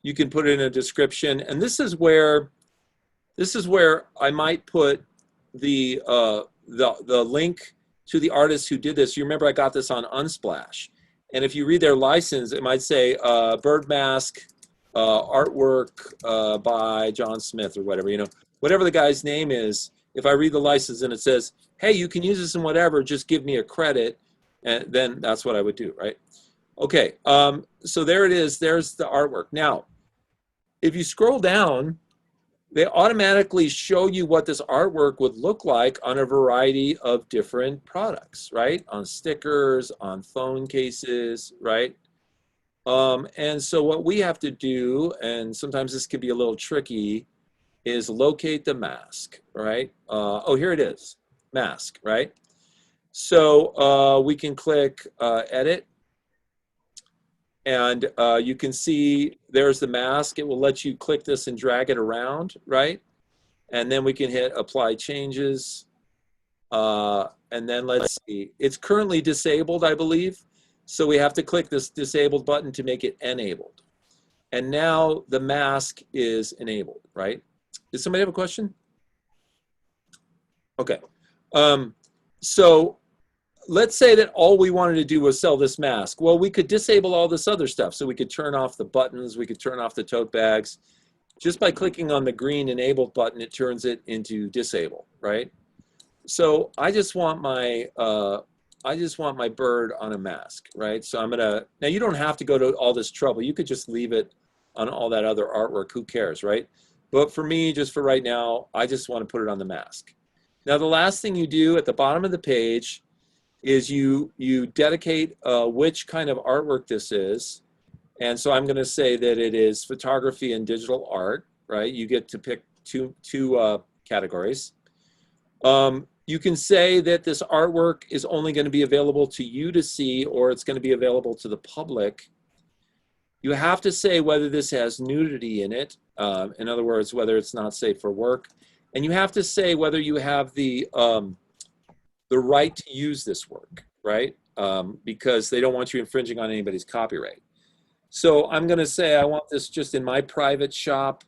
You can put in a description, and this is where I might put the link to the artist who did this. You remember I got this on Unsplash, and if you read their license, it might say Bird Mask artwork by John Smith or whatever, you know, whatever the guy's name is. If I read the license and it says, hey, you can use this in whatever, just give me a credit, and then that's what I would do, right? Okay, so there it is. There's the artwork. Now, if you scroll down, they automatically show you what this artwork would look like on a variety of different products, right? On stickers, on phone cases, right? And so what we have to do, and sometimes this can be a little tricky, is locate the mask, right? Oh, here it is. mask, right? So we can click edit, and you can see there's the mask. It will let you click this and drag it around, right? And then we can hit apply changes. And then let's see, it's currently disabled, I believe. So we have to click this disabled button to make it enabled. And now the mask is enabled, right? Does somebody have a question? Okay. So let's say that all we wanted to do was sell this mask. Well, we could disable all this other stuff. So we could turn off the buttons, we could turn off the tote bags. Just by clicking on the green enabled button, it turns it into disable, right? So I just want my bird on a mask, right? So I'm gonna, now you don't have to go to all this trouble. You could just leave it on all that other artwork, who cares, right? But for me, just for right now, I just want to put it on the mask. Now the last thing you do at the bottom of the page is you dedicate which kind of artwork this is. And so I'm gonna say that it is photography and digital art, right? You get to pick two categories. You can say that this artwork is only going to be available to you to see, or it's going to be available to the public. You have to say whether this has nudity in it. In other words, whether it's not safe for work. And you have to say whether you have the right to use this work, right? Because they don't want you infringing on anybody's copyright. So I'm going to say I want this just in my private shop.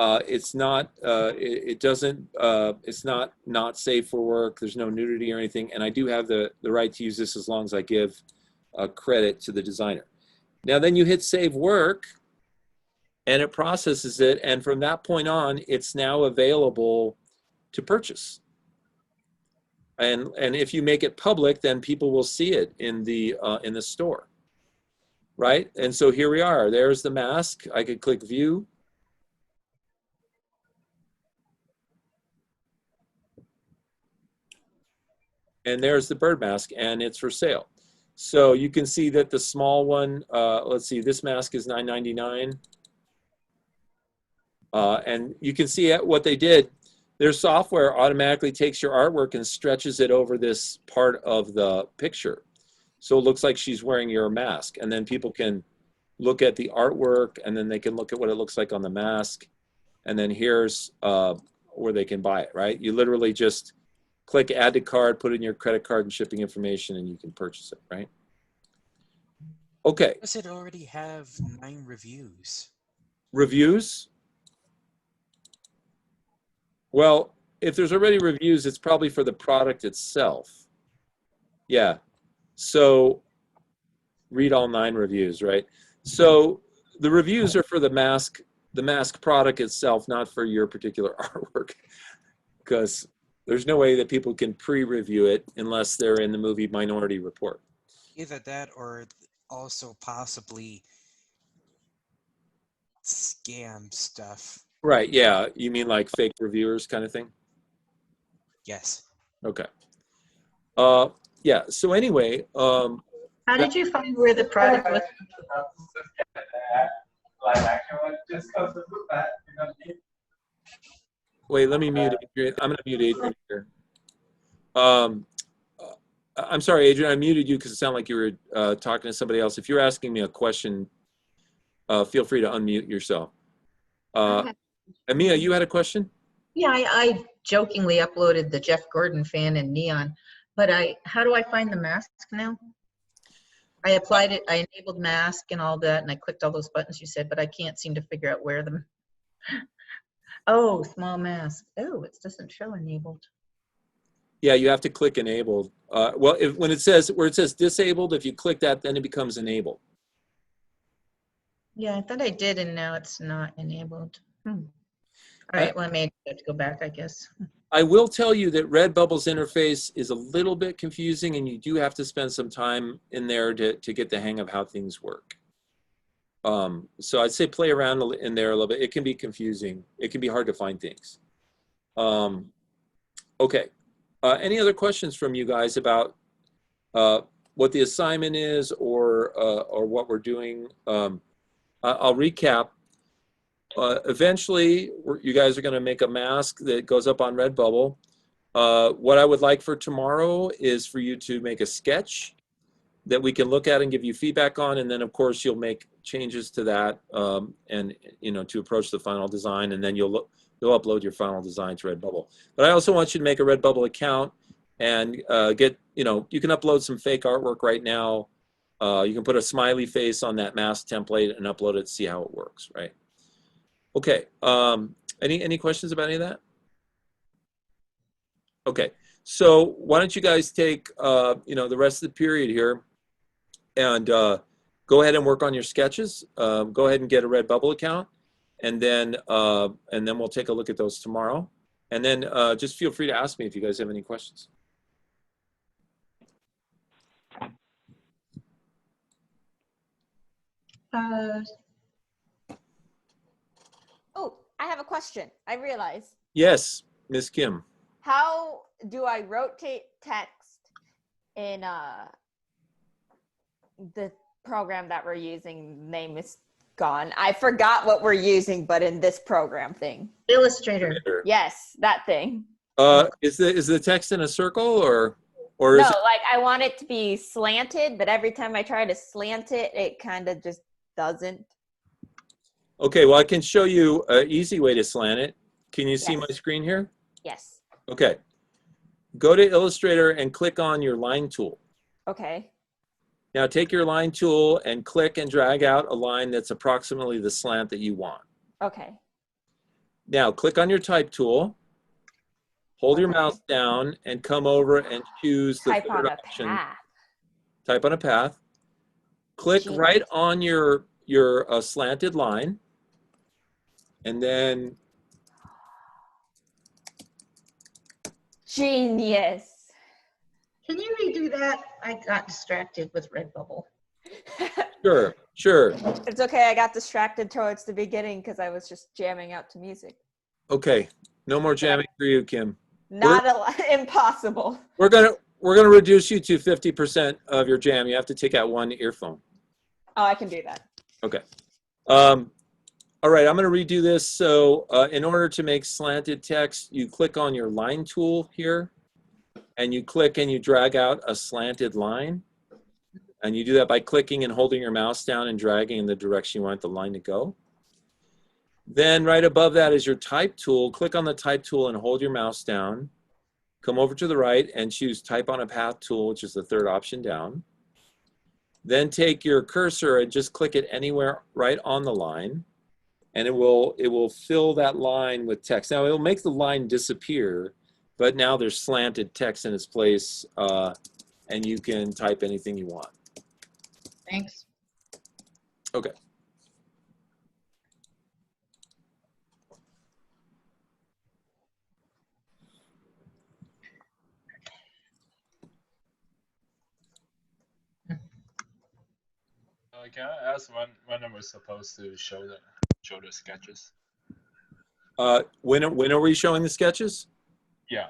It's not, it's not safe for work. There's no nudity or anything. And I do have the right to use this as long as I give credit to the designer. Now then you hit save work and it processes it. And from that point on, it's now available to purchase. And if you make it public, then people will see it in the store, right? And so here we are. There's the mask. I could click view. And there's the bird mask, and it's for sale. So you can see that the small one, let's see, this mask is $9.99. And you can see what they did. Their software automatically takes your artwork and stretches it over this part of the picture. So it looks like she's wearing your mask. And then people can look at the artwork, and then they can look at what it looks like on the mask. And then here's where they can buy it, right? You literally just click add to cart, put in your credit card and shipping information, and you can purchase it, right? Okay. Does it already have 9 reviews? Reviews? Well, if there's already reviews, it's probably for the product itself. Yeah. So read all 9 reviews, right? So the reviews are for the mask product itself, not for your particular artwork, because there's no way that people can pre-review it unless they're in the movie Minority Report. Either that or also possibly scam stuff. Right, yeah. You mean like fake reviewers kind of thing? Yes. Okay. Yeah, so anyway. How did you find where the product was? Wait, let me mute Adrian. I'm going to mute Adrian here. I'm sorry, Adrian, I muted you because it sounded like you were talking to somebody else. If you're asking me a question, feel free to unmute yourself. Amia, you had a question? Yeah, I jokingly uploaded the Jeff Gordon fan in neon, but how do I find the mask now? I applied it, I enabled mask and all that, and I clicked all those buttons you said, but I can't seem to figure out where them. Oh, small mask. Oh, it doesn't show enabled. Yeah, you have to click enabled. Well, when it says, where it says disabled, if you click that, then it becomes enabled. Yeah, I thought I did, and now it's not enabled. All right, well, I may have to go back, I guess. I will tell you that Redbubble's interface is a little bit confusing, and you do have to spend some time in there to get the hang of how things work. So I'd say play around in there a little bit. It can be confusing. It can be hard to find things. Okay. Any other questions from you guys about what the assignment is or what we're doing? I'll recap. Eventually, you guys are going to make a mask that goes up on Redbubble. what I would like for tomorrow is for you to make a sketch that we can look at and give you feedback on, and then of course you'll make changes to that, and to approach the final design, and then you'll upload your final design to Redbubble. But I also want you to make a Redbubble account and get, you can upload some fake artwork right now. You can put a smiley face on that mask template and upload it to see how it works, right? Okay, any questions about any of that? Okay, so why don't you guys take, the rest of the period here and go ahead and work on your sketches. Go ahead and get a Redbubble account, and then we'll take a look at those tomorrow. And then just feel free to ask me if you guys have any questions. Oh, I have a question. I realize. Yes, Ms. Kim. How do I rotate text in the program that we're using? Name is gone. I forgot what we're using, but in this program thing. Illustrator. Yes, that thing. Is the text in a circle or No, is it? like I want it to be slanted, but every time I try to slant it, it kind of just doesn't. Okay, well I can show you an easy way to slant it. Can you see Yes. my screen here? Yes. Okay. Go to Illustrator and click on your line tool. Okay. Now take your line tool and click and drag out a line that's approximately the slant that you want. Okay. Now click on your type tool, hold your mouse down and come over and choose the Type on third a option. path. Type on a path. Click Genius. right on your slanted line, and then Genius. Can you redo that? I got distracted with Redbubble. Sure. It's okay. I got distracted towards the beginning because I was just jamming out to music. Okay, no more jamming for you, Kim. Not impossible. We're gonna reduce you to 50% of your jam. You have to take out one earphone. Oh, I can do that. Okay. All right, I'm going to redo this. So in order to make slanted text, you click on your line tool here, and you click and you drag out a slanted line. And you do that by clicking and holding your mouse down and dragging in the direction you want the line to go. Then right above that is your type tool. Click on the type tool and hold your mouse down. Come over to the right and choose type on a path tool, which is the third option down. Then take your cursor and just click it anywhere right on the line, and it will fill that line with text. Now it'll make the line disappear, but now there's slanted text in its place, and you can type anything you want. Thanks. Okay. Can I ask when I was supposed to show the sketches? When are we showing the sketches? Yeah.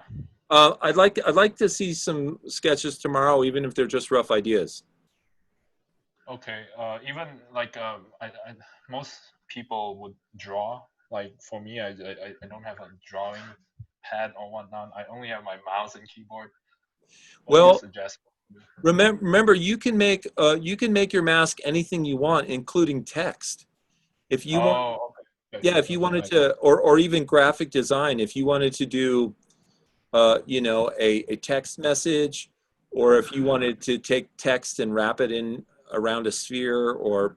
I'd like to see some sketches tomorrow, even if they're just rough ideas. Okay. Even like most people would draw. Like for me, I don't have a drawing pad or whatnot. I only have my mouse and keyboard. What do you Well, suggest? remember you can make your mask anything you want, including text. If you want, okay. yeah, if you wanted to, or even graphic design, if you wanted to do, a text message, or if you wanted to take text and wrap it in around a sphere, or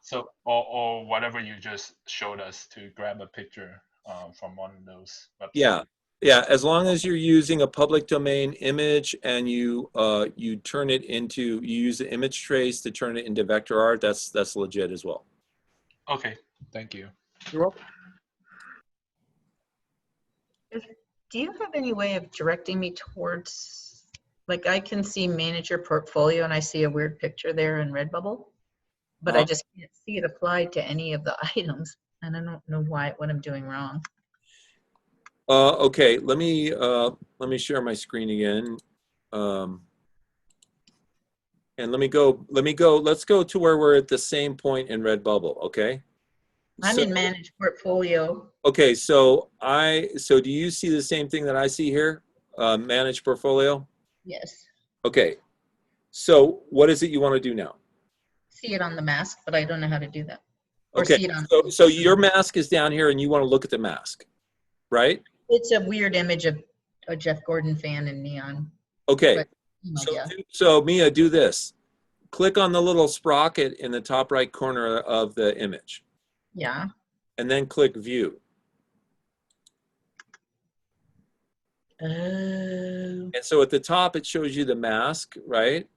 So or whatever you just showed us to grab a picture from one of those websites. Yeah, as long as you're using a public domain image and you turn it into, you use the image trace to turn it into vector art, that's legit as well. Okay, thank you. You're welcome. Do you have any way of directing me towards, like I can see manage your portfolio and I see a weird picture there in Redbubble, but I just can't see it applied to any of the items, and I don't know what I'm doing wrong. Okay, let me share my screen again. And let's go to where we're at the same point in Redbubble, okay? I'm in manage portfolio. Okay, so do you see the same thing that I see here? manage portfolio? Yes. Okay. So what is it you want to do now? See it on the mask, but I don't know how to do that. Or Okay. see it on. So your mask is down here and you want to look at the mask, right? It's a weird image of a Jeff Gordon fan in neon. Okay. But, yeah. So Mia, do this. Click on the little sprocket in the top right corner of the image. Yeah. And then click view. Oh. And so at the top, it shows you the mask, right?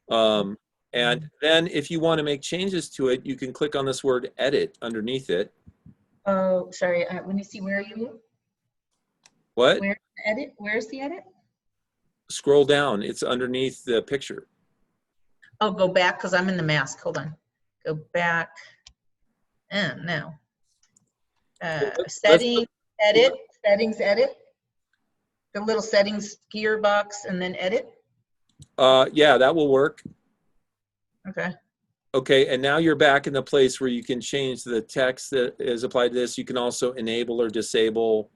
And then if you want to make changes to it, you can click on this word edit underneath it. Oh, sorry. Let me see. Where are you? What? Where's the edit? Where's the edit? Scroll down. It's underneath the picture. Oh, go back because I'm in the mask. Hold on. Go back. No. Settings, edit, settings, edit. The little settings gear box and then edit. Yeah, that will work. Okay. Okay, and now you're back in the place where you can change the text that is applied to this. You can also enable or disable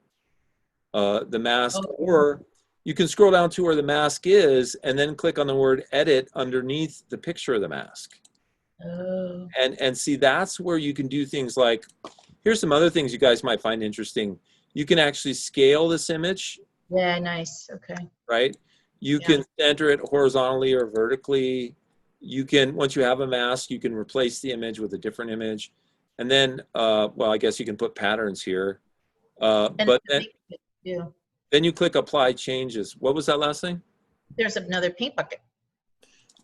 the mask, or you can scroll down to where the mask is and then click on the word edit underneath the picture of the mask. Oh. And see, that's where you can do things like, here's some other things you guys might find interesting. You can actually scale this image. Yeah, nice. Okay. Right? You can center it horizontally or vertically. You can, once you have a mask, you can replace the image with a different image. And then, well, I guess you can put patterns here. But then you click apply changes. What was that last thing? There's another paint bucket.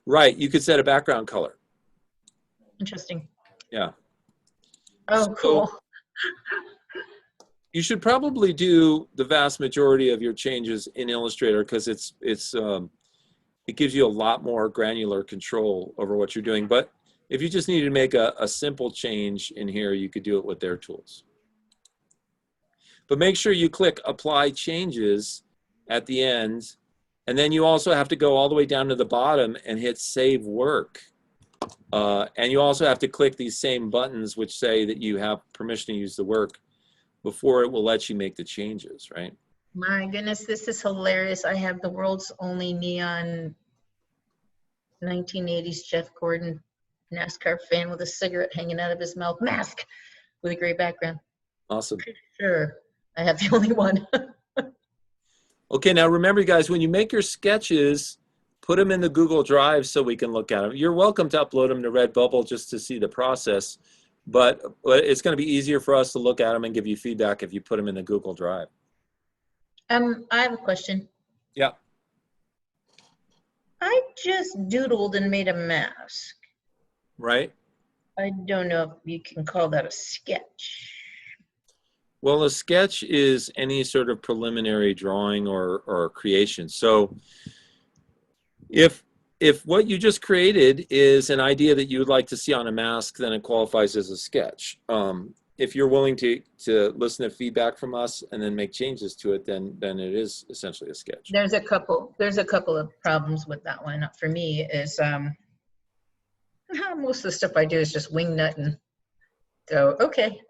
Right, you could set a background color. Interesting. Yeah. Oh, cool. You should probably do the vast majority of your changes in Illustrator because it gives you a lot more granular control over what you're doing. But if you just need to make a simple change in here, you could do it with their tools. But make sure you click apply changes at the end. And then you also have to go all the way down to the bottom and hit save work. And you also have to click these same buttons which say that you have permission to use the work before it will let you make the changes, right? My goodness, this is hilarious. I have the world's only neon 1980s Jeff Gordon NASCAR fan with a cigarette hanging out of his mouth mask with a gray background. Awesome. Pretty sure I have the only one. Okay, now remember, you guys, when you make your sketches, put them in the Google Drive so we can look at them. You're welcome to upload them to Redbubble just to see the process, but it's going to be easier for us to look at them and give you feedback if you put them in the Google Drive. I have a question. Yeah. I just doodled and made a mask. Right? I don't know if you can call that a sketch. Well, a sketch is any sort of preliminary drawing or creation. So if what you just created is an idea that you would like to see on a mask, then it qualifies as a sketch. If you're willing to listen to feedback from us and then make changes to it, then it is essentially a sketch. There's a couple of problems with that one. For me is most of the stuff I do is just wing nutting. So okay.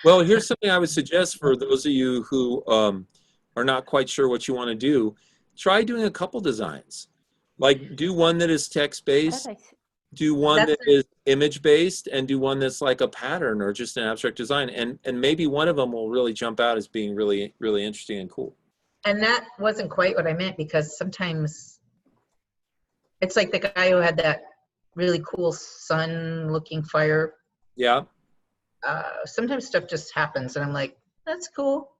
Well, here's something I would suggest for those of you who are not quite sure what you want to do. Try doing a couple designs. Like do one that is text-based, do one that is image-based, and do one that's like a pattern or just an abstract design. And maybe one of them will really jump out as being really, really interesting and cool. And that wasn't quite what I meant, because sometimes it's like the guy who had that really cool sun-looking fire. Yeah. Sometimes stuff just happens and I'm like, that's cool.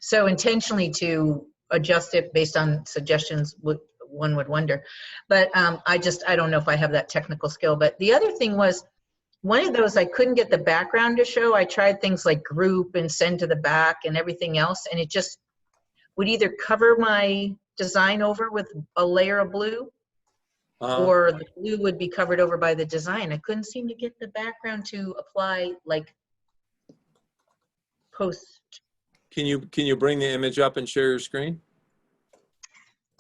So intentionally to adjust it based on suggestions, one would wonder. But I don't know if I have that technical skill. But the other thing was, one of those I couldn't get the background to show. I tried things like group and send to the back and everything else, and it just would either cover my design over with a layer of blue, or the blue would be covered over by the design. I couldn't seem to get the background to apply like post. Can you bring the image up and share your screen?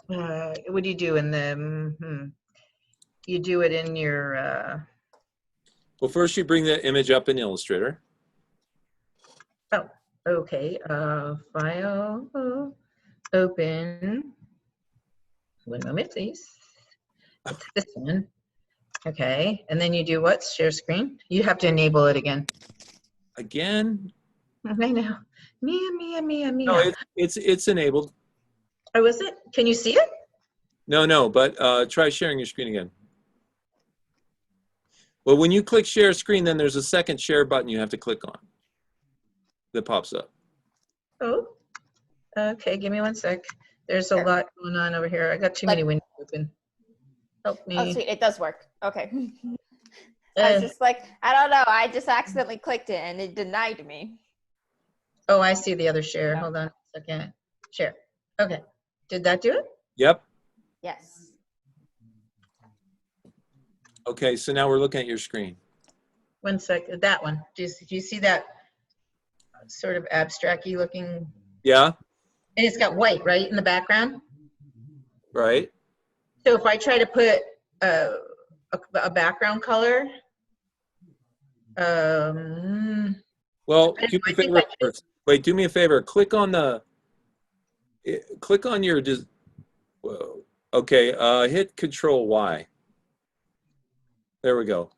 What do you do in the? You do it in your. Well, first you bring the image up in Illustrator. Oh, okay. File. open. One moment, please. It's this one. Okay, and then you do what? Share screen? You have to enable it again. Again? I know. Mia. No, it's enabled. Oh, is it? Can you see it? No, but try sharing your screen again. Well, when you click share screen, then there's a second share button you have to click on that pops up. Oh, okay. Give me one sec. There's a lot going on over here. I got too many windows open. Help me. Oh, sweet. It does work. Okay. I was just like, I don't know. I just accidentally clicked it and it denied me. Oh, I see the other share. Hold on a second. Share. Okay. Did that do it? Yep. Yes. Okay, so now we're looking at your screen. One sec. That one. Do you see that sort of abstract-y looking? Yeah. And it's got white, right, in the background? Right. So if I try to put a background color, well, do me a favor first. Wait, do me a favor. Click on your. Whoa. Okay. Hit Control Y. There we go.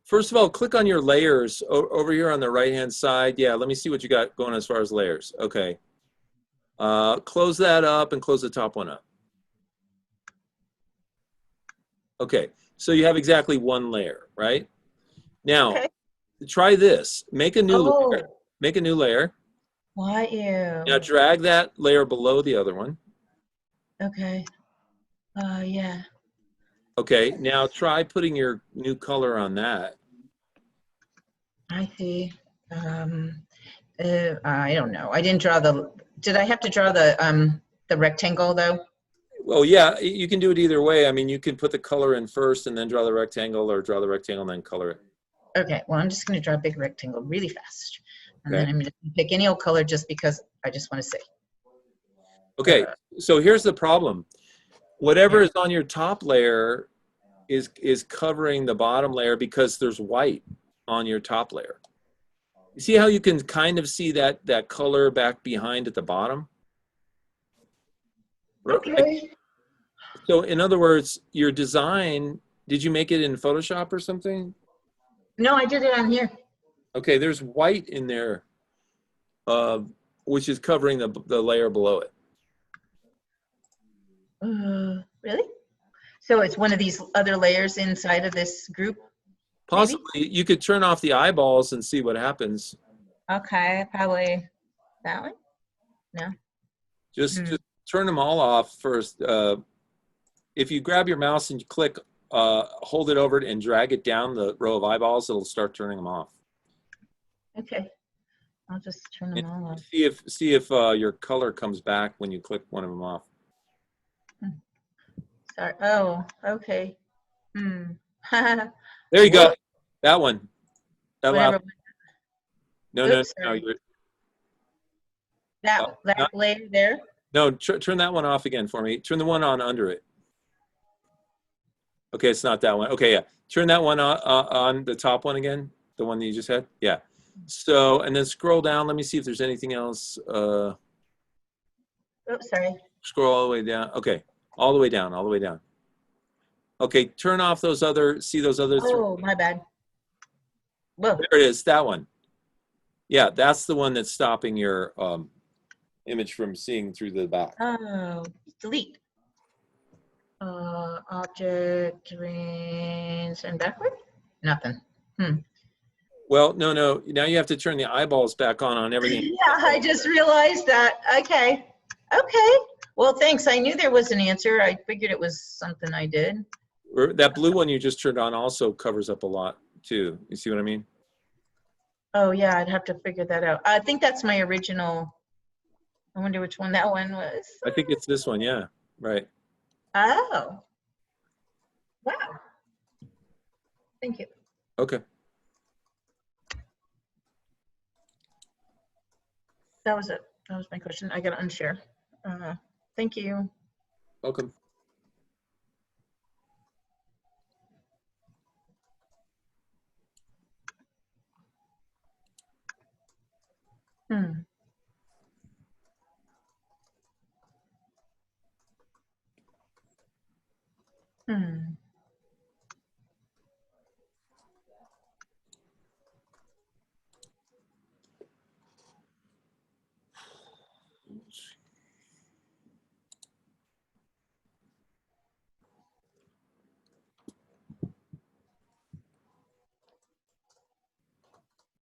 First of all, click on your layers over here on the right-hand side. Yeah, let me see what you got going as far as layers. Okay. Close that up and close the top one up. Okay, so you have exactly one layer, right? Now, try this. Make a new layer. Make a new layer. Why Now drag that layer below the other one. Okay. Yeah. Okay, now try putting your new color on that. I see. I don't know. I didn't draw did I have to draw the rectangle though? Well, yeah, you can do it either way. I mean, you can put the color in first and then draw the rectangle, or draw the rectangle and then color it. Okay, well, I'm just going to draw a big rectangle really fast. And Okay. then I'm going to pick any old color just because I just want to see. Okay, so here's the problem. Whatever is on your top layer is covering the bottom layer because there's white on your top layer. You see how you can kind of see that color back behind at the bottom? Okay. So in other words, your design, did you make it in Photoshop or something? No, I did it on here. Okay, there's white in there, which is covering the layer below it. Really? So it's one of these other layers inside of this group? Possibly, you could turn off the eyeballs and see what happens. Okay, probably that one? No? Just turn them all off first. If you grab your mouse and you click, hold it over it and drag it down the row of eyeballs, it'll start turning them off. Okay. I'll just turn them all off. See if your color comes back when you click one of them off. Sorry. Oh, okay. There you go. That one. That Whatever. last. No, Oops, no. You're, that layer there? no, turn that one off again for me. Turn the one on under it. Okay, it's not that one. Okay, yeah. Turn that one on the top one again. The one that you just had. Yeah. So, and then scroll down. Let me see if there's anything else. Oops, sorry. Scroll all the way down. Okay, all the way down, all the way down. Okay, turn off those other, see those other three? Oh, my bad. Whoa. There it is, that one. Yeah, that's the one that's stopping your image from seeing through the back. Oh, delete. Object, range, and backward? Nothing. Well, no. Now you have to turn the eyeballs back on everything. Yeah, I just realized that. Okay. Okay. Well, thanks. I knew there was an answer. I figured it was something I did. That blue one you just turned on also covers up a lot too. You see what I mean? Oh, yeah, I'd have to figure that out. I think that's my original. I wonder which one that one was. I think it's this one, yeah. Right. Oh. Wow. Thank you. Okay. That was it. That was my question. I got to unshare. Thank you. Welcome.